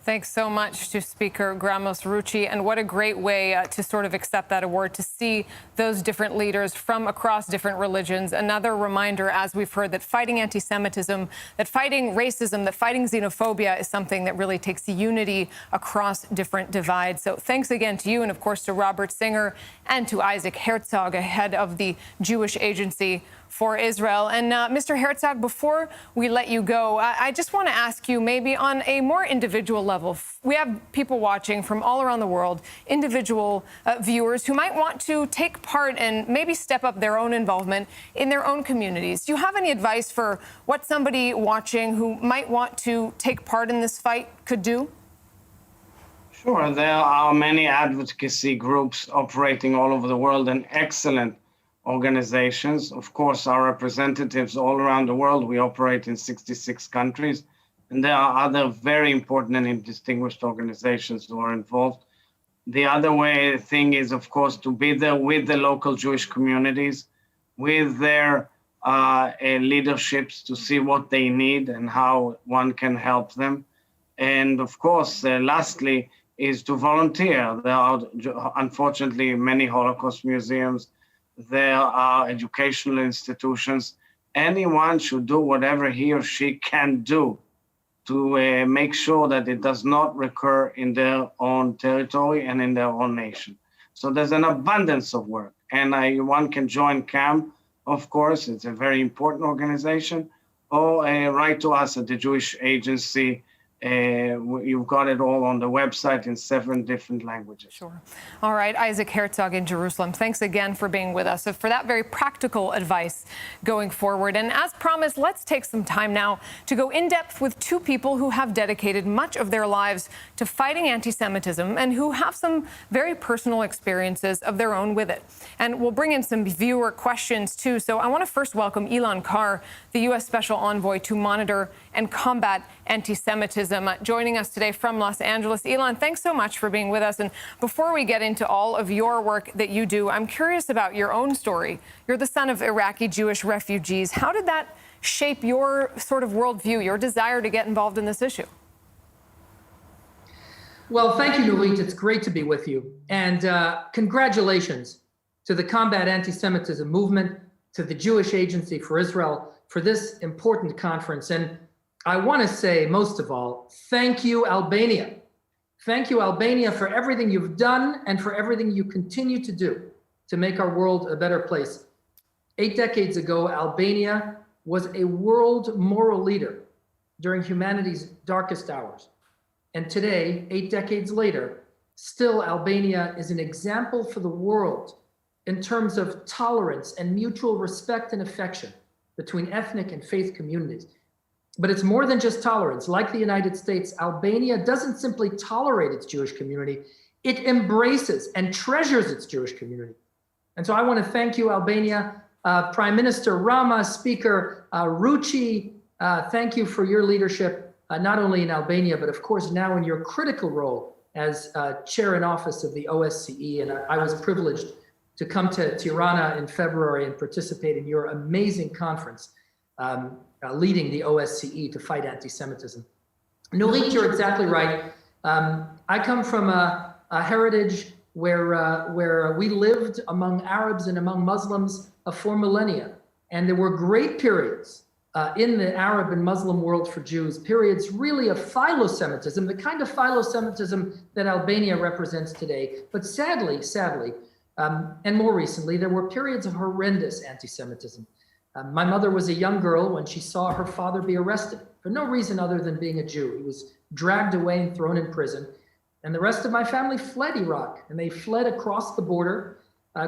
Thanks so much to Speaker Gramos Rucci, and what a great way to sort of accept that award, to see those different leaders from across different religions. Another reminder, as we've heard, that fighting anti-Semitism, that fighting racism, that fighting xenophobia is something that really takes unity across different divides. So thanks again to you, and of course to Robert Singer and to Isaac Herzog, head of the Jewish Agency for Israel. And Mr. Herzog, before we let you go, I just want to ask you, maybe on a more individual level, we have people watching from all around the world, individual viewers who might want to take part and maybe step up their own involvement in their own communities. Do you have any advice for what somebody watching who might want to take part in this fight could do? Sure, there are many advocacy groups operating all over the world, and excellent organizations. Of course, our representatives all around the world, we operate in 66 countries, and there are other very important and distinguished organizations who are involved. The other thing is, of course, to be there with the local Jewish communities, with their leaderships, to see what they need and how one can help them. And of course, lastly, is to volunteer. There are, unfortunately, many Holocaust museums. there are educational institutions. Anyone should do whatever he or she can do to make sure that it does not recur in their own territory and in their own nation. So there's an abundance of work, and one can join CAM, of course, it's a very important organization, or write to us at the Jewish Agency. You've got it all on the website in 7 different languages. Sure. All right, Isaac Herzog in Jerusalem, thanks again for being with us, for that very practical advice going forward. And as promised, let's take some time now to go in depth with 2 people who have dedicated much of their lives to fighting anti-Semitism and who have some very personal experiences of their own with it. And we'll bring in some viewer questions too. So I want to first welcome Ilan Carr, the U.S. Special Envoy to monitor and combat anti-Semitism, joining us today from Los Angeles. Ilan, thanks so much for being with us. And before we get into all of your work that you do, I'm curious about your own story. You're the son of Iraqi Jewish refugees. How did that shape your sort of worldview, your desire to get involved in this issue? Well, thank you, Nurit. It's great to be with you. And congratulations to the Combat Anti-Semitism Movement, to the Jewish Agency for Israel for this important conference. And I want to say, most of all, thank you, Albania. Thank you, Albania, for everything you've done and for everything you continue to do to make our world a better place. 8 decades ago, Albania was a world moral leader during humanity's darkest hours. And today, 8 decades later, still Albania is an example for the world in terms of tolerance and mutual respect and affection between ethnic and faith communities. But it's more than just tolerance. Like the United States, Albania doesn't simply tolerate its Jewish community, it embraces and treasures its Jewish community. And so I want to thank you, Albania, Prime Minister Rama, Speaker Rucci, thank you for your leadership, not only in Albania, but of course now in your critical role as chair in office of the OSCE. And I was privileged to come to Tirana in February and participate in your amazing conference, leading the OSCE to fight anti-Semitism. Nurit, you're exactly right. I come from a heritage where we lived among Arabs and among Muslims for millennia. And there were great periods in the Arab and Muslim world for Jews, periods really of philo-Semitism, the kind of philo-Semitism that Albania represents today. But sadly, and more recently, there were periods of horrendous anti-Semitism. My mother was a young girl when she saw her father be arrested for no reason other than being a Jew. He was dragged away and thrown in prison. And the rest of my family fled Iraq, and they fled across the border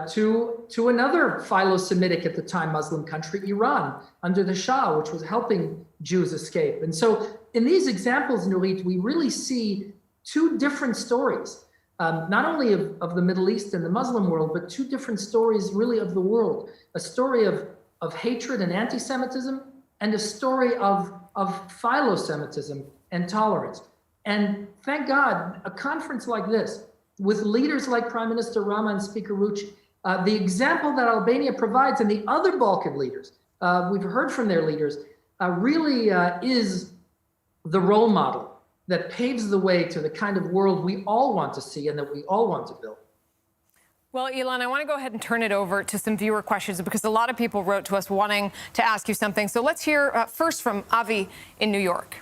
to another philo-Semitic at the time Muslim country, Iran, under the Shah, which was helping Jews escape. And so in these examples, Nurit, we really see 2 different stories, not only of the Middle East and the Muslim world, but 2 different stories really of the world. A story of hatred and anti-Semitism, and a story of philo-Semitism and tolerance. And thank God, a conference like this, with leaders like Prime Minister Rama and Speaker Rucci, the example that Albania provides and the other Balkan leaders, we've heard from their leaders, really is the role model that paves the way to the kind of world we all want to see and that we all want to build. Well, Ilan, I want to go ahead and turn it over to some viewer questions because a lot of people wrote to us wanting to ask you something. So let's hear first from Avi in New York.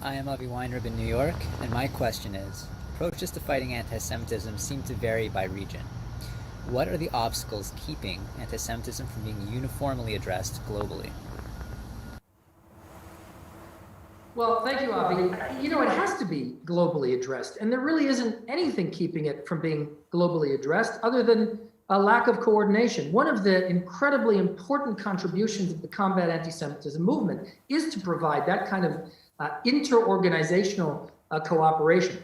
I am Avi Weinrib in New York, and my question is, approaches to fighting anti-Semitism seem to vary by region. What are the obstacles keeping anti-Semitism from being uniformly addressed globally? Well, thank you, Avi. You know, it has to be globally addressed, and there really isn't anything keeping it from being globally addressed other than a lack of coordination. One of the incredibly important contributions of the Combat Anti-Semitism Movement is to provide that kind of inter-organizational cooperation.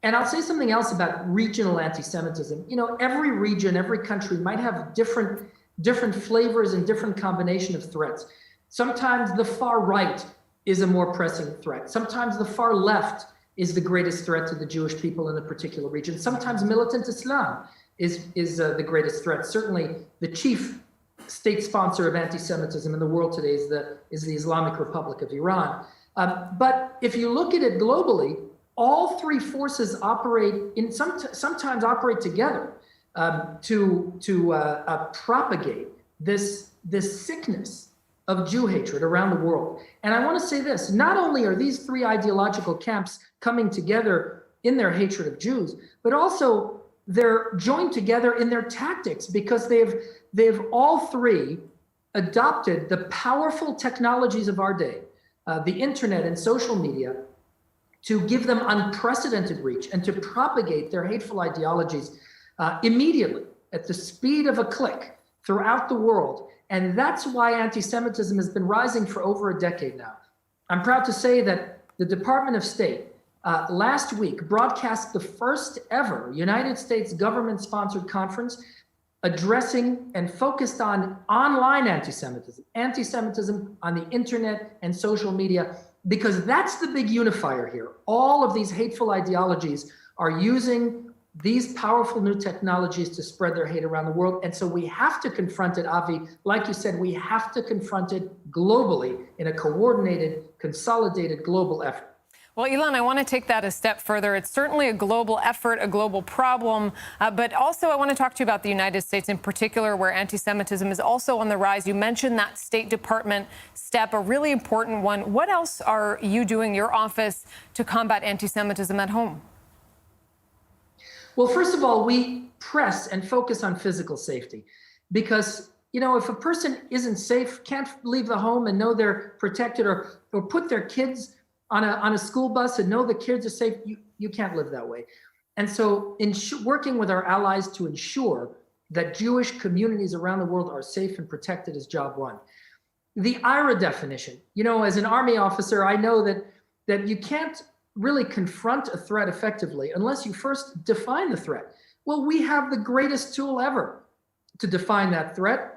And I'll say something else about regional anti-Semitism. You know, every region, every country might have different flavors and different combination of threats. Sometimes the far right is a more pressing threat. Sometimes the far left is the greatest threat to the Jewish people in a particular region. Sometimes militant Islam is the greatest threat. Certainly the chief state sponsor of anti-Semitism in the world today is the Islamic Republic of Iran. But if you look at it globally, all 3 forces operate sometimes operate together. to propagate this sickness of Jew hatred around the world. And I want to say this, not only are these three ideological camps coming together in their hatred of Jews, but also they're joined together in their tactics, because they've all three adopted the powerful technologies of our day, the internet and social media, to give them unprecedented reach and to propagate their hateful ideologies immediately at the speed of a click throughout the world. And that's why anti-Semitism has been rising for over a decade now. I'm proud to say that the Department of State last week broadcast the first ever United States government-sponsored conference addressing and focused on online anti-Semitism, anti-Semitism on the internet and social media, because that's the big unifier here. All of these hateful ideologies are using these powerful new technologies to spread their hate around the world. And so we have to confront it, Avi. Like you said, we have to confront it globally in a coordinated, consolidated global effort. Well, Ilan, I want to take that a step further. It's certainly a global effort, a global problem, but also I want to talk to you about the United States in particular, where anti-Semitism is also on the rise. You mentioned that State Department step, a really important one. What else are you doing, your office, to combat anti-Semitism at home? Well, first of all, we press and focus on physical safety, because, you know, if a person isn't safe, can't leave the home and know they're protected, or put their kids on a school bus and know the kids are safe, you can't live that way. And so working with our allies to ensure that Jewish communities around the world are safe and protected is job one. The IRA definition, you know, as an Army officer, I know that you can't really confront a threat effectively unless you first define the threat. Well, we have the greatest tool ever to define that threat.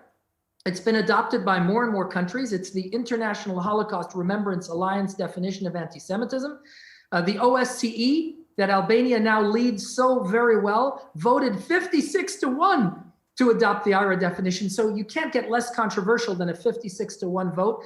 It's been adopted by more and more countries. It's the International Holocaust Remembrance Alliance definition of anti-Semitism. The OSCE, that Albania now leads so very well, voted 56-1 to adopt the IRA definition. So you can't get less controversial than a 56-1 vote.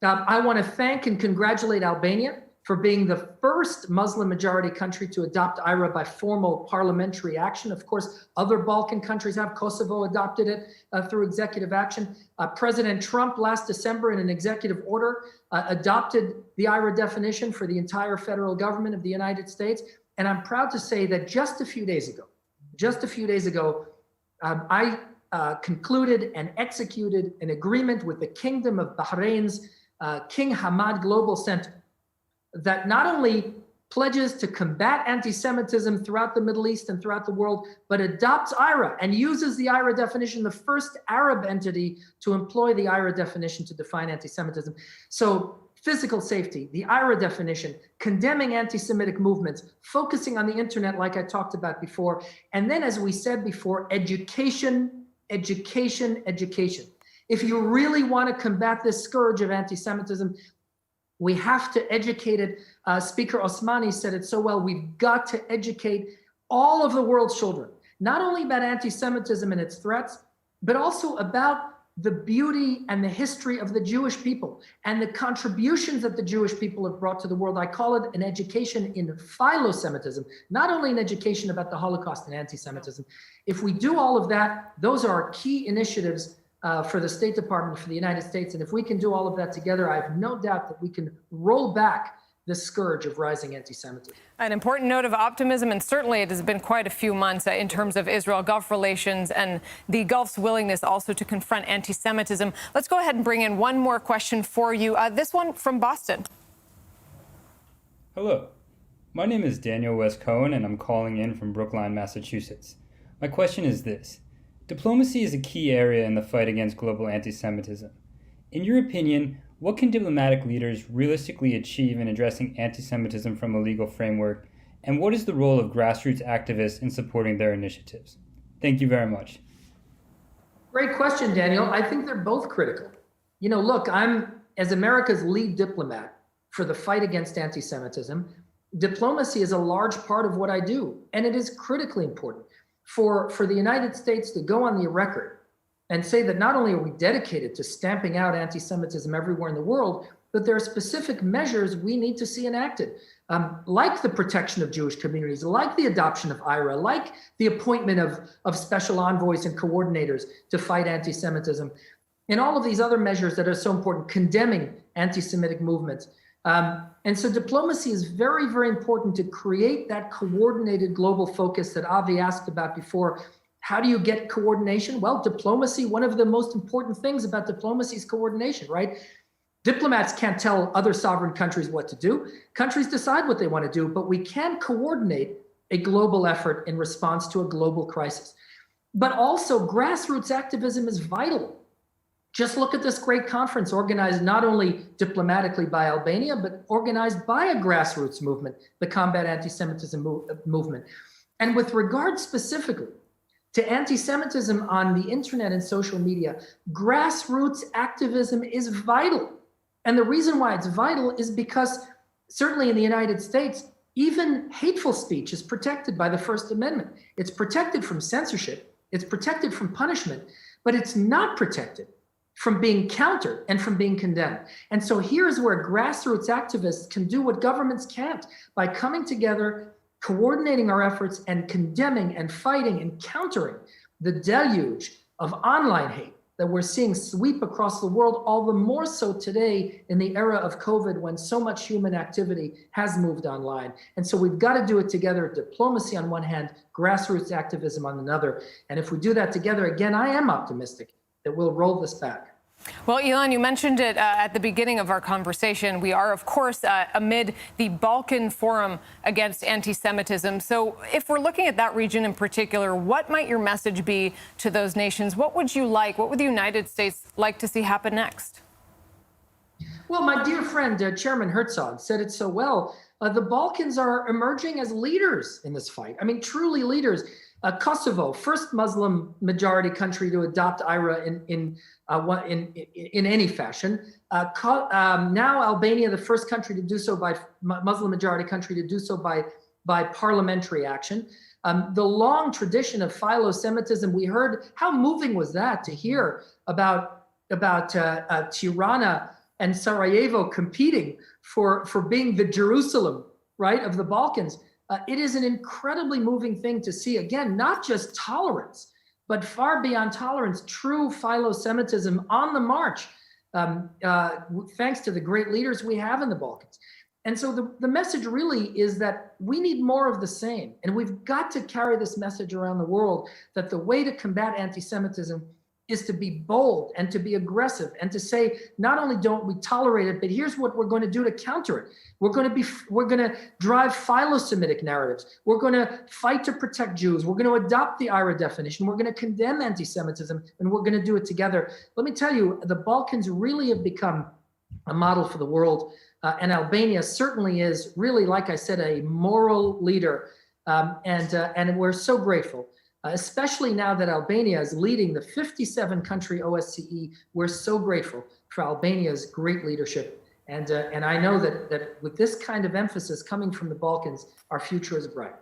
I want to thank and congratulate Albania for being the first Muslim majority country to adopt IRA by formal parliamentary action. Of course, other Balkan countries have. Kosovo adopted it through executive action. President Trump last December, in an executive order, adopted the IRA definition for the entire federal government of the United States. And I'm proud to say that just a few days ago, I concluded and executed an agreement with the Kingdom of Bahrain's King Hamad Global Center that not only pledges to combat anti-Semitism throughout the Middle East and throughout the world, but adopts IRA and uses the IRA definition, the first Arab entity to employ the IRA definition to define anti-Semitism. So physical safety, the IRA definition, condemning anti-Semitic movements, focusing on the internet like I talked about before, and then, as we said before, education, education, education. If you really want to combat this scourge of anti-Semitism, we have to educate it. Speaker Osmani said it so well. We've got to educate all of the world's children, not only about anti-Semitism and its threats, but also about the beauty and the history of the Jewish people and the contributions that the Jewish people have brought to the world. I call it an education in philo-Semitism, not only an education about the Holocaust and anti-Semitism. If we do all of that, those are our key initiatives for the State Department, for the United States. And if we can do all of that together, I have no doubt that we can roll back this scourge of rising anti-Semitism. An important note of optimism, and certainly it has been quite a few months in terms of Israel-Gulf relations and the Gulf's willingness also to confront anti-Semitism. Let's go ahead and bring in one more question for you. This one from Boston. Hello. My name is Daniel West Cohen, and I'm calling in from Brookline, Massachusetts. My question is this. Diplomacy is a key area in the fight against global anti-Semitism. In your opinion, what can diplomatic leaders realistically achieve in addressing anti-Semitism from a legal framework, and what is the role of grassroots activists in supporting their initiatives? Thank you very much. Great question, Daniel. I think they're both critical. You know, look, as America's lead diplomat for the fight against anti-Semitism, diplomacy is a large part of what I do, and it is critically important. For the United States to go on the record and say that not only are we dedicated to stamping out anti-Semitism everywhere in the world, that there are specific measures we need to see enacted, like the protection of Jewish communities, like the adoption of IRA, like the appointment of special envoys and coordinators to fight anti-Semitism, and all of these other measures that are so important, condemning anti-Semitic movements. And so diplomacy is very, very important to create that coordinated global focus that Avi asked about before. How do you get coordination? Well, diplomacy, one of the most important things about diplomacy is coordination, right? Diplomats can't tell other sovereign countries what to do. Countries decide what they want to do, but we can coordinate a global effort in response to a global crisis. But also grassroots activism is vital. Just look at this great conference organized not only diplomatically by Albania, but organized by a grassroots movement, the Combat Anti-Semitism Movement. And with regard specifically to anti-Semitism on the internet and social media, grassroots activism is vital. And the reason why it's vital is because certainly in the United States, even hateful speech is protected by the First Amendment. It's protected from censorship, it's protected from punishment, but it's not protected from being countered and from being condemned. And so here's where grassroots activists can do what governments can't by coming together, coordinating our efforts and condemning and fighting and countering the deluge of online hate that we're seeing sweep across the world, all the more so today in the era of COVID when so much human activity has moved online. And so we've got to do it together, diplomacy on one hand, grassroots activism on another. And if we do that together, again, I am optimistic that we'll roll this back. Well, Ilan, you mentioned it at the beginning of our conversation. We are, of course, amid the Balkan Forum Against Anti-Semitism. So if we're looking at that region in particular, what might your message be to those nations? What would the United States like to see happen next? Well, my dear friend, Chairman Herzog said it so well. The Balkans are emerging as leaders in this fight. I mean, truly leaders. Kosovo, first Muslim majority country to adopt IRA in any fashion. Now Albania, the first country to do so by Muslim majority country to do so by parliamentary action. The long tradition of philo-Semitism, we heard, how moving was that to hear about Tirana and Sarajevo competing for being the Jerusalem, right, of the Balkans. It is an incredibly moving thing to see, again, not just tolerance, but far beyond tolerance, true philo-Semitism on the march, thanks to the great leaders we have in the Balkans. And so the message really is that we need more of the same. And we've got to carry this message around the world that the way to combat anti-Semitism is to be bold and to be aggressive and to say, not only don't we tolerate it, but here's what we're going to do to counter it. We're going to drive philo-Semitic narratives. We're going to fight to protect Jews. We're going to adopt the IRA definition. We're going to condemn anti-Semitism, and we're going to do it together. Let me tell you, the Balkans really have become a model for the world, and Albania certainly is really, like I said, a moral leader, and we're so grateful. Especially now that Albania is leading the 57-country OSCE, we're so grateful for Albania's great leadership. And I know that with this kind of emphasis coming from the Balkans, our future is bright.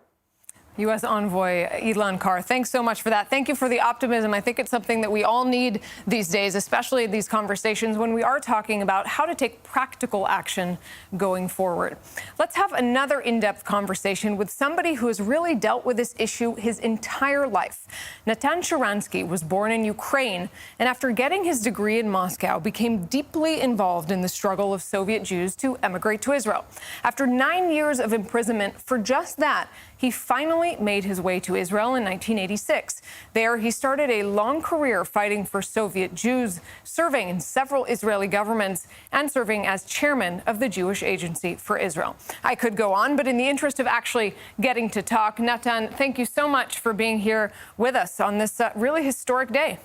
U.S. Envoy Ilan Kar, thanks so much for that. Thank you for the optimism. I think it's something that we all need these days, especially in these conversations when we are talking about how to take practical action going forward. Let's have another in-depth conversation with somebody who has really dealt with this issue his entire life. Natan Sharansky was born in Ukraine, and after getting his degree in Moscow, became deeply involved in the struggle of Soviet Jews to emigrate to Israel. After 9 years of imprisonment for just that, he finally made his way to Israel in 1986. There, he started a long career fighting for Soviet Jews, serving in several Israeli governments, and serving as chairman of the Jewish Agency for Israel. I could go on, but in the interest of actually getting to talk, Natan, thank you so much for being here with us on this really historic day.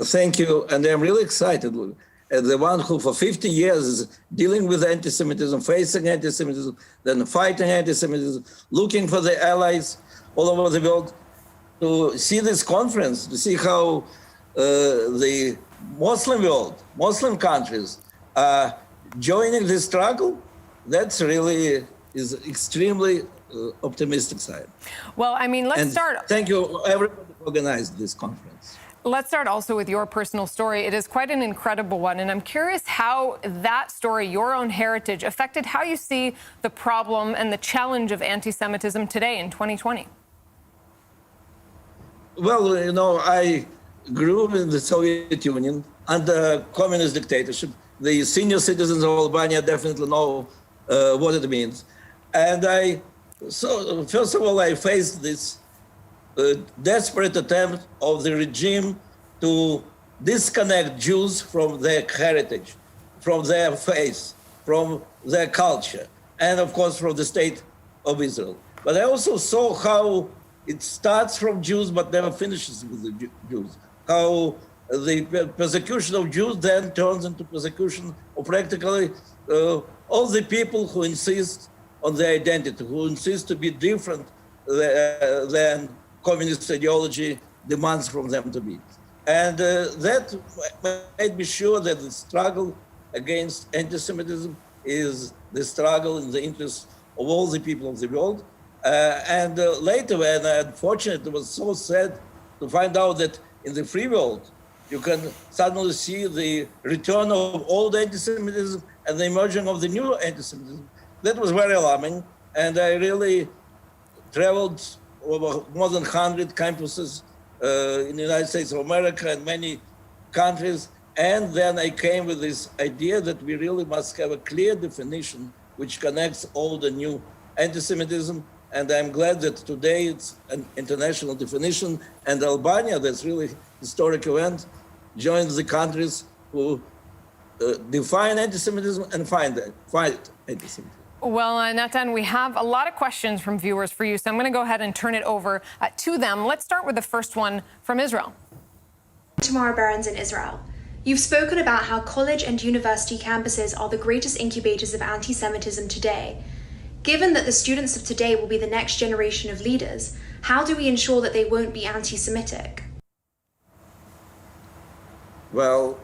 Thank you, and I'm really excited. The one who for 50 years is dealing with anti-Semitism, facing anti-Semitism, then fighting anti-Semitism, looking for the allies all over the world, to see this conference, to see how the Muslim world, Muslim countries are joining this struggle, that's really is extremely optimistic side. Well, I mean, let's start. Thank you, everybody who organized this conference. Let's start also with your personal story. It is quite an incredible one, and I'm curious how that story, your own heritage, affected how you see the problem and the challenge of anti-Semitism today in 2020. Well, you know, I grew up in the Soviet Union under communist dictatorship. The senior citizens of Albania definitely know what it means. And so first of all, I faced this desperate attempt of the regime to disconnect Jews from their heritage, from their faith, from their culture, and of course from the state of Israel. But I also saw how it starts from Jews but never finishes with the Jews, how the persecution of Jews then turns into persecution of practically all the people who insist on their identity, who insist to be different than communist ideology demands from them to be. And that made me sure that the struggle against anti-Semitism is the struggle in the interest of all the people of the world. And later, when unfortunately it was so sad to find out that in the free world, you can suddenly see the return of old anti-Semitism and the emerging of the new anti-Semitism. That was very alarming. And I really traveled over more than 100 campuses in the United States of America and many countries. And then I came with this idea that we really must have a clear definition which connects all the new anti-Semitism. And I'm glad that today it's an international definition. And Albania, that's really a historic event, joins the countries who define anti-Semitism and fight anti-Semitism. Well, Natan, we have a lot of questions from viewers for you, so I'm going to go ahead and turn it over to them. Let's start with the first one from Israel. Tamara Barons in Israel. You've spoken about how college and university campuses are the greatest incubators of anti-Semitism today. Given that the students of today will be the next generation of leaders, how do we ensure that they won't be anti-Semitic? Well,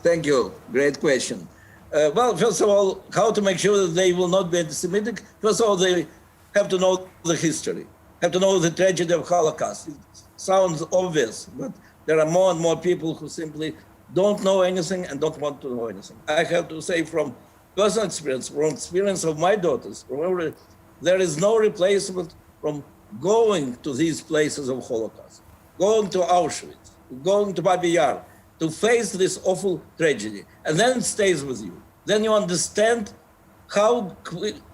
thank you. Great question. Well, first of all, how to make sure that they will not be anti-Semitic? First of all, they have to know the history, have to know the tragedy of Holocaust. It sounds obvious, but there are more and more people who simply don't know anything and don't want to know anything. I have to say from personal experience, from experience of my daughters, remember, there is no replacement from going to these places of Holocaust, going to Auschwitz, going to Babi Yar, to face this awful tragedy, and then it stays with you. Then you understand how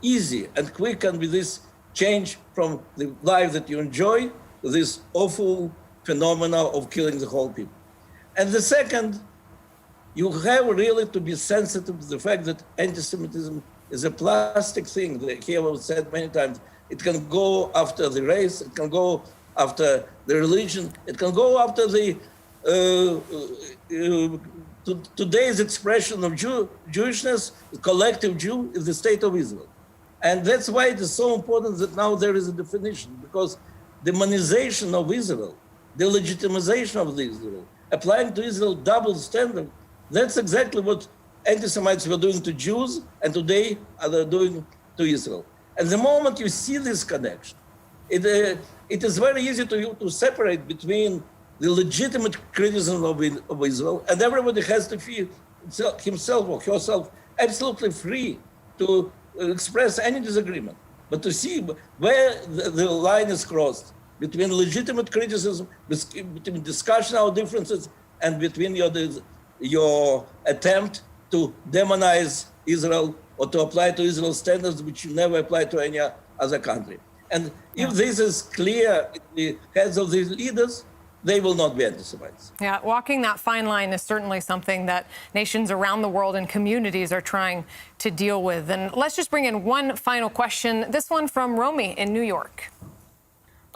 easy and quick can be this change from the life that you enjoy to this awful phenomena of killing the whole people. And the second, you have really to be sensitive to the fact that anti-Semitism is a plastic thing. Here I've said many times, it can go after the race, it can go after the religion, it can go after the today's expression of Jewishness, the collective Jew, is the state of Israel. And that's why it is so important that now there is a definition, because demonization of Israel, the legitimization of Israel, applying to Israel double standard, that's exactly what anti-Semites were doing to Jews, and today are doing to Israel. And the moment you see this connection, it is very easy to separate between the legitimate criticism of Israel, and everybody has to feel himself or herself absolutely free to express any disagreement. But to see where the line is crossed between legitimate criticism, between discussion of differences, and between your attempt to demonize Israel or to apply to Israel standards which you never apply to any other country. And if this is clear in the heads of these leaders, they will not be anti-Semites. Yeah, walking that fine line is certainly something that nations around the world and communities are trying to deal with. And let's just bring in one final question, this one from Romy in New York.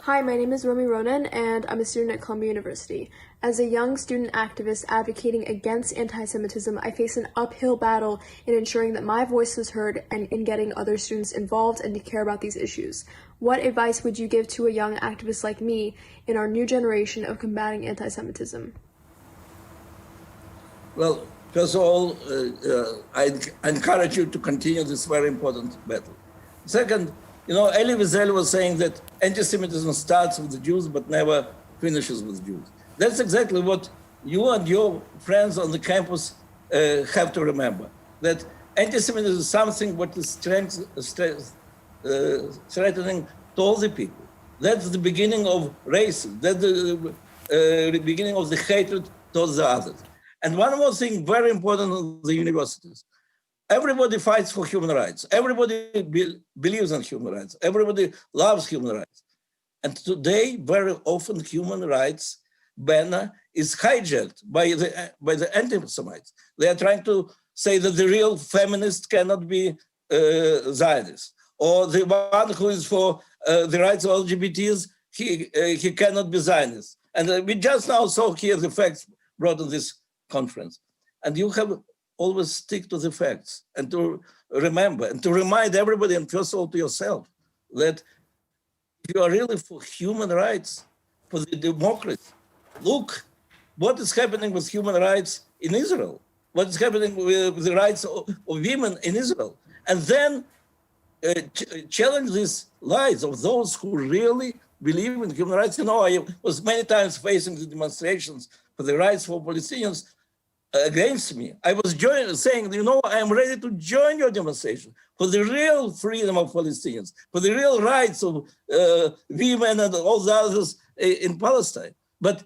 Hi, my name is Romy Ronan, and I'm a student at Columbia University. As a young student activist advocating against anti-Semitism, I face an uphill battle in ensuring that my voice is heard and in getting other students involved and to care about these issues. What advice would you give to a young activist like me in our new generation of combating anti-Semitism? Well, first of all, I encourage you to continue this very important battle. Second, Elie Wiesel was saying that anti-Semitism starts with the Jews but never finishes with Jews. That's exactly what you and your friends on the campus have to remember, that anti-Semitism is something what is threatening to all the people. That's the beginning of racism. That's the beginning of the hatred towards the others. And one more thing, very important in the universities. Everybody fights for human rights. Everybody believes in human rights. Everybody loves human rights. And today, very often, human rights banner is hijacked by the anti-Semites. They are trying to say that the real feminist cannot be Zionist, or the one who is for the rights of LGBTs, he cannot be Zionist. And we just now saw here the facts brought to this conference. And you have always stick to the facts and to remember and to remind everybody, and first of all to yourself, that if you are really for human rights, for the democracy, look what is happening with human rights in Israel, what is happening with the rights of women in Israel. And then challenge these lies of those who really believe in human rights. You know, I was many times facing the demonstrations for the rights for Palestinians against me. I was saying, you know, I am ready to join your demonstration for the real freedom of Palestinians, for the real rights of women and all the others in Palestine. But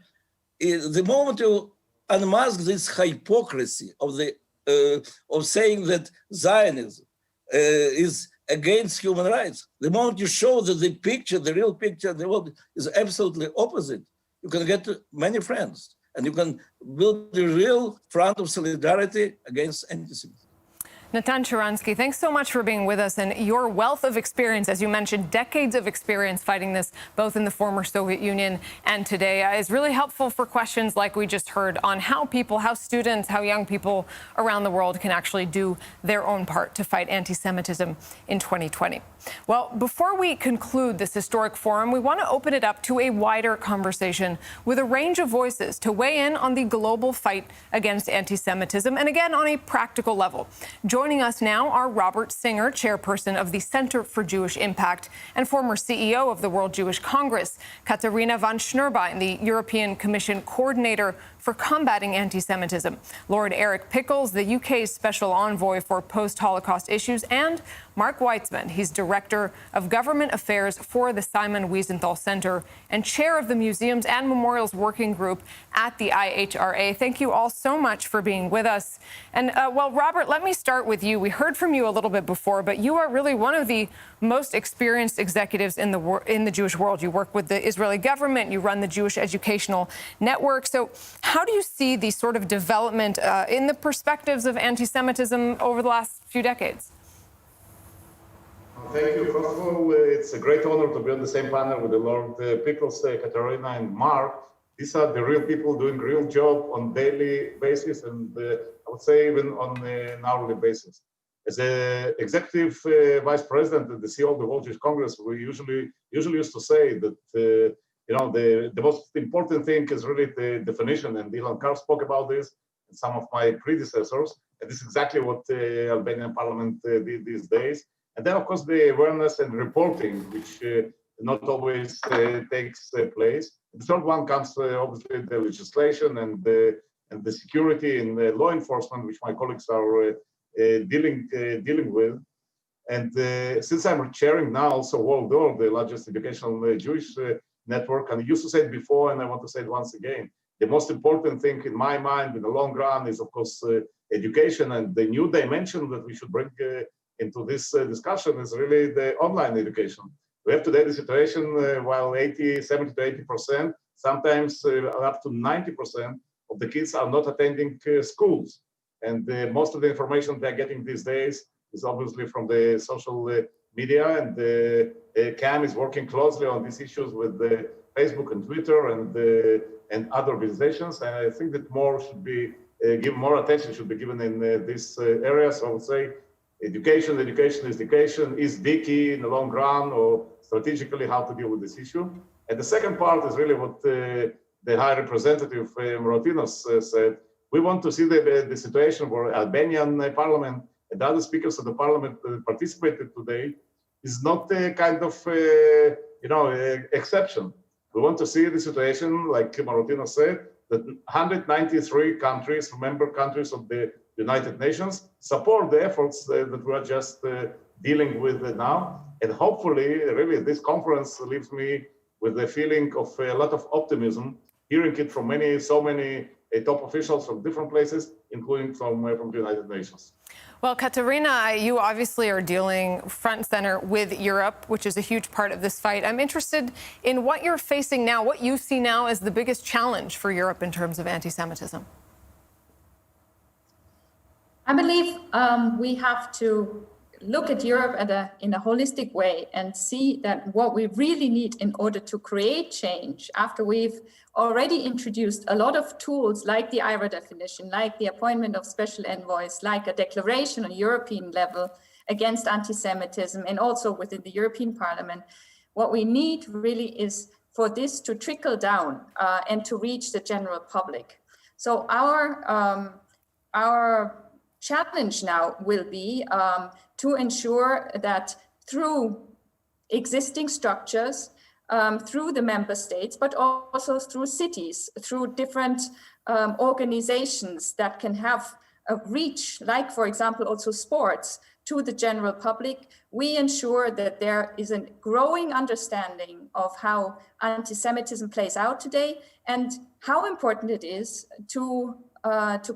the moment you unmask this hypocrisy of saying that Zionism is against human rights, the moment you show that the picture, the real picture of the world is absolutely opposite, you can get many friends and you can build the real front of solidarity against anti-Semitism. Natan Sharansky, thanks so much for being with us, and your wealth of experience, as you mentioned, decades of experience fighting this, both in the former Soviet Union and today, is really helpful for questions like we just heard on how students, how young people around the world can actually do their own part to fight anti-Semitism in 2020. Well, before we conclude this historic forum, we want to open it up to a wider conversation with a range of voices to weigh in on the global fight against anti-Semitism, and again, on a practical level. Joining us now are Robert Singer, chairperson of the Center for Jewish Impact and former CEO of the World Jewish Congress, Katarina von Schnurbein, the European Commission coordinator for combating anti-Semitism, Lord Eric Pickles, the UK's special envoy for post-Holocaust issues, and Mark Weitzman. He's director of government affairs for the Simon Wiesenthal Center and chair of the Museums and Memorials Working Group at the IHRA. Thank you all so much for being with us. And well, Robert, let me start with you. We heard from you a little bit before, but you are really one of the most experienced executives in the Jewish world. You work with the Israeli government, you run the Jewish Educational Network. So how do you see the sort of development in the perspectives of anti-Semitism over the last few decades? Thank you. First of all, it's a great honor to be on the same panel with the Lord Pickles, Katarina, and Mark. These are the real people doing real job on daily basis, and I would say even on an hourly basis. As an executive vice president and the CEO of the World Jewish Congress, we usually used to say that the most important thing is really the definition, and Ilan Kar spoke about this, and some of my predecessors, and this is exactly what the Albanian parliament did these days. And then, of course, the awareness and reporting, which not always takes place. The third one comes, obviously, the legislation and the security and the law enforcement, which my colleagues are dealing with. And since I'm chairing now also World Door, the largest educational Jewish network, and I used to say it before, and I want to say it once again, the most important thing in my mind in the long run is, of course, education, and the new dimension that we should bring into this discussion is really the online education. We have today the situation while 70 to 80%, sometimes up to 90% of the kids are not attending schools. And most of the information they're getting these days is obviously from the social media, and CAM is working closely on these issues with Facebook and Twitter and other organizations. And I think that more should be given, more attention should be given in this area. So I would say education is the key in the long run, or strategically how to deal with this issue. And the second part is really what the High Representative Moratinos said. We want to see the situation where Albanian parliament and other speakers of the parliament participated today is not a kind of exception. We want to see the situation, like Martina said, that 193 countries, member countries of the United Nations, support the efforts that we are just dealing with now. And hopefully, really, this conference leaves me with a feeling of a lot of optimism, hearing it from so many top officials from different places, including from the United Nations. Well, Katerina, you obviously are dealing front and center with Europe, which is a huge part of this fight. I'm interested in what you're facing now, what you see now as the biggest challenge for Europe in terms of anti-Semitism. I believe we have to look at Europe in a holistic way and see that what we really need in order to create change, after we've already introduced a lot of tools like the IRA definition, like the appointment of special envoys, like a declaration on European level against anti-Semitism, and also within the European Parliament, what we need really is for this to trickle down and to reach the general public. So our challenge now will be to ensure that through existing structures, through the member states, but also through cities, through different organizations that can have a reach, like, for example, also sports, to the general public, we ensure that there is a growing understanding of how anti-Semitism plays out today and how important it is to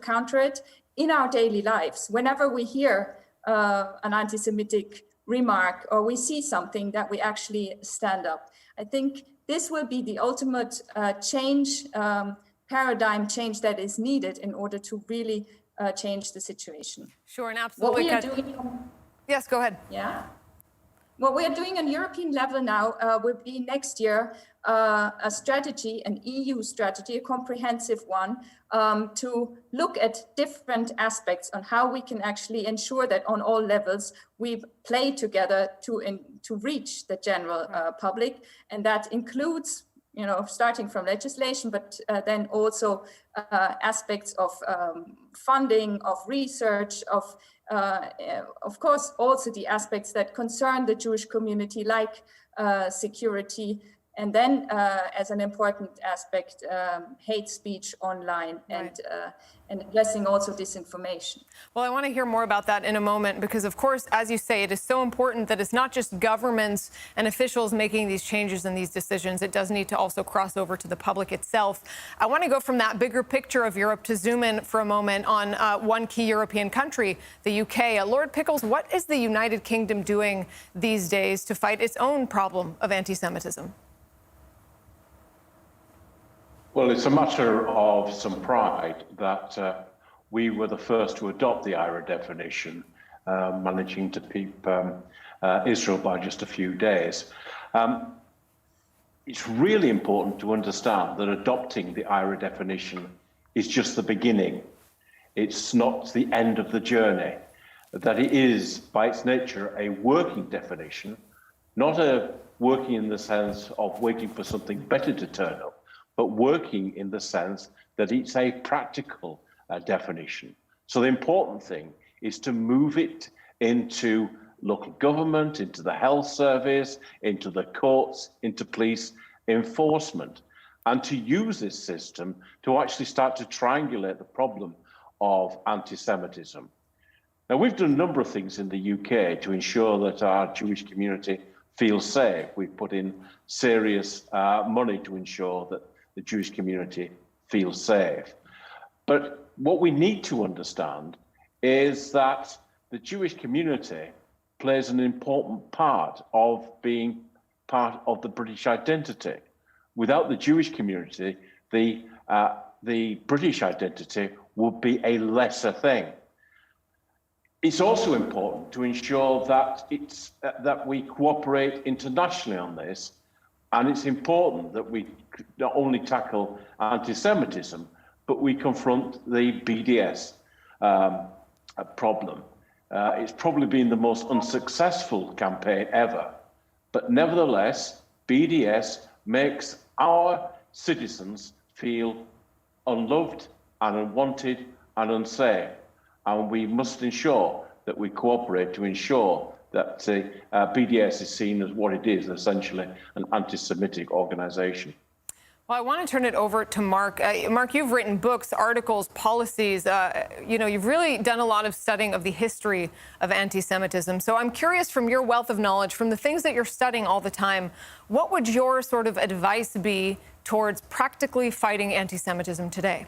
counter it in our daily lives. Whenever we hear an anti-Semitic remark or we see something, that we actually stand up. I think this will be the ultimate paradigm change that is needed in order to really change the situation. Sure, and absolutely. What we are doing, yes, go ahead. Yeah. What we are doing on European level now will be next year a strategy, an EU strategy, a comprehensive one, to look at different aspects on how we can actually ensure that on all levels we play together to reach the general public, and that includes, you know, starting from legislation, but then also aspects of funding, of research, of course, also the aspects that concern the Jewish community, like security, and then as an important aspect, hate speech online, and addressing also disinformation. Well, I want to hear more about that in a moment, because, of course, as you say, it is so important that it's not just governments and officials making these changes and these decisions. It does need to also cross over to the public itself. I want to go from that bigger picture of Europe to zoom in for a moment on one key European country, the UK. Lord Pickles, what is the United Kingdom doing these days to fight its own problem of anti-Semitism? Well, it's a matter of some pride that we were the first to adopt the IRA definition, managing to keep Israel by just a few days. It's really important to understand that adopting the IRA definition is just the beginning. It's not the end of the journey, that it is, by its nature, a working definition, not a working in the sense of waiting for something better to turn up, but working in the sense that it's a practical definition. So the important thing is to move it into local government, into the health service, into the courts, into police enforcement, and to use this system to actually start to triangulate the problem of anti-Semitism. Now, we've done a number of things in the UK to ensure that our Jewish community feels safe. We've put in serious money to ensure that the Jewish community feels safe. But what we need to understand is that the Jewish community plays an important part of being part of the British identity. Without the Jewish community, the British identity would be a lesser thing. It's also important to ensure that that we cooperate internationally on this, and it's important that we not only tackle anti-Semitism, but we confront the BDS problem. It's probably been the most unsuccessful campaign ever, but nevertheless, BDS makes our citizens feel unloved and unwanted and unsafe, and we must ensure that we cooperate to ensure that BDS is seen as what it is, essentially an anti-Semitic organization. Well, I want to turn it over to Mark. Mark, you've written books, articles, policies. You've really done a lot of studying of the history of anti-Semitism. So I'm curious, from your wealth of knowledge, from the things that you're studying all the time, what would your sort of advice be towards practically fighting anti-Semitism today?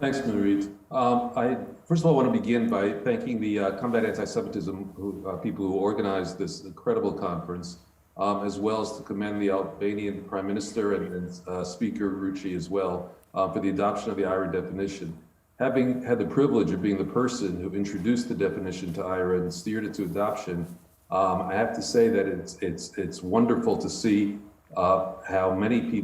Thanks, Marit. I first of all want to begin by thanking the Combat Anti-Semitism people who organized this incredible conference, as well as to commend the Albanian Prime Minister and Speaker Rucci as well for the adoption of the IHRA definition. Having had the privilege of being the person who introduced the definition to IHRA and steered it to adoption, I have to say that it's wonderful to see how many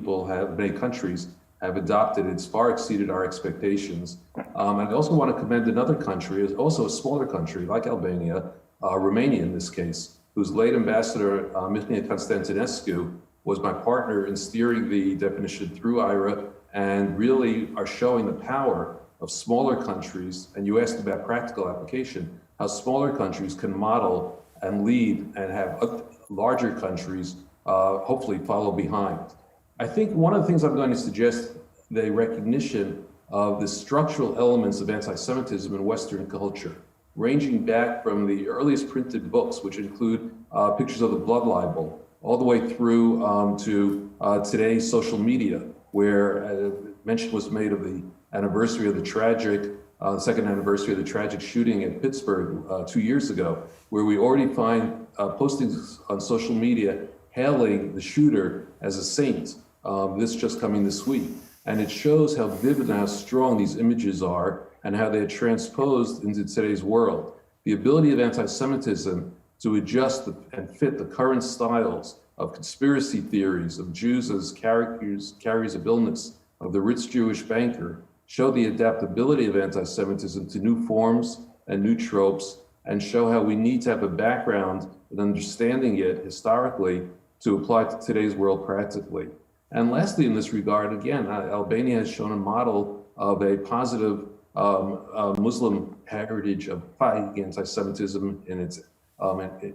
countries have adopted. It's far exceeded our expectations. I also want to commend another country, also a smaller country like Albania, Romania in this case, whose late ambassador, Mihnea Constantinescu, was my partner in steering the definition through IHRA, and really are showing the power of smaller countries. And you asked about practical application, how smaller countries can model and lead and have larger countries hopefully follow behind. I think one of the things I'm going to suggest, the recognition of the structural elements of anti-Semitism in Western culture, ranging back from the earliest printed books, which include pictures of the blood libel, all the way through to today's social media, where mention was made of the anniversary of the tragic, the second anniversary of the tragic shooting in Pittsburgh 2 years ago, where we already find postings on social media hailing the shooter as a saint. This just coming this week. And it shows how vivid and how strong these images are and how they're transposed into today's world. The ability of anti-Semitism to adjust and fit the current styles of conspiracy theories of Jews as carriers of illness, of the rich Jewish banker, show the adaptability of anti-Semitism to new forms and new tropes, and show how we need to have a background in understanding it historically to apply to today's world practically. And lastly, in this regard, again, Albania has shown a model of a positive Muslim heritage of fighting anti-Semitism in its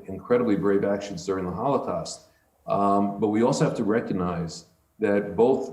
incredibly brave actions during the Holocaust. But we also have to recognize that both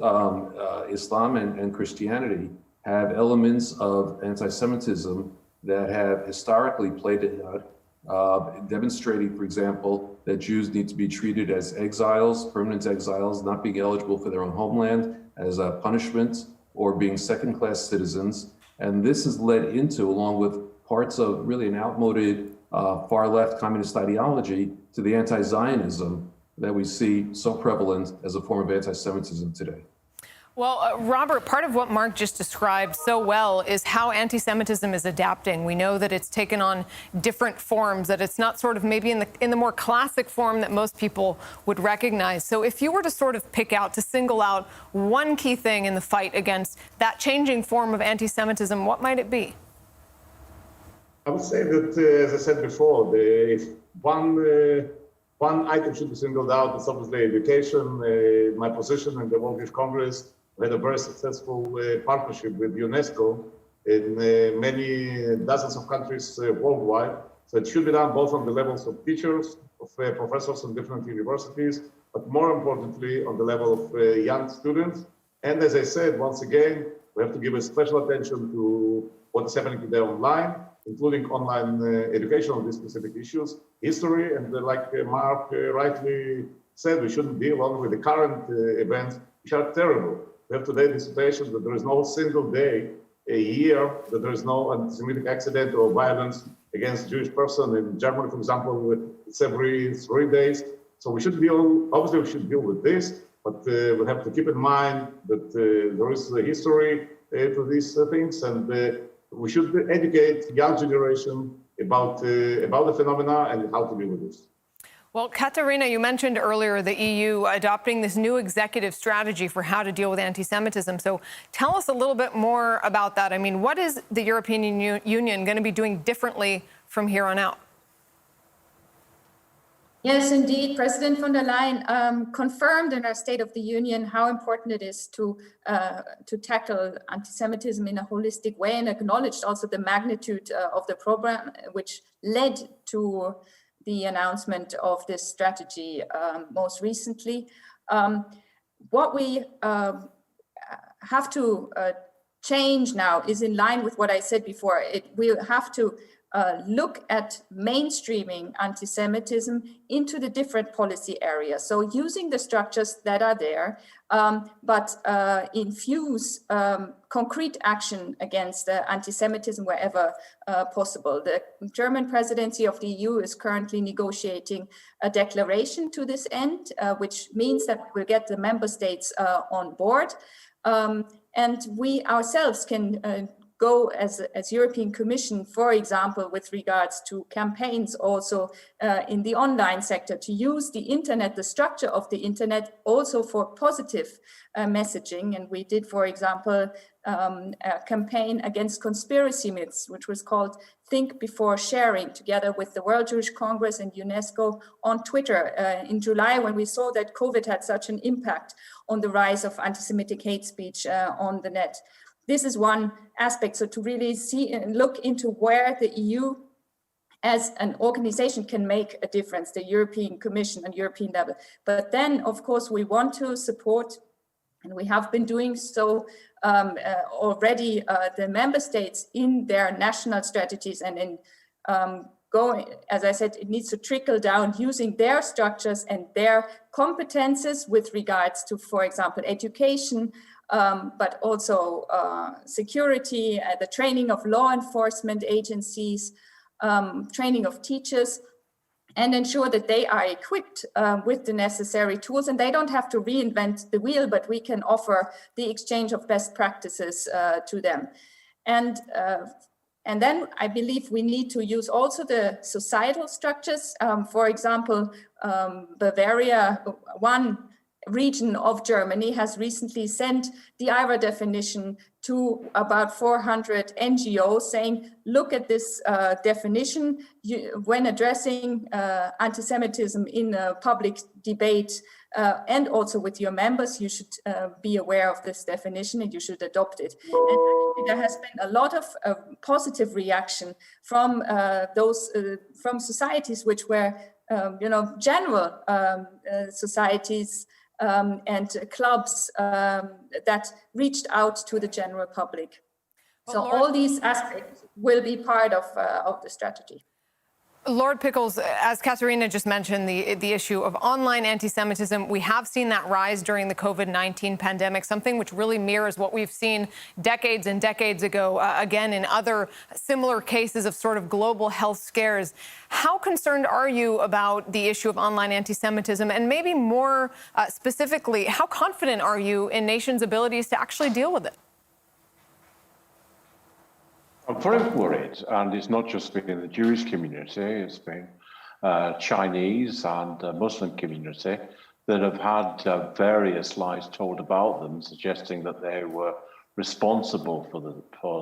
Islam and Christianity have elements of anti-Semitism that have historically played it out, demonstrating, for example, that Jews need to be treated as exiles, permanent exiles, not being eligible for their own homeland as a punishment, or being second-class citizens. And this has led into, along with parts of really an outmoded far-left communist ideology, to the anti-Zionism that we see so prevalent as a form of anti-Semitism today. Well, Robert, part of what Mark just described so well is how anti-Semitism is adapting. We know that it's taken on different forms, that it's not sort of maybe in the more classic form that most people would recognize. So if you were to sort of pick out, to single out one key thing in the fight against that changing form of anti-Semitism, what might it be? I would say that, as I said before, if one item should be singled out, it's obviously education. My position in the World Jewish Congress, we had a very successful partnership with UNESCO in many dozens of countries worldwide. So it should be done both on the levels of teachers, of professors in different universities, but more importantly, on the level of young students. And as I said, once again, we have to give a special attention to what is happening today online, including online education on these specific issues, history, and like Mark rightly said, we shouldn't deal only with the current events, which are terrible. We have today the situation that there is no single day, a year, that there is no anti-Semitic accident or violence against Jewish person. In Germany, for example, it's every 3 days. So we should deal, obviously we should deal with this, but we have to keep in mind that there is a history to these things, and we should educate young generation about the phenomena and how to deal with this. Well, Katarina, you mentioned earlier the EU adopting this new executive strategy for how to deal with anti-Semitism. So tell us a little bit more about that. I mean, what is the European Union going to be doing differently from here on out? Yes, indeed. President von der Leyen confirmed in her State of the Union how important it is to tackle anti-Semitism in a holistic way, and acknowledged also the magnitude of the program, which led to the announcement of this strategy most recently. what we have to change now is in line with what I said before. We'll have to look at mainstreaming anti-Semitism into the different policy areas. So using the structures that are there, but infuse concrete action against anti-Semitism wherever possible. The German presidency of the EU is currently negotiating a declaration to this end, which means that we'll get the member states on board. And we ourselves can go as European Commission, for example, with regards to campaigns also in the online sector, to use the internet, the structure of the internet also for positive messaging. And we did, for example, a campaign against conspiracy myths, which was called Think Before Sharing, together with the World Jewish Congress and UNESCO on Twitter in July, when we saw that COVID had such an impact on the rise of anti-Semitic hate speech on the net. This is one aspect. So to really see and look into where the EU as an organization can make a difference, the European Commission on European level. But then, of course, we want to support, and we have been doing so already, the member states in their national strategies, and in going, as I said, it needs to trickle down using their structures and their competences with regards to, for example, education, but also security, the training of law enforcement agencies, training of teachers, and ensure that they are equipped with the necessary tools, and they don't have to reinvent the wheel, but we can offer the exchange of best practices to them. And then I believe we need to use also the societal structures. For example, Bavaria, one region of Germany, has recently sent the IRA definition to about 400 NGOs, saying, look at this definition. When addressing anti-Semitism in a public debate and also with your members, you should be aware of this definition and you should adopt it. And there has been a lot of positive reaction from from societies which were, general societies and clubs that reached out to the general public. So all these aspects will be part of the strategy. Lord Pickles, as Katerina just mentioned, the issue of online anti-Semitism, we have seen that rise during the COVID-19 pandemic, something which really mirrors what we've seen decades and decades ago, again, in other similar cases of sort of global health scares. How concerned are you about the issue of online anti-Semitism? And maybe more specifically, how confident are you in nations' abilities to actually deal with it? I'm very worried, and it's not just been in the Jewish community, it's been Chinese and Muslim community that have had various lies told about them, suggesting that they were responsible for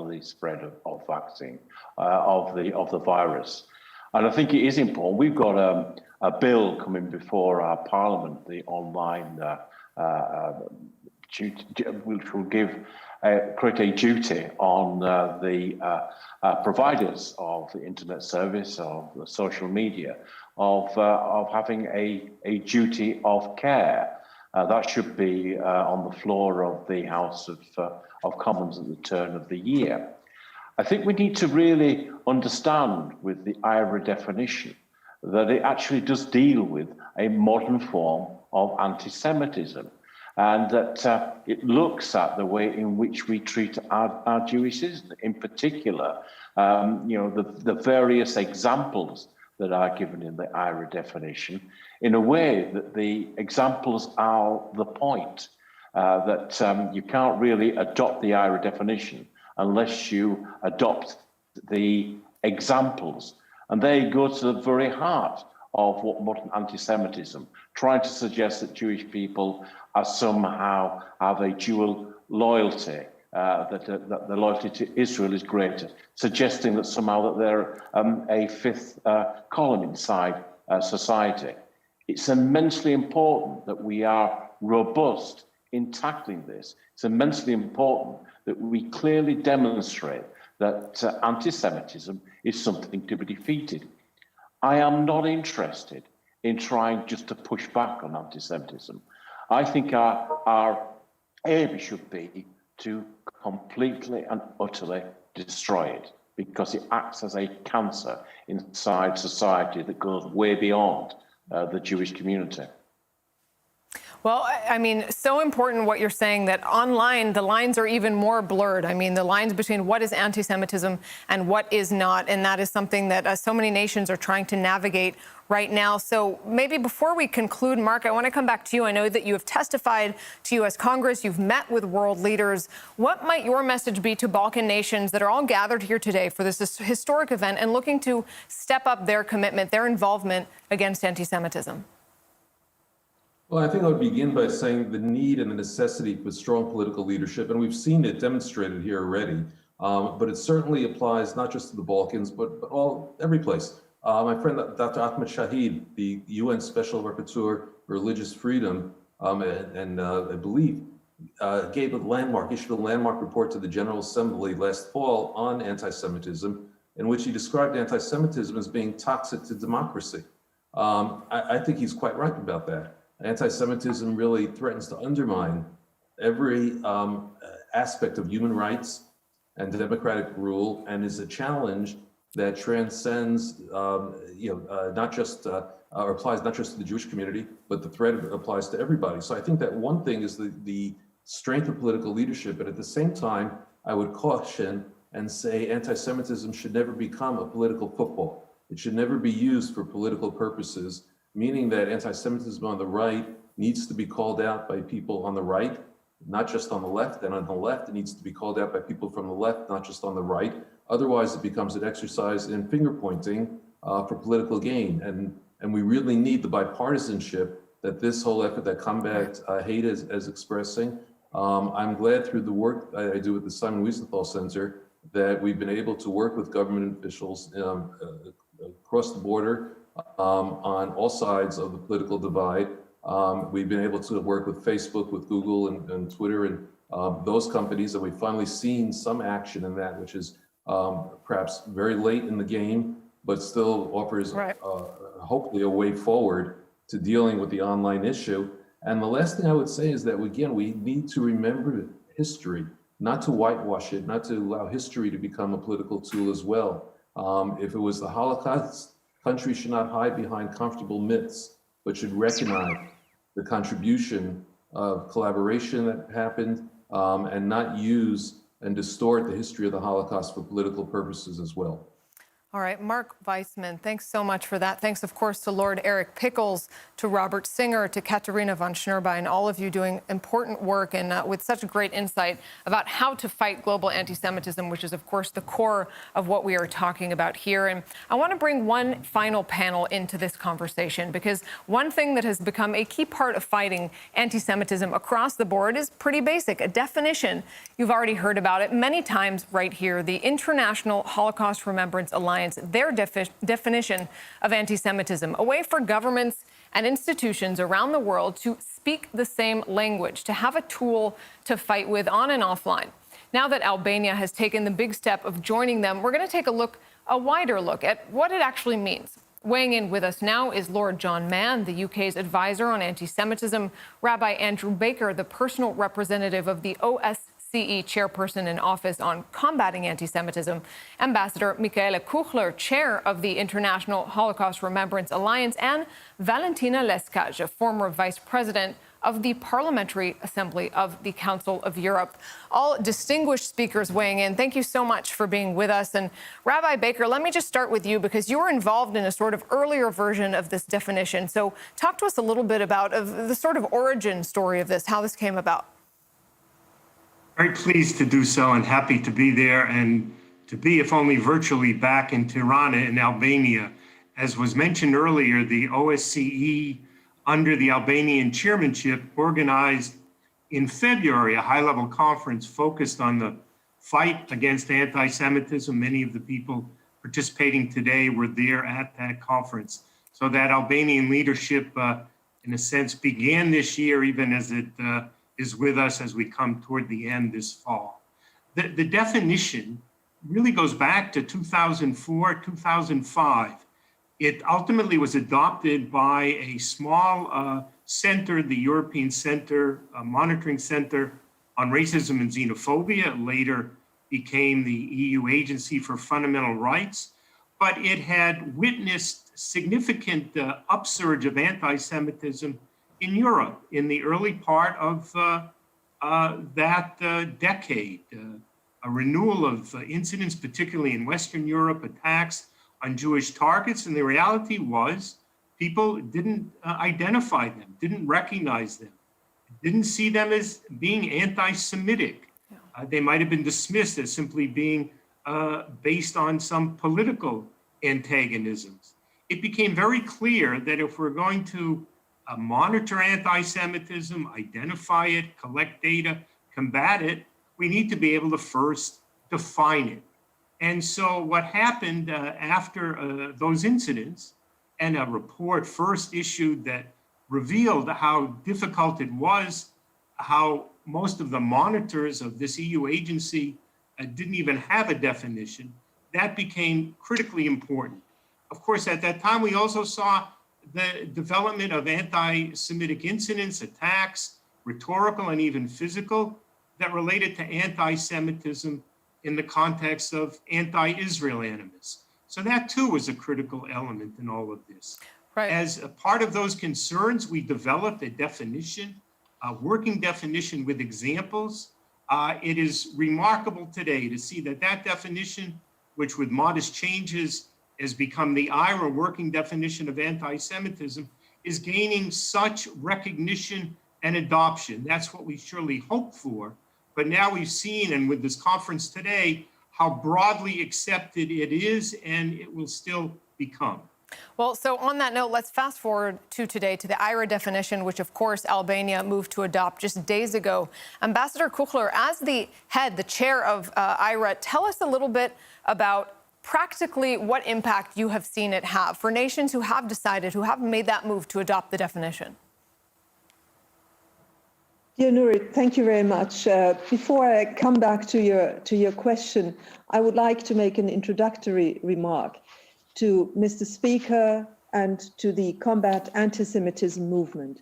the spread of vaccine, of the virus. And I think it is important. We've got a bill coming before our Parliament, the online, which will create a duty on the providers of the internet service, of the social media, of having a duty of care. That should be on the floor of the House of Commons at the turn of the year. I think we need to really understand with the IRA definition that it actually does deal with a modern form of anti-Semitism, and that it looks at the way in which we treat our Jewish citizens, in particular, the various examples that are given in the IRA definition, in a way that the examples are the point, that you can't really adopt the IRA definition unless you adopt the examples. And they go to the very heart of what modern anti-Semitism, trying to suggest that Jewish people are somehow have a dual loyalty, that the loyalty to Israel is greater, suggesting that somehow that they're a fifth column inside society. It's immensely important that we are robust in tackling this. It's immensely important that we clearly demonstrate that anti-Semitism is something to be defeated. I am not interested in trying just to push back on anti-Semitism. I think our aim should be to completely and utterly destroy it, because it acts as a cancer inside society that goes way beyond the Jewish community. Well, I mean, so important what you're saying, that online the lines are even more blurred. I mean, the lines between what is anti-Semitism and what is not. And that is something that so many nations are trying to navigate right now. So maybe before we conclude, Mark, I want to come back to you. I know that you have testified to U.S. Congress. You've met with world leaders. What might your message be to Balkan nations that are all gathered here today for this historic event and looking to step up their commitment, their involvement against anti-Semitism? Well, I think I would begin by saying the need and the necessity for strong political leadership, and we've seen it demonstrated here already, but it certainly applies not just to the Balkans, but every place. My friend, Dr. Ahmed Shahid, the UN Special Rapporteur for Religious Freedom, and I believe issued a landmark report to the General Assembly last fall on anti-Semitism, in which he described anti-Semitism as being toxic to democracy. I think he's quite right about that. Anti-Semitism really threatens to undermine every aspect of human rights and democratic rule, and is a challenge that transcends, not just or applies not just to the Jewish community, but the threat applies to everybody. So I think that one thing is the strength of political leadership, but at the same time, I would caution and say anti-Semitism should never become a political football. It should never be used for political purposes, meaning that anti-Semitism on the right needs to be called out by people on the right, not just on the left, and on the left it needs to be called out by people from the left, not just on the right. Otherwise it becomes an exercise in finger pointing for political gain. And we really need the bipartisanship that this whole effort that Combat Hate is expressing. I'm glad through the work I do at the Simon Wiesenthal Center that we've been able to work with government officials across the border on all sides of the political divide. We've been able to work with Facebook, with Google and Twitter and those companies, and we've finally seen some action in that, which is perhaps very late in the game, but still offers hopefully a way forward to dealing with the online issue. And the last thing I would say is that, again, we need to remember history, not to whitewash it, not to allow history to become a political tool as well. If it was the Holocaust, countries should not hide behind comfortable myths, but should recognize the contribution of collaboration that happened and not use and distort the history of the Holocaust for political purposes as well. All right, Mark Weissman, thanks so much for that. Thanks, of course, to Lord Eric Pickles, to Robert Singer, to Katerina von Schnurbein, all of you doing important work and with such great insight about how to fight global anti-Semitism, which is, of course, the core of what we are talking about here. And I want to bring one final panel into this conversation, because one thing that has become a key part of fighting anti-Semitism across the board is pretty basic, a definition. You've already heard about it many times right here, the International Holocaust Remembrance Alliance, their definition of anti-Semitism, a way for governments and institutions around the world to speak the same language, to have a tool to fight with on and offline. Now that Albania has taken the big step of joining them, we're going to take a wider look at what it actually means. Weighing in with us now is Lord John Mann, the UK's advisor on anti-Semitism, Rabbi Andrew Baker, the personal representative of the OSCE chairperson in office on combating anti-Semitism, Ambassador Michaela Kuchler, chair of the International Holocaust Remembrance Alliance, and Valentina Leskaj, a former vice president of the Parliamentary Assembly of the Council of Europe. All distinguished speakers weighing in. Thank you so much for being with us. And Rabbi Baker, let me just start with you, because you were involved in a sort of earlier version of this definition. So talk to us a little bit about the sort of origin story of this, how this came about. Very pleased to do so and happy to be there and to be, if only virtually, back in Tirana in Albania. As was mentioned earlier, the OSCE, under the Albanian chairmanship, organized in February a high-level conference focused on the fight against anti-Semitism. Many of the people participating today were there at that conference. So that Albanian leadership, in a sense, began this year, even as it is with us as we come toward the end this fall. The definition really goes back to 2004, 2005. It ultimately was adopted by a small center, the European Center, Monitoring Center on Racism and Xenophobia. It later became the EU Agency for Fundamental Rights. But it had witnessed significant upsurge of anti-Semitism in Europe in the early part of that decade. A renewal of incidents, particularly in Western Europe, attacks on Jewish targets. And the reality was people didn't identify them, didn't recognize them, didn't see them as being anti-Semitic. They might have been dismissed as simply being based on some political antagonisms. It became very clear that if we're going to monitor anti-Semitism, identify it, collect data, combat it, we need to be able to first define it. And so what happened after those incidents, and a report first issued that revealed how difficult it was, how most of the monitors of this EU agency didn't even have a definition, that became critically important. Of course, at that time, we also saw the development of anti-Semitic incidents, attacks, rhetorical and even physical, that related to anti-Semitism in the context of anti-Israel animus. So that too was a critical element in all of this. Right. As a part of those concerns, we developed a definition, a working definition with examples. It is remarkable today to see that that definition, which with modest changes has become the IRA working definition of anti-Semitism, is gaining such recognition and adoption. That's what we surely hoped for. But now we've seen, and with this conference today, how broadly accepted it is, and it will still become. Well, so on that note, let's fast forward to today, to the IRA definition, which, of course, Albania moved to adopt just days ago. Ambassador Kuchler, as the head, the chair of IRA, tell us a little bit about practically what impact you have seen it have for nations who have decided, who have made that move to adopt the definition. Dear Nurit, thank you very much. Before I come back to your question, I would like to make an introductory remark to Mr. Speaker and to the Combat Anti-Semitism Movement.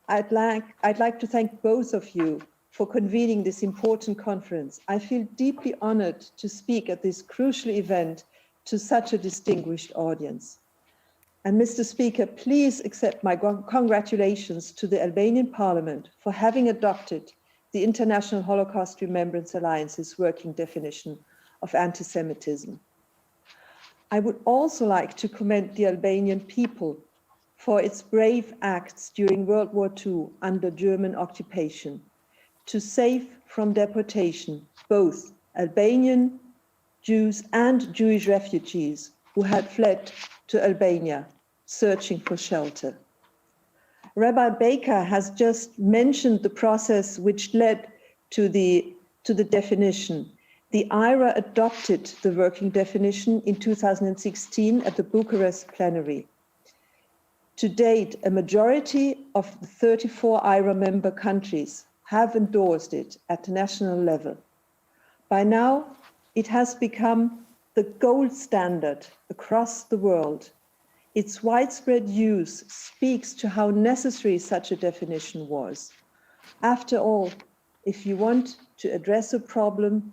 I'd like to thank both of you for convening this important conference. I feel deeply honored to speak at this crucial event to such a distinguished audience. And Mr. Speaker, please accept my congratulations to the Albanian Parliament for having adopted the International Holocaust Remembrance Alliance's working definition of anti-Semitism. I would also like to commend the Albanian people for its brave acts during World War II under German occupation to save from deportation both Albanian Jews and Jewish refugees who had fled to Albania, searching for shelter. Rabbi Baker has just mentioned the process which led to the definition. The IRA adopted the working definition in 2016 at the Bucharest plenary. To date, a majority of the 34 IRA member countries have endorsed it at the national level. By now, it has become the gold standard across the world. Its widespread use speaks to how necessary such a definition was. After all, if you want to address a problem,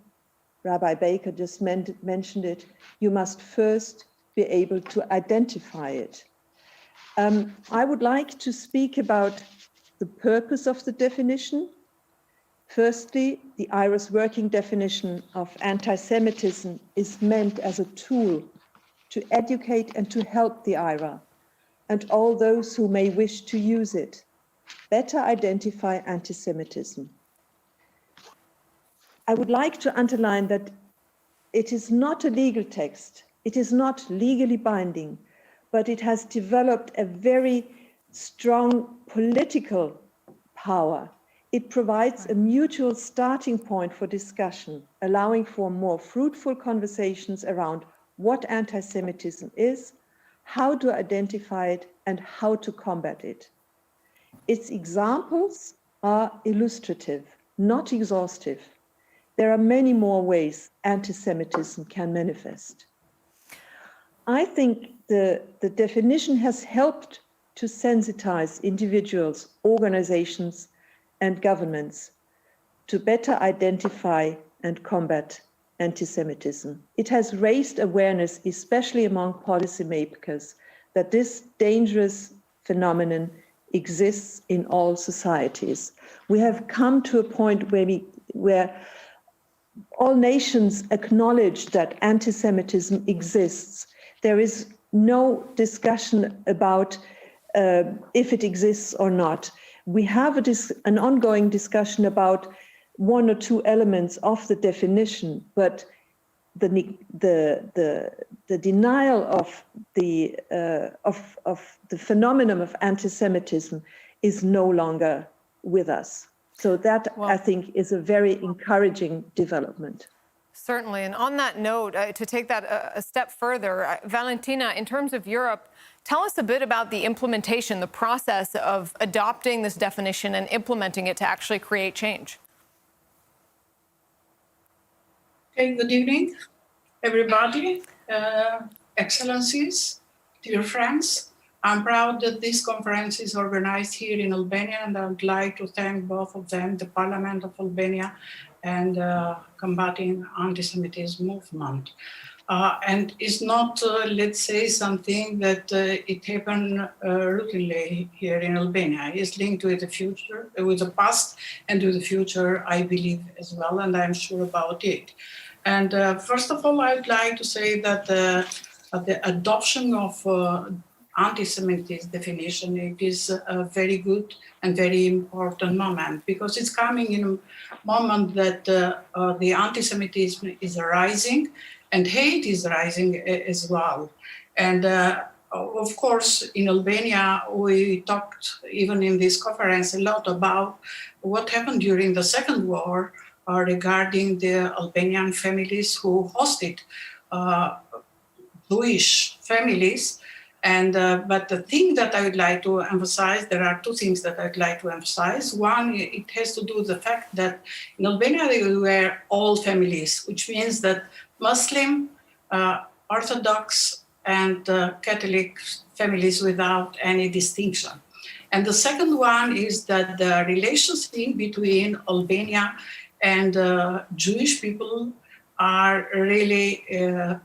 Rabbi Baker just mentioned it, you must first be able to identify it. I would like to speak about the purpose of the definition. Firstly, the IRA's working definition of anti-Semitism is meant as a tool to educate and to help the IRA and all those who may wish to use it better identify anti-Semitism. I would like to underline that it is not a legal text. It is not legally binding, but it has developed a very strong political power. It provides a mutual starting point for discussion, allowing for more fruitful conversations around what anti-Semitism is, how to identify it, and how to combat it. Its examples are illustrative, not exhaustive. There are many more ways anti-Semitism can manifest. I think the definition has helped to sensitize individuals, organizations, and governments to better identify and combat anti-Semitism. It has raised awareness, especially among policymakers, that this dangerous phenomenon exists in all societies. We have come to a point where all nations acknowledge that anti-Semitism exists. There is no discussion about if it exists or not. We have an ongoing discussion about one or two elements of the definition, but the denial of the phenomenon of anti-Semitism is no longer with us. So that, I think, is a very encouraging development. Certainly. And on that note, to take that a step further, Valentina, in terms of Europe, tell us a bit about the implementation, the process of adopting this definition and implementing it to actually create change. Okay, good evening, everybody, excellencies, dear friends. I'm proud that this conference is organized here in Albania, and I would like to thank both of them, the Parliament of Albania and Combating Anti-Semitism Movement. And it's not, let's say, something that it happened routinely here in Albania. It's linked with the future, with the past, and with the future, I believe as well, and I'm sure about it. And first of all, I'd like to say that the adoption of anti-Semitism definition, it is a very good and very important moment, because it's coming in a moment that the anti-Semitism is rising and hate is rising as well. And of course, in Albania, we talked even in this conference a lot about what happened during the Second War regarding the Albanian families who hosted Jewish families. And but the thing that I would like to emphasize, there are two things that I'd like to emphasize. One, it has to do with the fact that in Albania they were all families, which means that Muslim, Orthodox, and Catholic families without any distinction. And the second one is that the relations in between Albania and Jewish people are really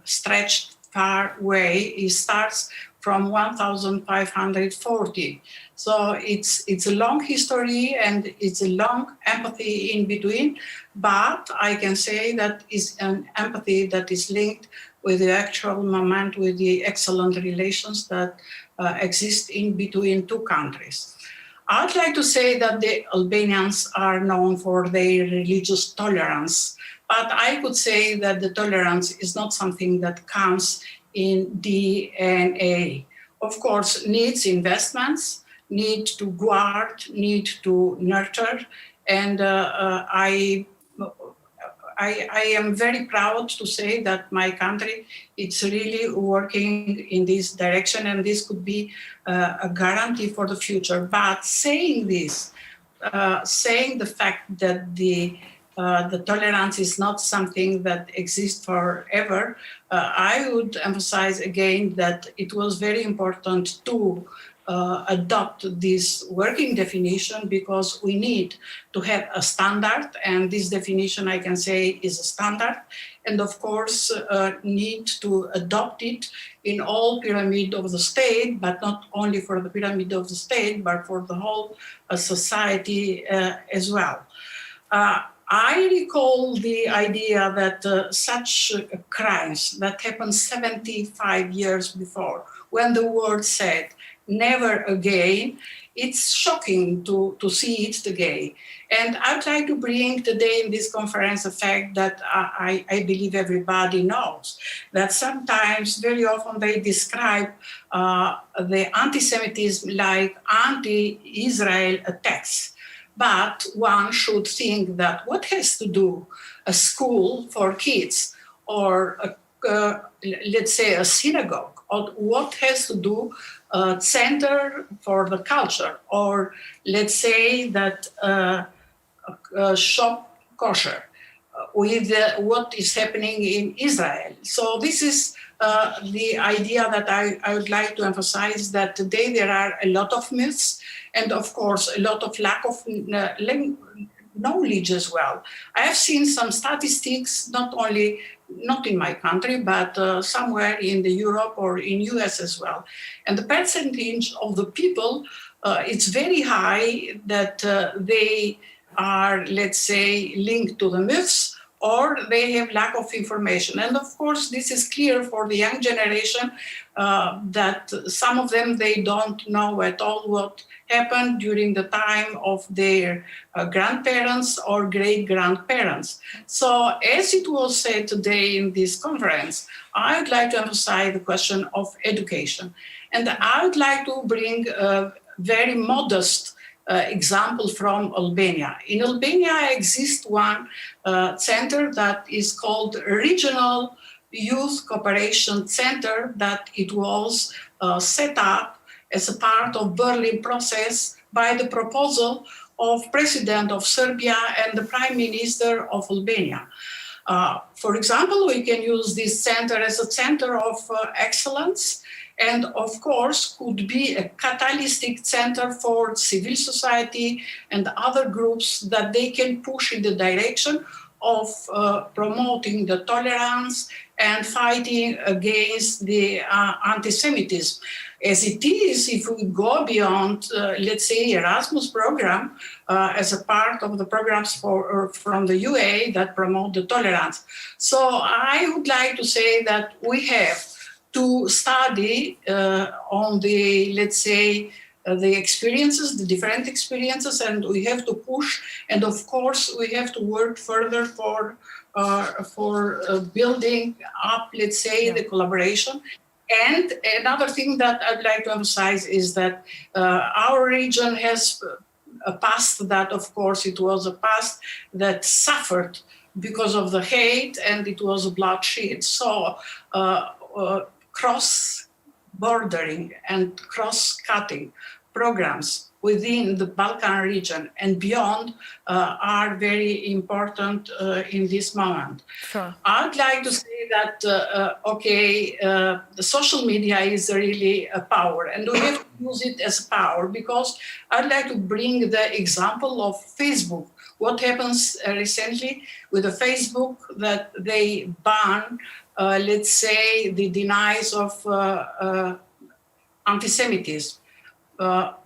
stretched far away. It starts from 1540. So it's a long history and it's a long empathy in between, but I can say that it's an empathy that is linked with the actual moment, with the excellent relations that exist in between two countries. I'd like to say that the Albanians are known for their religious tolerance, but I could say that the tolerance is not something that comes in DNA. Of course, needs investments, need to guard, need to nurture, and I am very proud to say that my country is really working in this direction, and this could be a guarantee for the future. But saying this, saying the fact that the tolerance is not something that exists forever, I would emphasize again that it was very important to adopt this working definition, because we need to have a standard, and this definition, I can say, is a standard, and of course need to adopt it in all pyramid of the state, but not only for the pyramid of the state, but for the whole society as well. I recall the idea that such crimes that happened 75 years before, when the world said, never again, it's shocking to see it today. And I'd like to bring today in this conference a fact that I believe everybody knows, that sometimes, very often they describe the anti-Semitism like anti-Israel attacks. But one should think that what has to do a school for kids, or let's say a synagogue, or what has to do a center for the culture, or let's say that shop kosher. with what is happening in Israel. So this is the idea that I would like to emphasize, that today there are a lot of myths and of course a lot of lack of knowledge as well. I have seen some statistics, not in my country, but somewhere in the Europe or in US as well. And the percentage of the people, it's very high that they are, let's say, linked to the myths, or they have lack of information. And of course, this is clear for the young generation, that some of them, they don't know at all what happened during the time of their grandparents or great-grandparents. So as it was said today in this conference, I would like to emphasize the question of education. And I would like to bring a very modest example from Albania. In Albania exists one center that is called Regional Youth Cooperation Center, that it was set up as a part of Berlin process by the proposal of President of Serbia and the Prime Minister of Albania. For example, we can use this center as a center of excellence, and of course could be a catalytic center for civil society and other groups that they can push in the direction of promoting the tolerance and fighting against the anti-Semitism. As it is, if we go beyond, let's say, Erasmus program as a part of the programs from the UA that promote the tolerance. So I would like to say that we have to study on the, let's say, the experiences, the different experiences, and we have to push. And of course, we have to work further for building up, let's say, the collaboration. And another thing that I'd like to emphasize is that our region has a past that, of course, it was a past that suffered because of the hate, and it was a bloodshed. So cross-bordering and cross-cutting programs within the Balkan region and beyond are very important in this moment. Sure. I'd like to say that, the social media is really a power, and we have to use it as power, because I'd like to bring the example of Facebook. What happens recently with the Facebook, that they ban, let's say, the denials of anti-Semitism.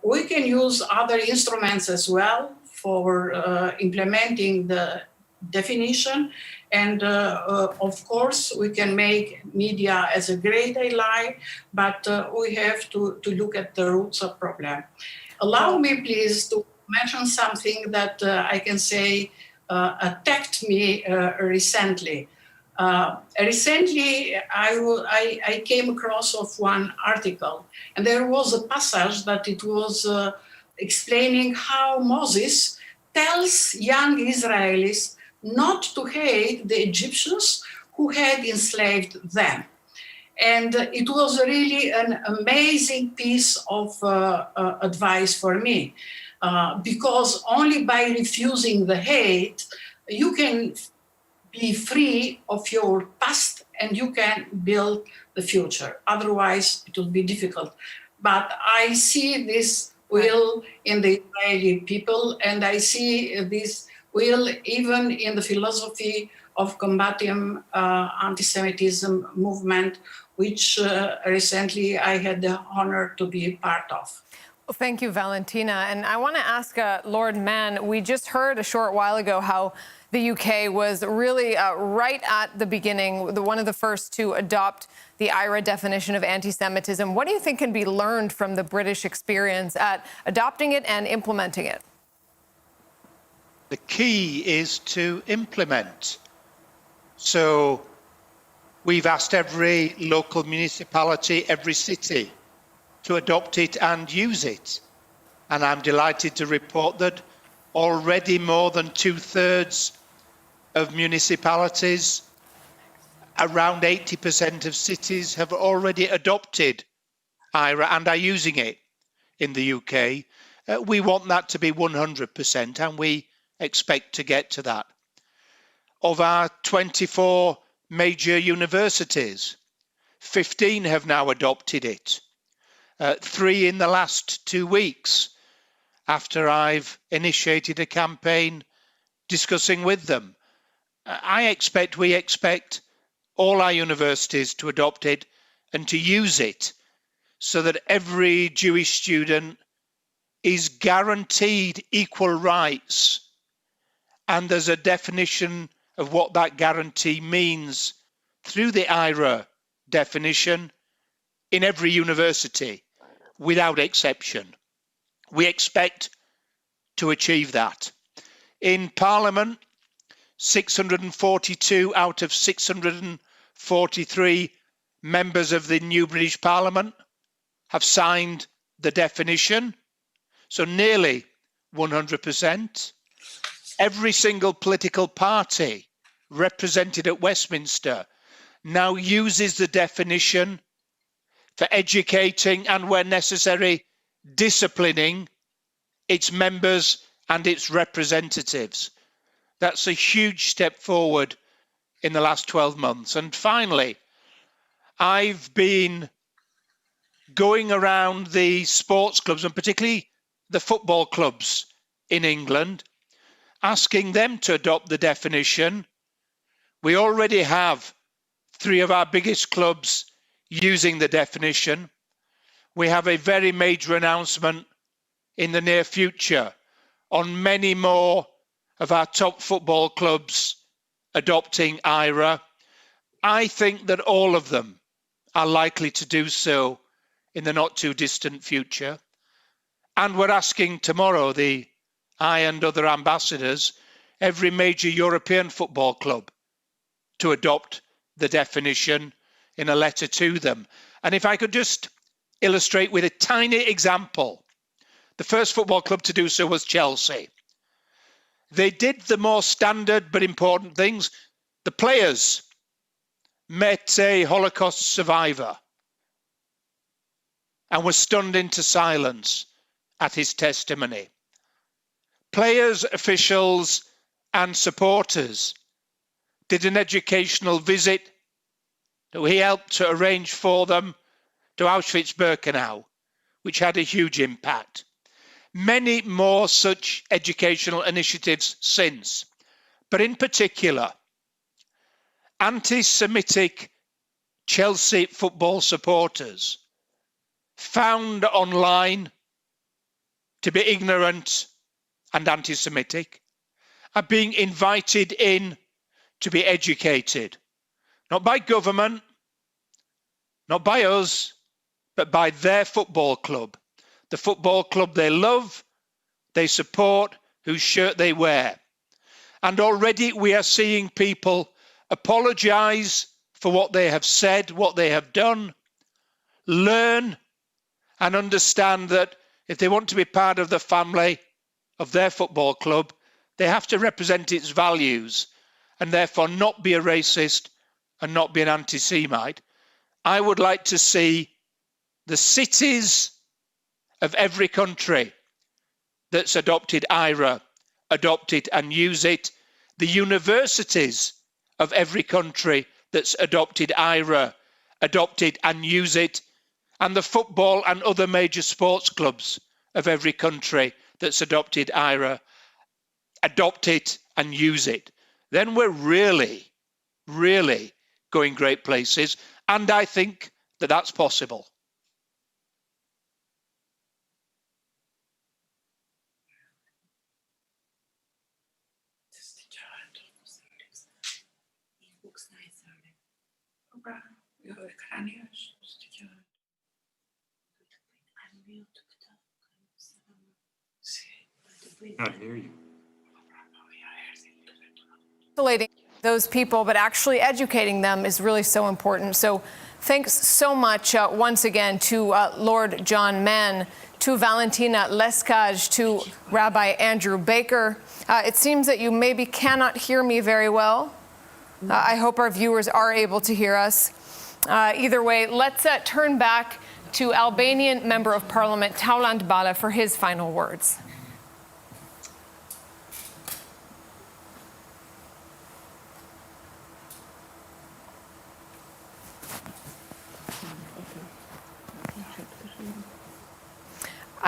We can use other instruments as well for implementing the definition. And of course, we can make media as a great ally, but we have to look at the roots of problem. Allow me, please, to mention something that I can say attacked me recently. Recently, I came across of one article, and there was a passage that it was explaining how Moses tells young Israelis not to hate the Egyptians who had enslaved them. And it was really an amazing piece of advice for me, because only by refusing the hate, you can be free of your past and you can build the future. Otherwise, it will be difficult. But I see this will in the Israeli people, and I see this will even in the philosophy of combating anti-Semitism movement, which recently I had the honor to be part of. Well, thank you, Valentina. And I want to ask Lord Mann, we just heard a short while ago how the UK was really right at the beginning, one of the first to adopt the IRA definition of anti-Semitism. What do you think can be learned from the British experience at adopting it and implementing it? The key is to implement. So we've asked every local municipality, every city to adopt it and use it. And I'm delighted to report that already more than 2/3 of municipalities, around 80% of cities have already adopted IRA and are using it in the UK. We want that to be 100%, and we expect to get to that. of our 24 major universities. 15 have now adopted it. 3 in the last 2 weeks, after I've initiated a campaign discussing with them. We expect all our universities to adopt it and to use it so that every Jewish student is guaranteed equal rights. And there's a definition of what that guarantee means through the IRA definition in every university, without exception. We expect to achieve that. In Parliament, 642 out of 643 members of the new British Parliament have signed the definition, so nearly 100%. Every single political party represented at Westminster now uses the definition for educating and, where necessary, disciplining its members and its representatives. That's a huge step forward in the last 12 months. And finally, I've been going around the sports clubs, and particularly the football clubs in England, asking them to adopt the definition. We already have 3 of our biggest clubs using the definition. We have a very major announcement in the near future on many more of our top football clubs adopting IRA. I think that all of them are likely to do so in the not too distant future. And we're asking tomorrow, I and other ambassadors, every major European football club to adopt the definition in a letter to them. And if I could just illustrate with a tiny example, the first football club to do so was Chelsea. They did the more standard but important things. The players met a Holocaust survivor and were stunned into silence at his testimony. Players, officials and supporters did an educational visit that we helped to arrange for them to Auschwitz-Birkenau, which had a huge impact. Many more such educational initiatives since, but in particular, anti-Semitic Chelsea football supporters found online to be ignorant and anti-Semitic are being invited in to be educated, not by government, not by us, but by their football club, the football club they love, they support, whose shirt they wear. And already we are seeing people apologise for what they have said, what they have done, learn and understand that if they want to be part of the family of their football club, they have to represent its values and therefore not be a racist and not be an anti-Semite. I would like to see the cities of every country that's adopted IRA adopt it and use it, the universities of every country that's adopted IRA adopt it and use it, and the football and other major sports clubs of every country that's adopted IRA adopt it and use it. Then we're really, really going great places, and I think that that's possible. Not hear you. Isolating those people, but actually educating them is really so important. So thanks so much once again to Lord John Mann, to Valentina Leskaj, to Rabbi Andrew Baker. It seems that you maybe cannot hear me very well. I hope our viewers are able to hear us. Either way, let's turn back to Albanian Member of Parliament Tolerant Bala for his final words.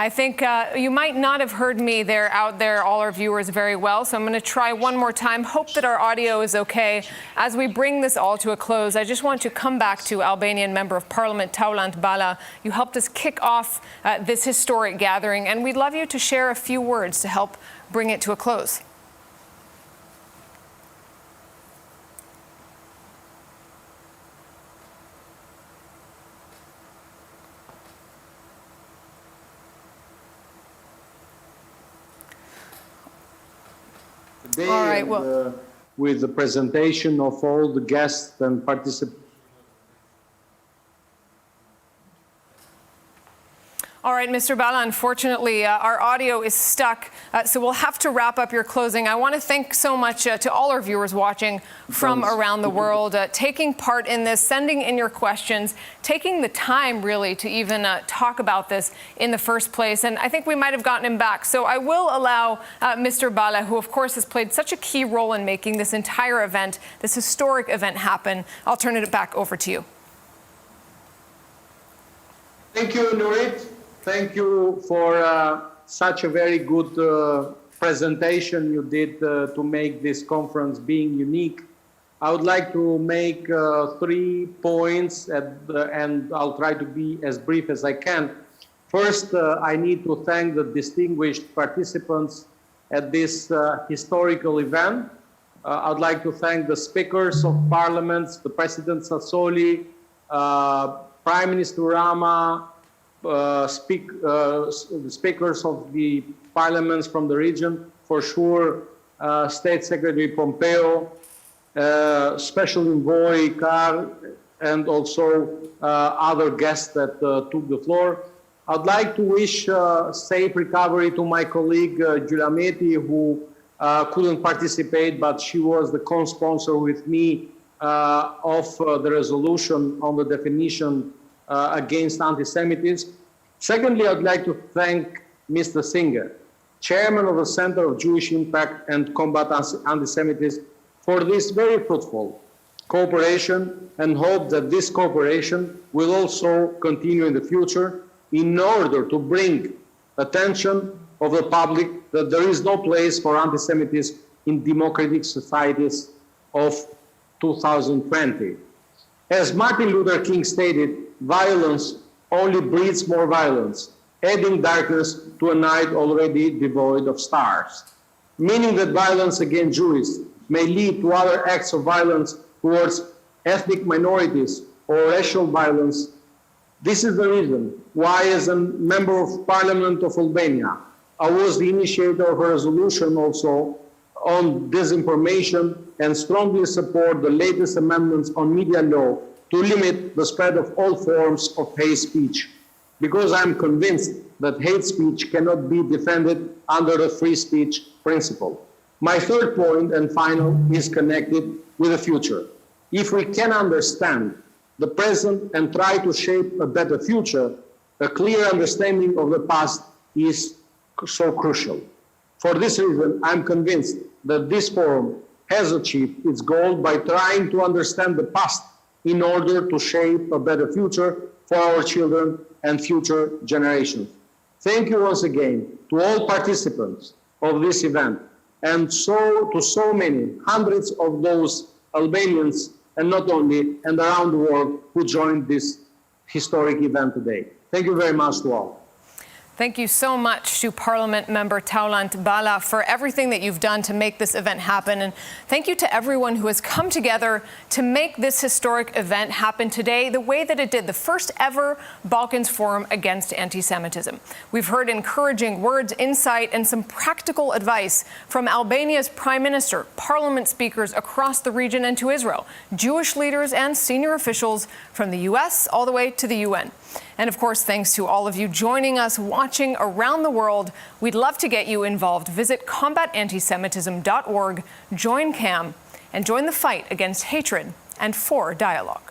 I think you might not have heard me out there, all our viewers, very well. So I'm going to try one more time. Hope that our audio is okay. As we bring this all to a close, I just want to come back to Albanian Member of Parliament Tolerant Bala. You helped us kick off this historic gathering, and we'd love you to share a few words to help bring it to a close. Today, all right, well, with the presentation of all the guests and participants. All right, Mr. Bala, unfortunately, our audio is stuck, so we'll have to wrap up your closing. I want to thank so much to all our viewers watching from around the world, taking part in this, sending in your questions, taking the time, really, to even talk about this in the first place. And I think we might have gotten him back. So I will allow Mr. Bala, who, of course, has played such a key role in making this entire event, this historic event happen. I'll turn it back over to you. Thank you, Nurit. Thank you for such a very good presentation you did to make this conference being unique. I would like to make 3 points and I'll try to be as brief as I can. First, I need to thank the distinguished participants at this historical event. I would like to thank the speakers of parliaments, the President Sassoli, Prime Minister Rama, the speakers of the parliaments from the region, for sure, State Secretary Pompeo, Special Envoy Carr, and also other guests that took the floor. I'd like to wish safe recovery to my colleague Giulia Meti, who couldn't participate, but she was the co-sponsor with me of the resolution on the definition against anti-Semitism. Secondly, I'd like to thank Mr. Singer, Chairman of the Center of Jewish Impact and Combat Anti-Semitism, for this very fruitful cooperation, and hope that this cooperation will also continue in the future in order to bring attention of the public that there is no place for anti-Semitism in democratic societies of 2020. As Martin Luther King stated, violence only breeds more violence, adding darkness to a night already devoid of stars. Meaning that violence against Jews may lead to other acts of violence towards ethnic minorities or racial violence. This is the reason why, as a member of Parliament of Albania, I was the initiator of a resolution also on disinformation and strongly support the latest amendments on media law to limit the spread of all forms of hate speech, because I'm convinced that hate speech cannot be defended under the free speech principle. My third point and final is connected with the future. If we can understand the present and try to shape a better future, a clear understanding of the past is so crucial. For this reason, I'm convinced that this forum has achieved its goal by trying to understand the past in order to shape a better future for our children and future generations. Thank you once again to all participants of this event, and to so many hundreds of those Albanians, and not only, and around the world, who joined this historic event today. Thank you very much to all. Thank you so much to Parliament Member Tolerant Bala for everything that you've done to make this event happen. And thank you to everyone who has come together to make this historic event happen today the way that it did, the first ever Balkans Forum Against Anti-Semitism. We've heard encouraging words, insight, and some practical advice from Albania's Prime Minister, Parliament speakers across the region and to Israel, Jewish leaders and senior officials from the US all the way to the UN. And of course, thanks to all of you joining us, watching around the world. We'd love to get you involved. Visit combatantisemitism.org, join CAM, and join the fight against hatred and for dialogue.